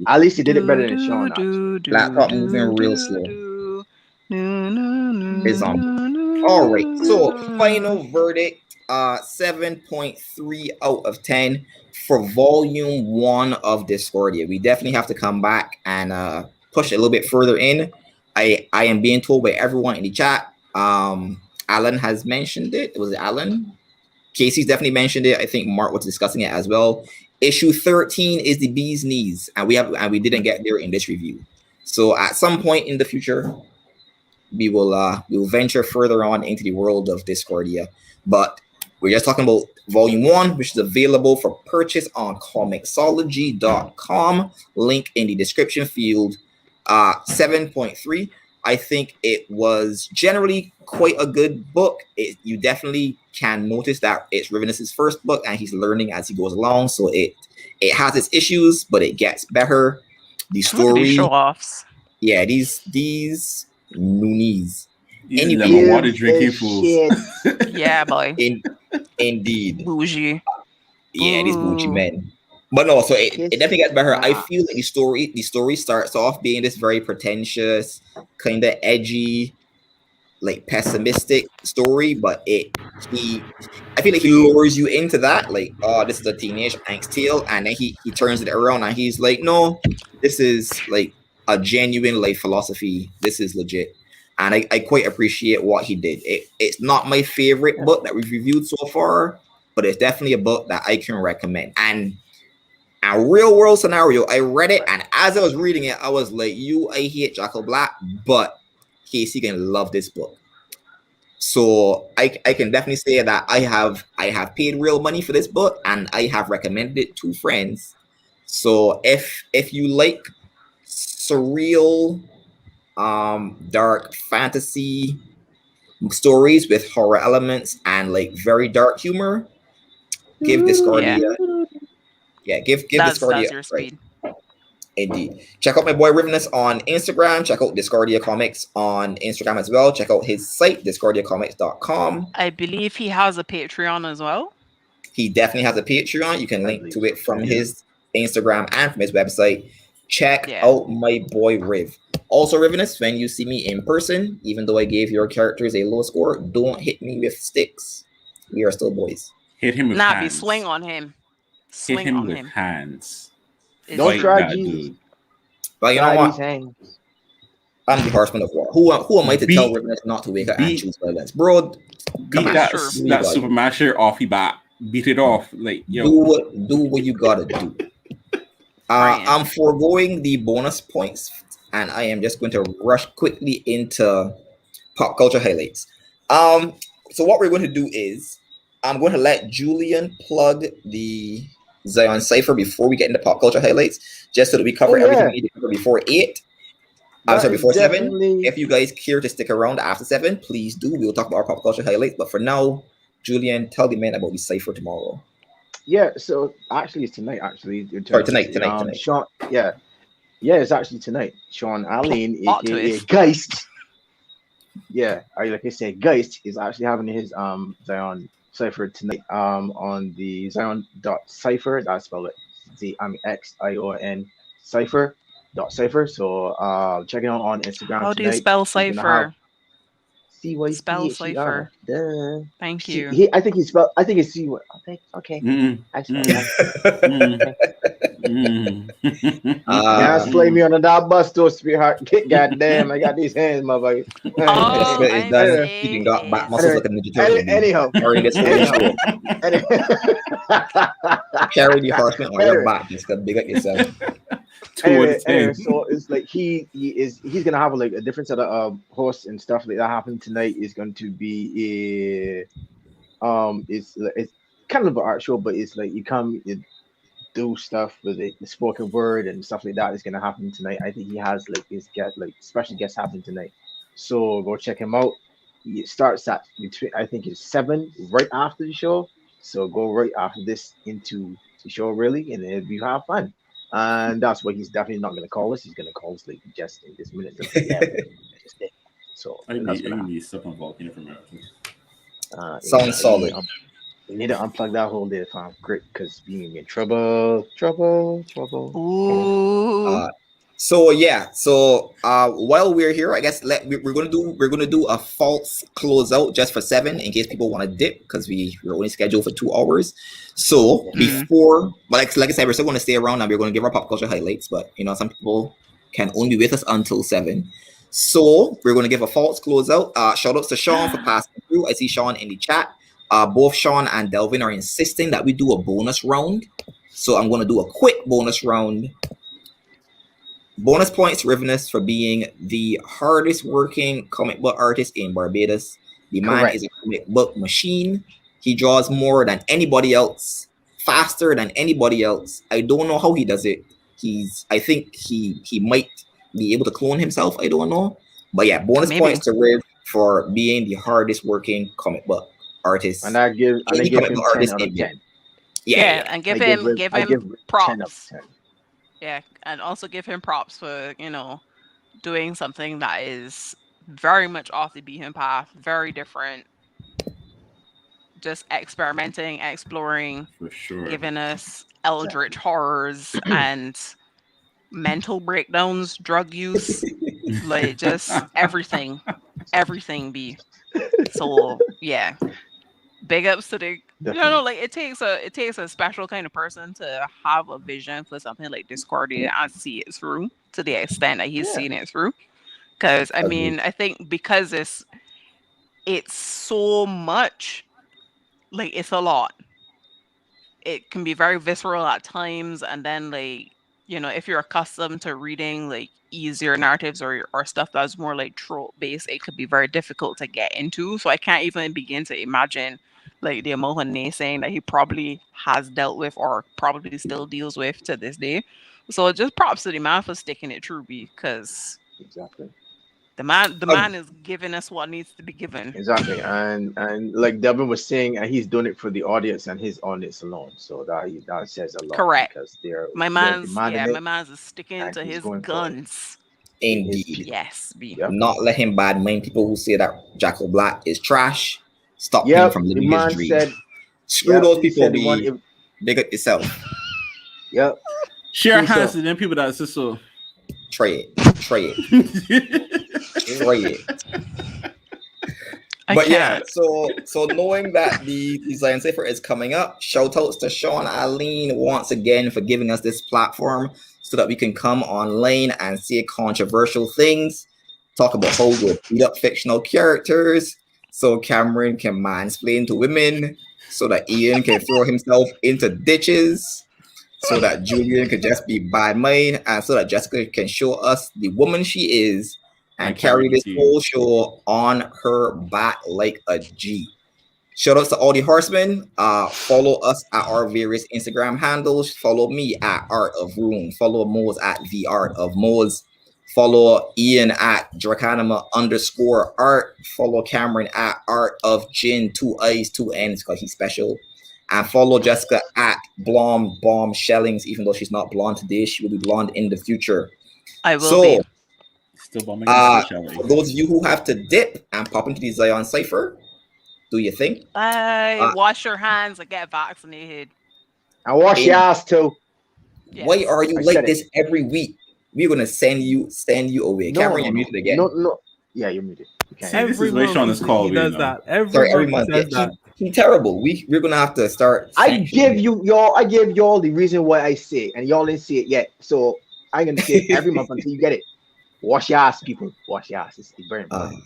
S2: At least he did it better than Xion.
S1: Laptop moving real slow. It's on. All right. So final verdict. 7.3 out of 10 for volume 1 of Discordia. We definitely have to come back and push it a little bit further in. I am being told by everyone in the chat. Alan has mentioned it. Was it Alan? Casey's definitely mentioned it. I think Mark was discussing it as well. Issue 13 is the bee's knees, and we didn't get there in this review. So at some point in the future, we will venture further on into the world of Discordia. But we're just talking about volume 1, which is available for purchase on Comixology.com. Link in the description field. 7.3. I think it was generally quite a good book. You definitely can notice that it's Rivenus' first book, and he's learning as he goes along. So it has its issues, but it gets better. The story,
S5: show offs.
S1: Yeah, these Noonies.
S3: Anyway, water drinking fools.
S5: Yeah, boy.
S1: Indeed.
S5: Bougie.
S1: Yeah, these bougie men. But no, so it definitely gets better. I feel like the story starts off being this very pretentious, kind of edgy, like pessimistic story, but I feel like he lures you into that, like, oh, this is a teenage angst tale, and then he turns it around and he's like, no, this is like a genuine life philosophy. This is legit. And I quite appreciate what he did. It's not my favorite book that we've reviewed so far, but it's definitely a book that I can recommend. And a real world scenario. I read it, and as I was reading it, I was like, I hate Jackal Black, but Casey can love this book. So I can definitely say that I have paid real money for this book, and I have recommended it to friends. So if you like surreal, dark fantasy stories with horror elements and like very dark humor, give Discordia. Yeah, give Discordia.
S5: That's your
S1: Right.
S5: speed.
S1: Indeed. Check out my boy Rivenus on Instagram. Check out Discordia Comics on Instagram as well. Check out his site, discordiacomics.com.
S5: I believe he has a Patreon as well.
S1: He definitely has a Patreon. You can link to it from his Instagram and from his website. Check out my boy Riv. Also, Rivenus, when you see me in person, even though I gave your characters a low score, don't hit me with sticks. We are still boys.
S3: Hit him with hands.
S5: Swing on him.
S3: Hit him with hands.
S2: Don't try Jesus.
S1: But you know what? I'm the Horseman of War. Who am I to tell Rivenus not to wake up and choose violence? Bro,
S3: beat that Super Masher off your back. Beat it off. Like, yo.
S1: Do what you gotta do. I'm foregoing the bonus points, and I am just going to rush quickly into pop culture highlights. So what we're going to do is I'm going to let Julian plug the Xion Cipher before we get into pop culture highlights, just so that we cover everything we need to cover before 8. I'm sorry, before 7. If you guys care to stick around after 7, please do. We'll talk about our pop culture highlights. But for now, Julian, tell the men about the Cipher tomorrow.
S2: Yeah, so actually it's tonight. Tonight. Sean, yeah, it's actually tonight. Sean Allen, aka Geist. Yeah, like I said, Geist is actually having his Xion Cipher tonight on the Xion.cipher. That's spelled Xion Cipher. So check it out on Instagram.
S5: How do you spell cipher?
S2: Spell
S5: cipher. Thank you.
S2: I think it's C. Okay. Slay me on that bus though, sweetheart. Goddamn, I got these hands, motherfucker.
S1: He can got back muscles like a Ninja Turtle.
S2: Anyhow.
S1: Carry the Horseman on your back. Just to big up yourself.
S2: Anyway, so it's like he's gonna have like a different set of horse and stuff like that happen tonight. Is going to be it's kind of an art show, but it's like you do stuff with the spoken word and stuff like that is gonna happen tonight. I think he has like his special guest happening tonight, so go check him out. It starts at between, I think it's 7 right after the show, so go right after this into the show really, and then you have fun. And that's why he's definitely not going to call us. He's going to call us like just in this minute. So
S3: I need stuff on Volcano from
S1: sounds solid.
S2: You need to unplug that whole day, fam. Great, because being in trouble.
S5: Ooh.
S1: So while we're here, I guess we're gonna do a false closeout just for 7 in case people want to dip, because we're only scheduled for 2 hours. So before, but like I said, we're still going to stay around and we're going to give our pop culture highlights. But some people can only be with us until 7. So we're going to give a false closeout. Shout outs to Sean for passing through. I see Sean in the chat. Both Sean and Delvin are insisting that we do a bonus round. So I'm going to do a quick bonus round. Bonus points, Rivenus, for being the hardest working comic book artist in Barbados. The man is a comic book machine. He draws more than anybody else, faster than anybody else. I don't know how he does it. I think he might be able to clone himself. I don't know. But yeah, bonus points to Riv for being the hardest working comic book artist.
S2: And I give him 10 out of 10.
S5: Yeah, and give him props. Yeah, and also give him props for, doing something that is very much off the beaten path, very different. Just experimenting, exploring,
S3: for sure,
S5: giving us eldritch horrors and mental breakdowns, drug use, like just everything be. So yeah, big ups to the. Like it takes a special kind of person to have a vision for something like Discordia and see it through to the extent that he's seen it through. Because I mean, I think because it's so much, like it's a lot. it can be very visceral at times, and then like, you know, if you're accustomed to reading like easier narratives or stuff that's more like trope based, it could be very difficult to get into. So I can't even begin to imagine like the amount of naysaying that he probably has dealt with or probably still deals with to this day. So just props to the man for sticking it true, because
S2: Exactly.
S5: the man is giving us what needs to be given.
S2: Exactly. And like Devin was saying, he's doing it for the audience and his audience alone. So that says a lot
S5: Correct.
S2: because they're
S5: My
S2: demanding
S5: man's is sticking
S2: and
S5: to
S2: he's
S5: his
S2: going for it.
S5: guns.
S1: Indeed.
S5: Yes, B.
S2: Yep.
S1: Not let him bad mind people who say that Jackal Black is trash. Stop him
S2: Yep.
S1: from
S2: The
S1: living his
S2: man
S1: dream.
S2: said,
S1: Screw
S2: yep,
S1: those
S2: he
S1: people,
S2: said he wanted
S1: be
S2: it-
S1: big up yourself.
S2: Yep.
S3: Share
S2: True
S3: hands
S2: stuff.
S3: to them people that say so.
S1: Try it.
S5: I
S1: But
S5: can't.
S1: yeah, so knowing that the Xion Cipher is coming up, shout outs to Sean Aline once again for giving us this platform so that we can come online and say controversial things, talk about how we beat up fictional characters, so Cameron can mansplain to women, so that Ian can throw himself into ditches, so that Julian could just be bad mind, and so that Jessica can show us the woman she is and carry this whole show on her back like a G. Shout outs to all the horsemen. Follow us at our various Instagram handles. Follow me at Art of Roun. Follow Mohz at The Art of Mohz. Follow Ian at Dracanima_art. Follow Cameron at Art of Jin, 2 I's, 2 N's, because he's special. And follow Jessica at Blonde Bomb Shellings, even though she's not blonde today, she will be blonde in the future.
S5: I will be.
S3: Still bombing
S1: For those of you who have to dip and pop into the Xion Cipher, do you think?
S5: Bye. Wash your hands and get vaccinated.
S2: And wash your ass too.
S5: Yes.
S1: Why are you
S2: I
S1: like
S2: said it.
S1: this every week? We're gonna send you away. Cameron, you're muted again.
S2: No. Yeah, you're muted. You can't.
S3: See, this is why Sean is called.
S4: He does that. Every
S1: Sorry,
S4: month
S1: every
S4: he does that.
S1: month. He's terrible. We're gonna have to start.
S2: I gave y'all the reason why I say it, and y'all didn't see it yet. So I'm gonna say it every month until you get it. Wash your ass, people. Wash your ass. It's very important.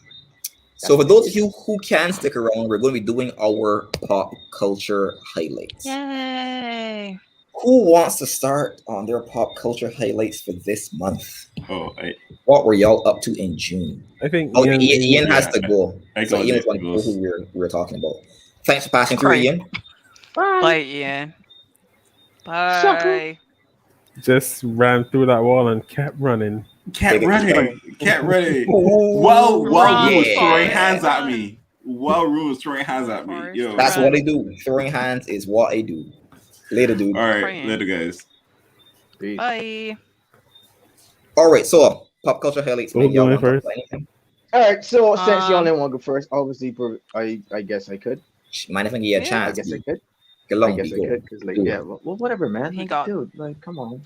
S1: So for those of you who can stick around, we're going to be doing our pop culture highlights.
S5: Yay.
S1: Who wants to start on their pop culture highlights for this month? What were y'all up to in June?
S4: I think
S1: Ian has to go. So Ian is one of
S3: goes.
S1: who we were talking about. Thanks for passing through, Ian.
S5: Bye, Ian. Bye.
S4: just ran through that wall and kept running.
S3: Kept running.
S1: Wow,
S3: Roun was
S1: yeah.
S3: throwing hands at me. Roun was throwing hands at me. Yo.
S1: That's what I do. Throwing hands is what I do. Later, dude.
S3: All right, later, guys.
S2: Peace.
S5: Bye.
S1: All right, so pop culture highlights.
S4: Who's going
S1: want to talk
S4: first?
S1: about anything?
S2: All right, so since y'all didn't want to go first, obviously, I guess I could.
S1: Mind if I give you a
S5: Yeah.
S1: chance?
S2: I guess I could.
S1: Get along,
S2: I guess I
S1: go.
S2: could, because like,
S1: Do it.
S2: yeah, well, whatever, man.
S5: He got-
S2: Dude, like, come on.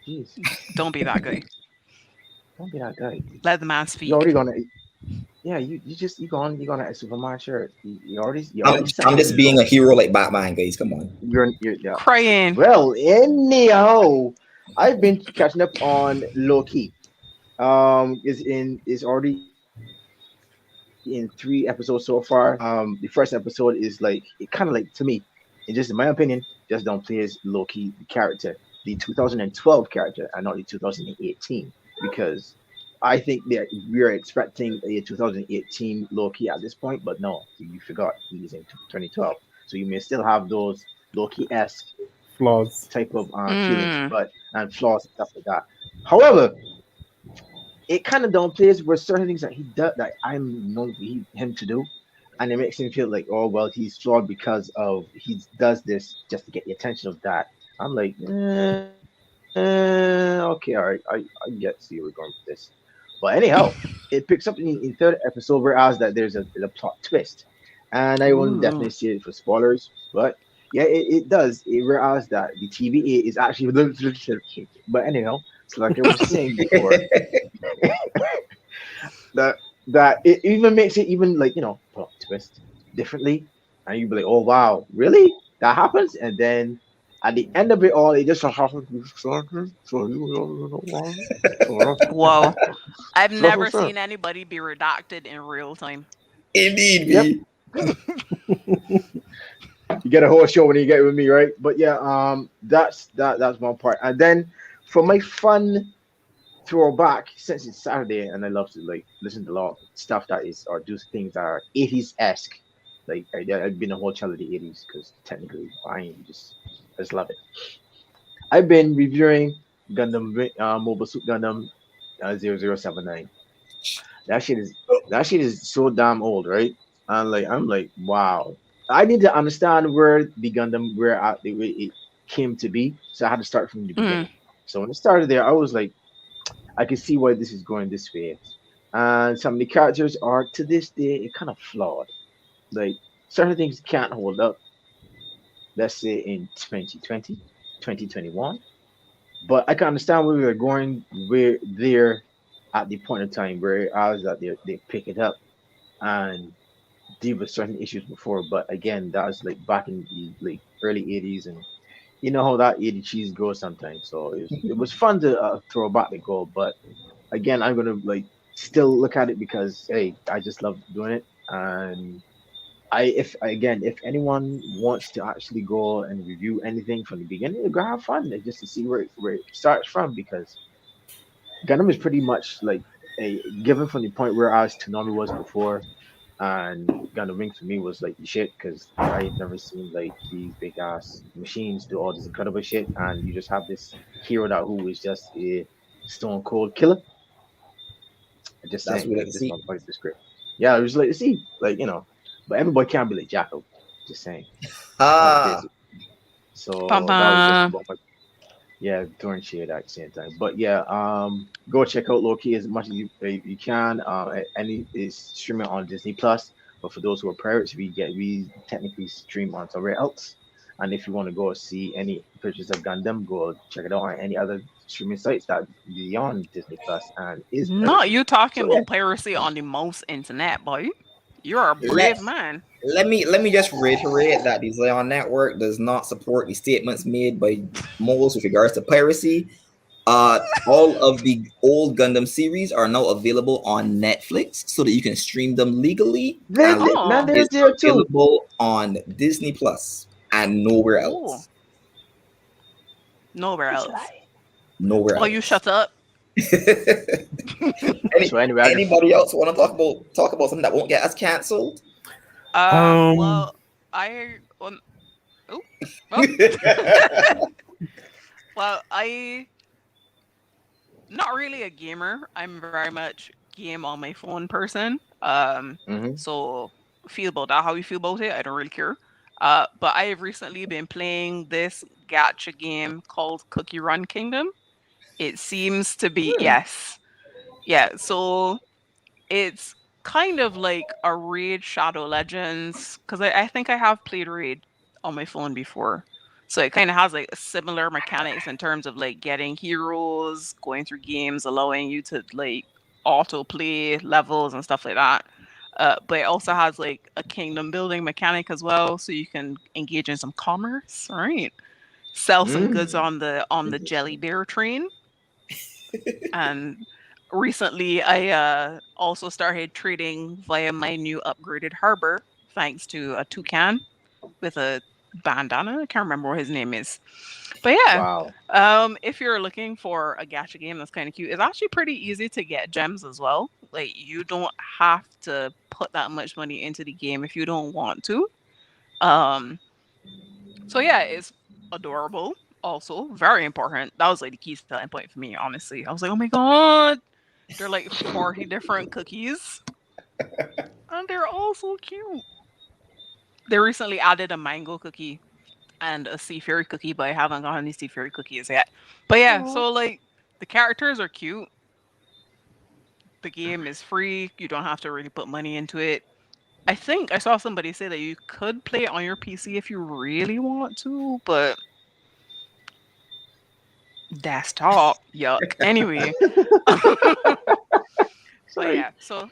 S2: Jeez,
S5: Don't be that guy.
S2: don't be that guy.
S5: Let the man speak.
S2: You already gonna. Yeah, you gonna ask for my shirt. You already.
S1: I'm just being a hero like Batman, guys. Come on.
S2: You're yeah.
S5: Crying.
S2: Well, anyhow, I've been catching up on Low Key. Is already in 3 episodes so far. The first episode is like it kind of like, to me, and just in my opinion, just don't play as Low Key the character, the 2012 character, and not the 2018, because I think that we are expecting a 2018 Low Key at this point, but no, you forgot he's in 2012, so you may still have those Low Key-esque
S4: Flaws.
S2: type of feelings, and flaws and stuff like that. However, it kind of downplays where certain things that he does that I'm known for him to do, and it makes him feel like, oh well, he's flawed because of he does this just to get the attention of that. I'm like, okay, all right, I get to see where we're going with this. But anyhow, it picks up in third episode where I was that there's a plot twist, and I won't definitely see it for spoilers, but yeah, it does. It realizes that the TVA is actually but anyhow, it's like I was saying before, that it even makes it even like, plot twist differently, and you'd be like, oh wow, really? That happens? And then at the end of it all, it just happens.
S5: Whoa. I've never seen anybody be redacted in real time.
S1: Indeed,
S2: Yep. You get a whole show when you get with me, right? But yeah, that's one part. And then for my fun throwback, since it's Saturday and I love to like listen to a lot of stuff that is or do things that are 80s esque. Like I've been a whole child of the 80s because technically I just love it. I've been reviewing Mobile Suit Gundam 0079. That shit is that shit is so damn old, right? And like I'm like, wow. I need to understand where the Gundam where it came to be. So I had to start from the
S5: Mm.
S2: beginning. So when it started there, I was like, I can see why this is going this way. And some of the characters are to this day kind of flawed. Like certain things can't hold up, let's say in 2020, 2021. But I can understand where we are going where there at the point in time where I was that they pick it up and deal with certain issues before. But again, that was like back in the like early 80s, and you know how that 80 cheese goes sometimes. So it was fun to throw back the goal. But again, I'm gonna like still look at it because hey, I just love doing it. And if anyone wants to actually go and review anything from the beginning, go have fun just to see where it starts from, because Gundam is pretty much like a given from the point where as Toonami was before, and Gundam Wing for me was like the shit because I've never seen like these big ass machines do all this incredible shit, and you just have this hero that who is just a stone cold killer. Just
S1: That's
S2: saying,
S1: what we like
S2: like
S1: to
S2: this
S1: see.
S2: motherfucker's the script. Yeah, I was like, see, like but everybody can't be like Jackal. Just saying, that's
S1: Ah,
S2: basic. So that was just
S5: Ba-ba.
S2: about my throwing shade at the same time. But yeah, go check out Loki as much as you can. Any is streaming on Disney Plus, but for those who are pirates, we technically stream on somewhere else. And if you want to go see any pictures of Gundam, go check it out on any other streaming sites that beyond Disney Plus and is
S5: Not
S2: piracy.
S5: you talking
S2: So yeah,
S5: about piracy on the most internet, boy. You're a
S1: let
S5: brave man.
S1: let me just reiterate that the Xion Network does not support the statements made by Mohz with regards to piracy. All of the old Gundam series are now available on Netflix so that you can stream them legally, and
S2: now
S5: Oh,
S2: there's
S1: is
S2: there too.
S1: available on Disney Plus and nowhere
S5: oh,
S1: else.
S5: nowhere
S2: It's
S5: else.
S2: like
S1: Nowhere
S5: Oh, you
S1: else.
S5: shut up.
S2: so anyway.
S1: Anybody else want to talk about something that won't get us canceled?
S4: Um,
S5: Well, I oh, well, well, I not really a gamer. I'm very much game on my phone person.
S2: Hmm.
S5: So feel about that how you feel about it. I don't really care. But I have recently been playing this gacha game called Cookie Run Kingdom. It seems to be yes, yeah. So it's kind of like a Raid Shadow Legends because I think I have played Raid on my phone before. So it kind of has like similar mechanics in terms of like getting heroes, going through games, allowing you to like auto play levels and stuff like that. But it also has like a kingdom building mechanic as well, so you can engage in some commerce, right? Sell some goods
S2: Mm.
S5: on the jelly
S2: Interesting.
S5: bear train. And recently, I also started trading via my new upgraded harbor, thanks to a toucan with a bandana. I can't remember what his name is. But yeah,
S2: Wow.
S5: if you're looking for a gacha game that's kind of cute, it's actually pretty easy to get gems as well. Like you don't have to put that much money into the game if you don't want to. Um, so yeah, it's adorable. Also, very important. That was like the key selling point for me, honestly. I was like, oh my god, they're like 40 different cookies, and they're all so cute. They recently added a mango cookie and a sea fairy cookie, but I haven't gotten any sea fairy cookies yet. But yeah, so like the characters are cute. The game is free. You don't have to really put money into it. I think I saw somebody say that you could play it on your PC if you really want to, but desktop, yuck. Anyway, but
S2: Sorry.
S5: yeah, so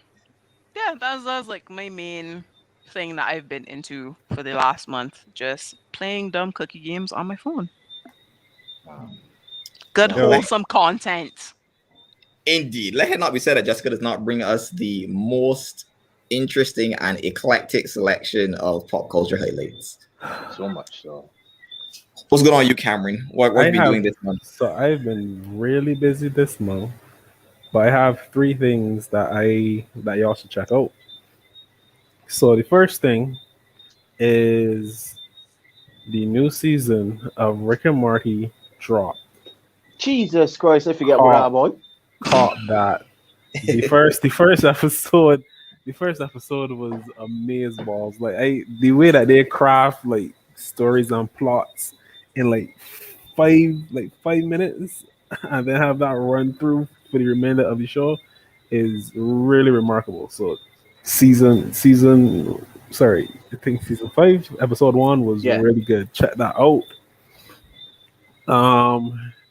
S5: yeah, that's like my main thing that I've been into for the last month. Just playing dumb cookie games on my phone.
S2: Wow.
S5: Good
S2: Well,
S4: yo,
S5: wholesome content.
S1: Indeed. Let it not be said that Jessica does not bring us the most interesting and eclectic selection of pop culture highlights.
S2: So much so.
S1: What's going on, you, Cameron? What have you been doing this month?
S4: So I've been really busy this month, but I have three things that y'all should check out. So the first thing is the new season of Rick and Morty dropped.
S2: Jesus Christ, I forget what
S4: Caught,
S2: that boy.
S4: caught that. The first episode was amazeballs. The way that they craft like stories and plots in like 5 minutes and then have that run through for the remainder of the show is really remarkable. So I think season 5, episode 1 was
S2: Yeah.
S4: really good. Check that out.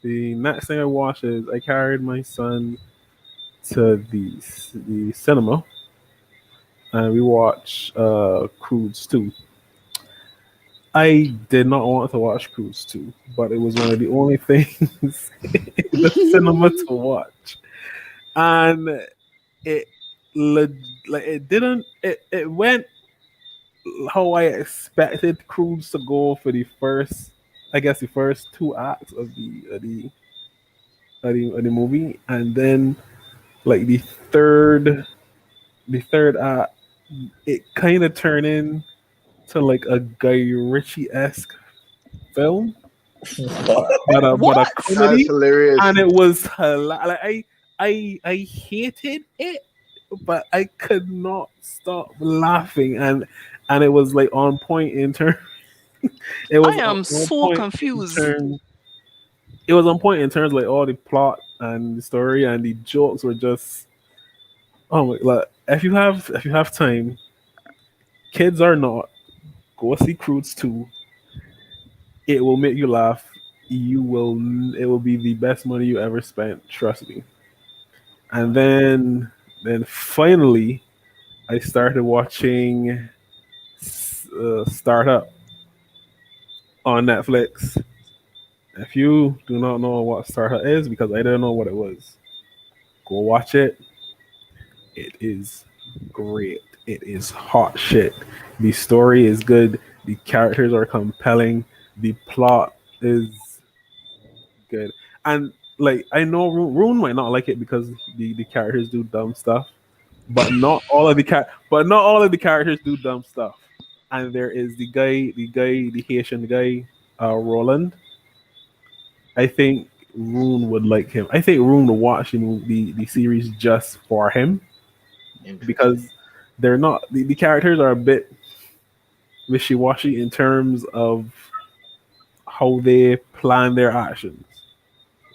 S4: The next thing I watched is I carried my son to the cinema and we watched Cruise 2. I did not want to watch Cruise 2, but it was one of the only things in the cinema to watch. And it it went how I expected Cruise to go for the first 2 acts of the movie, and then like the third act, it kind of turned in to like a Guy Ritchie-esque film, but a
S5: What?
S2: That's
S4: comedy,
S2: hilarious.
S4: and it was like I hated it, but I could not stop laughing, and it was like on point in terms. It
S5: I
S4: was
S5: am
S4: on
S5: so
S4: point in
S5: confused.
S4: terms. It was on point in terms like all the plot and the story and the jokes were just oh my like if you have time, kids or not, go see Cruise 2. It will make you laugh. It will be the best money you ever spent, trust me. And then finally I started watching Startup on Netflix. If you do not know what Startup is, because I didn't know what it was, go watch it. It is great. It is hot shit. The story is good. The characters are compelling. The plot is good. And like I know Roun might not like it because the characters do dumb stuff, but not all of the characters do dumb stuff. And there is the Haitian guy, Roland. I think Roun would like him. I think Roun would watch the series just for him because they're not the characters are a bit wishy washy in terms of how they plan their actions,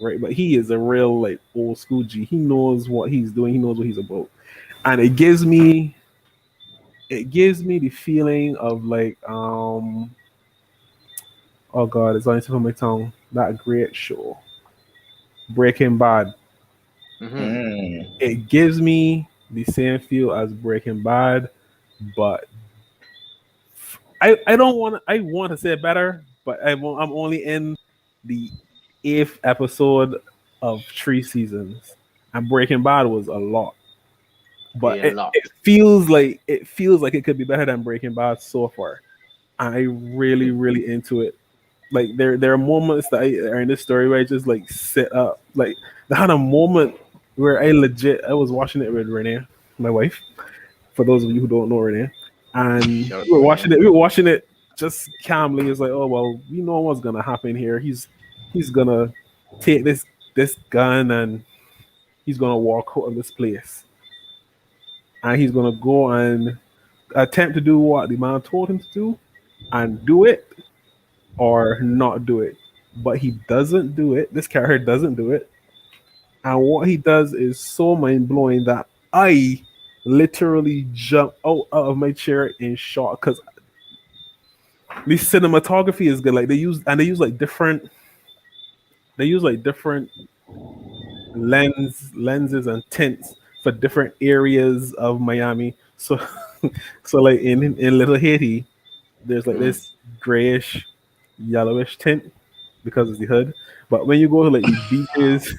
S4: right? But he is a real like old school G. He knows what he's doing. He knows what he's about, and it gives me the feeling of like oh god, it's on the tip of my tongue. That great show, Breaking Bad.
S1: Mm.
S4: It gives me the same feel as Breaking Bad, but I don't want I want to say it better, but I'm only in the 8th episode of 3 seasons, and Breaking Bad was a lot. But
S2: Yeah, a lot.
S4: it feels like it could be better than Breaking Bad so far. And I really into it. Like there are moments that are in this story where I just like sit up. Like I had a moment where I was watching it with Renee, my wife. For those of you who don't know Renee, and
S2: Shout out
S4: we were
S2: to
S4: watching
S2: Renee.
S4: it. We were watching it just calmly. It's like, oh well, we know what's gonna happen here. He's gonna take this gun and he's gonna walk out of this place, and he's gonna go and attempt to do what the man told him to do, and do it or not do it. But he doesn't do it. This character doesn't do it, and what he does is so mind blowing that I literally jump out of my chair in shock because the cinematography is good. Like they use like different lenses and tints for different areas of Miami. So so like in Little Haiti, there's like this grayish, yellowish tint because it's the hood. But when you go to like the beaches,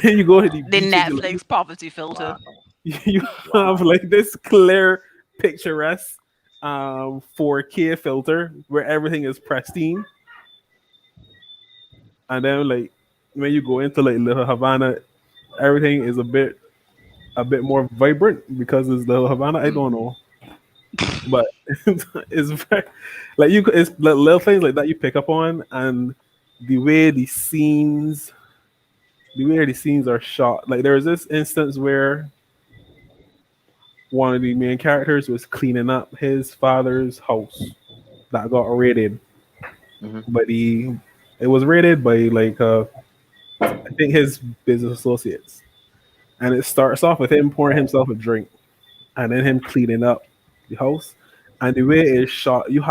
S4: when you go to the
S5: The
S4: beaches,
S5: Netflix poverty filter.
S2: Wow.
S4: you have like this clear, picturesque 4K filter where everything is pristine, and then like when you go into like Little Havana, everything is a bit more vibrant because it's Little Havana. I don't know, but it's very like it's the little things like that you pick up on, and the way the scenes are shot. Like there was this instance where one of the main characters was cleaning up his father's house that got raided,
S2: Mhm.
S4: but it was raided by like I think his business associates, and it starts off with him pouring himself a drink, and then him cleaning up the house, and the way it's shot, you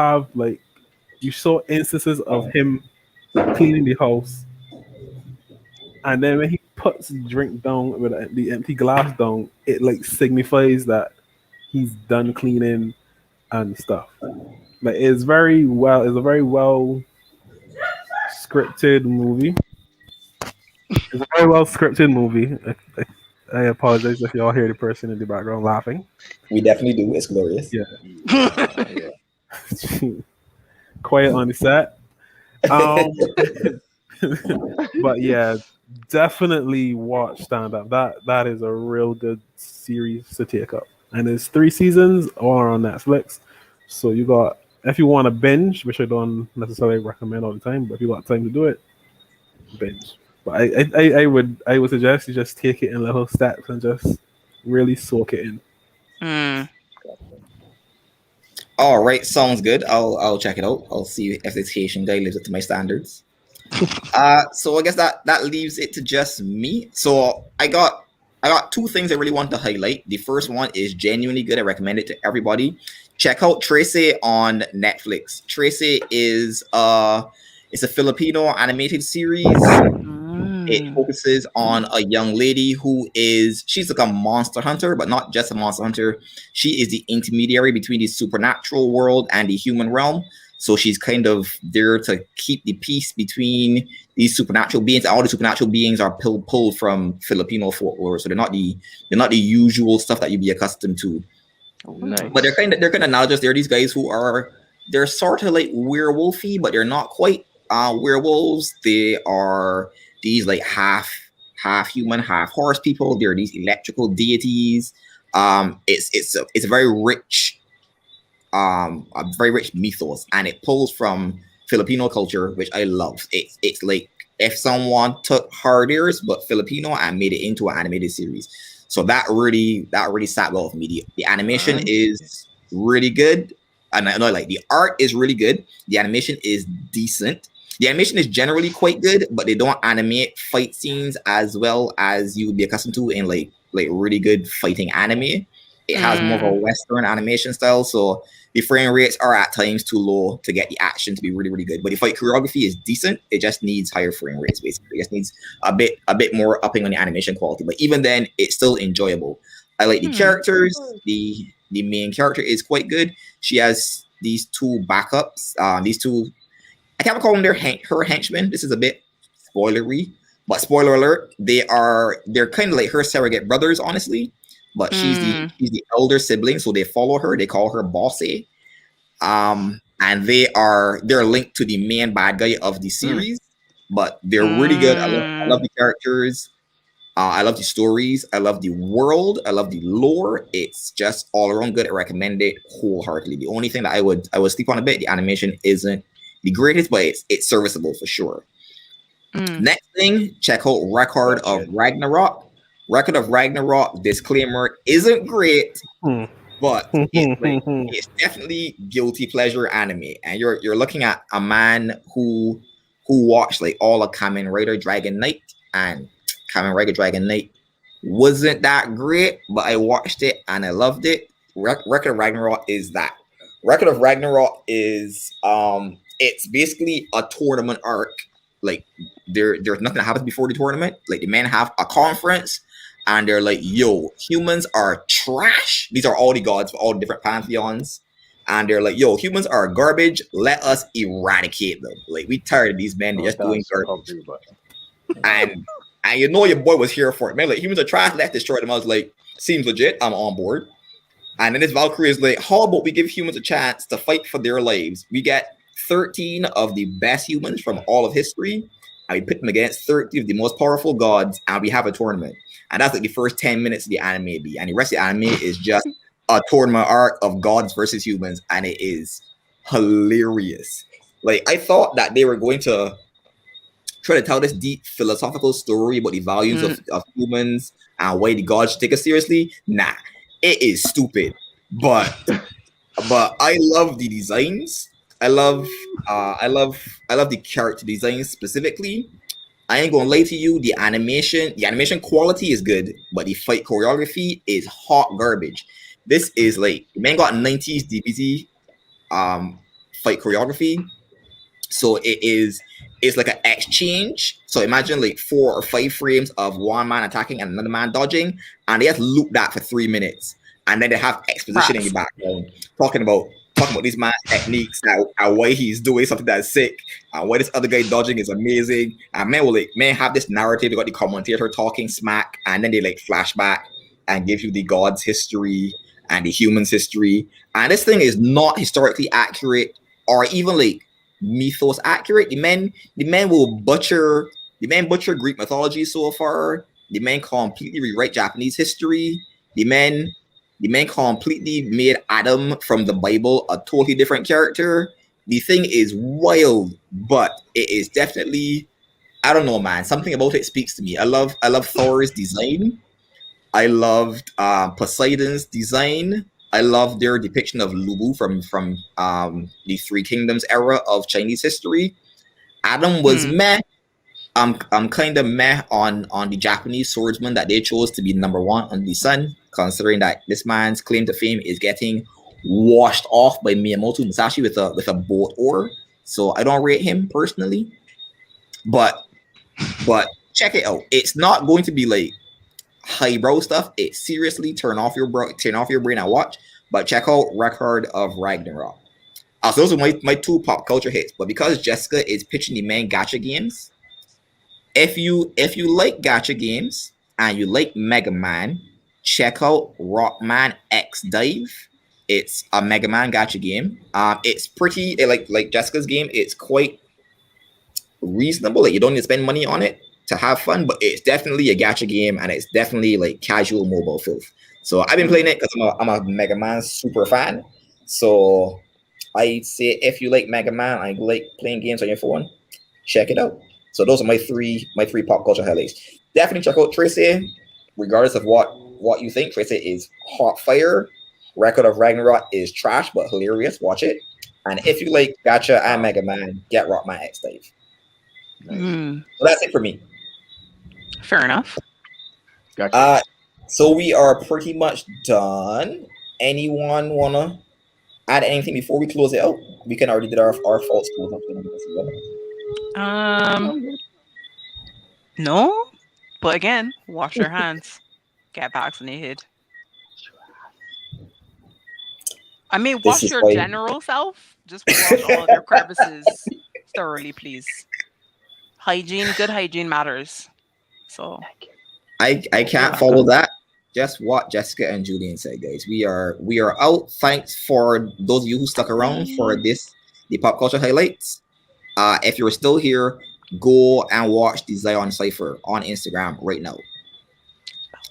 S4: saw instances of him cleaning the house, and then when he puts the drink down with the empty glass down, it like signifies that he's done cleaning and stuff. Like it's a very well scripted movie. It's a very well scripted movie. I apologize if y'all hear the person in the background laughing.
S1: We definitely do. It's glorious.
S4: Yeah.
S2: Yeah.
S4: Quiet on the set. But yeah, definitely watch Stand Up. That is a real good series to take up, and it's 3 seasons all on Netflix. So you got, if you want to binge, which I don't necessarily recommend all the time, but if you got time to do it, binge. But I would suggest you just take it in little steps and just really soak it in.
S5: Mm.
S1: All right, sounds good. I'll check it out. I'll see if this Haitian guy lives up to my standards. So I guess that leaves it to just me. So I got 2 things I really want to highlight. The first one is genuinely good. I recommend it to everybody. Check out Tracy on Netflix. Tracy is it's a Filipino animated series. It focuses on a young lady she's like a monster hunter, but not just a monster hunter. She is the intermediary between the supernatural world and the human realm. So she's kind of there to keep the peace between these supernatural beings. All the supernatural beings are pulled from Filipino folklore, so they're not the usual stuff that you'd be accustomed to.
S2: Nice.
S1: But they're kind of analogous. They're these guys they're sort of like werewolfy, but they're not quite werewolves. They are these like half human, half horse people. They're these electrical deities. It's a very rich mythos, and it pulls from Filipino culture, which I love. It's like if someone took Hard Ears but Filipino and made it into an animated series. So that really sat well with me. The animation is really good, and I know like the art is really good. The animation is decent. The animation is generally quite good, but they don't animate fight scenes as well as you would be accustomed to in like really good fighting anime. It has more of a Western animation style, so the frame rates are at times too low to get the action to be really, really good. But the fight choreography is decent. It just needs higher frame rates, basically. It just needs a bit more upping on the animation quality. But even then, it's still enjoyable. I like the characters. The main character is quite good. She has these 2 backups. These 2, I can't call them her henchmen. This is a bit spoilery, but spoiler alert, they're kind of like her surrogate brothers, honestly. But she's the elder sibling, so they follow her. They call her Bossy. And they're linked to the main bad guy of the series, but they're really good. I love the characters. I love the stories. I love the world. I love the lore. It's just all around good. I recommend it wholeheartedly. The only thing that I would sleep on a bit, the animation isn't the greatest, but it's serviceable for sure. Next thing, check out Record of Ragnarok. Record of Ragnarok, disclaimer, isn't great, but it's definitely guilty pleasure anime. And you're looking at a man who watched like all of Kamen Rider Dragon Knight, and Kamen Rider Dragon Knight wasn't that great, but I watched it and I loved it. Record of Ragnarok is that. Record of Ragnarok is it's basically a tournament arc. Like there's nothing that happens before the tournament. Like the men have a conference and they're like, yo, humans are trash. These are all the gods for all the different pantheons. And they're like, yo, humans are garbage. Let us eradicate them. Like, we tired of these men just doing garbage. And And you know your boy was here for it. Man, like humans are trash, let's destroy them. I was like, seems legit. I'm on board. And then this Valkyrie is like, how about we give humans a chance to fight for their lives? We get 13 of the best humans from all of history, and we pit them against 30 of the most powerful gods, and we have a tournament. And that's like the first 10 minutes of the anime be. And the rest of the anime is just a tournament arc of gods versus humans, and it is hilarious. Like, I thought that they were going to try to tell this deep philosophical story about the values of humans and why the gods should take us seriously. Nah, it is stupid. But I love the designs. I love the character designs specifically. I ain't gonna lie to you, the animation quality is good, but the fight choreography is hot garbage. This is like, man got 90s DBZ fight choreography. So it's like an exchange. So imagine like 4 or 5 frames of one man attacking and another man dodging, and they just loop that for 3 minutes, and then they have exposition in the background talking about these man's techniques and why he's doing something that's sick, and why this other guy dodging is amazing. And man have this narrative. They got the commentator talking smack, and then they like flashback and give you the gods' history and the humans' history. And this thing is not historically accurate or even like mythos accurate. The men will butcher Greek mythology so far. The men completely rewrite Japanese history. The men completely made Adam from the Bible a totally different character. The thing is wild, but it is definitely, I don't know, man. Something about it speaks to me. I love Thor's design. I loved Poseidon's design. I love their depiction of Lubu from the Three Kingdoms era of Chinese history. Adam was meh. I'm kind of meh on the Japanese swordsman that they chose to be number 1 on the sun, considering that this man's claim to fame is getting washed off by Miyamoto Musashi with a boat oar. So I don't rate him personally. But check it out. It's not going to be like highbrow stuff. It seriously turn off your brain and watch. But check out Record of Ragnarok. So those are my 2 pop culture hits. But because Jessica is pitching the main gacha games, if you like gacha games and you like Mega Man, check out Rockman X Dive. It's a Mega Man gacha game. It's pretty like Jessica's game. It's quite reasonable. Like, you don't need to spend money on it to have fun, but it's definitely a gacha game, and it's definitely like casual mobile filth. So I've been playing it because I'm a Mega Man super fan. So I say if you like Mega Man and you like playing games on your phone, check it out. So those are my three pop culture highlights. Definitely check out Tracy, regardless of what you think. Tracy is hot fire. Record of Ragnarok is trash but hilarious. Watch it. And if you like gacha and Mega Man, get Rockman X Dive. So that's it for me.
S5: Fair enough.
S2: Gotcha.
S1: So we are pretty much done. Anyone wanna add anything before we close it out? We can already did our false close up.
S5: No, but again, wash your hands. Get vaccinated. I mean, wash your general self. Just wash all of your crevices thoroughly, please. Good hygiene matters. So
S1: I can't follow that. Just what Jessica and Julian said, guys. We are out. Thanks for those of you who stuck around for the pop culture highlights. If you're still here, go and watch the Xion Cipher on Instagram right now.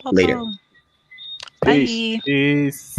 S1: Later.
S5: Bye.
S4: Peace.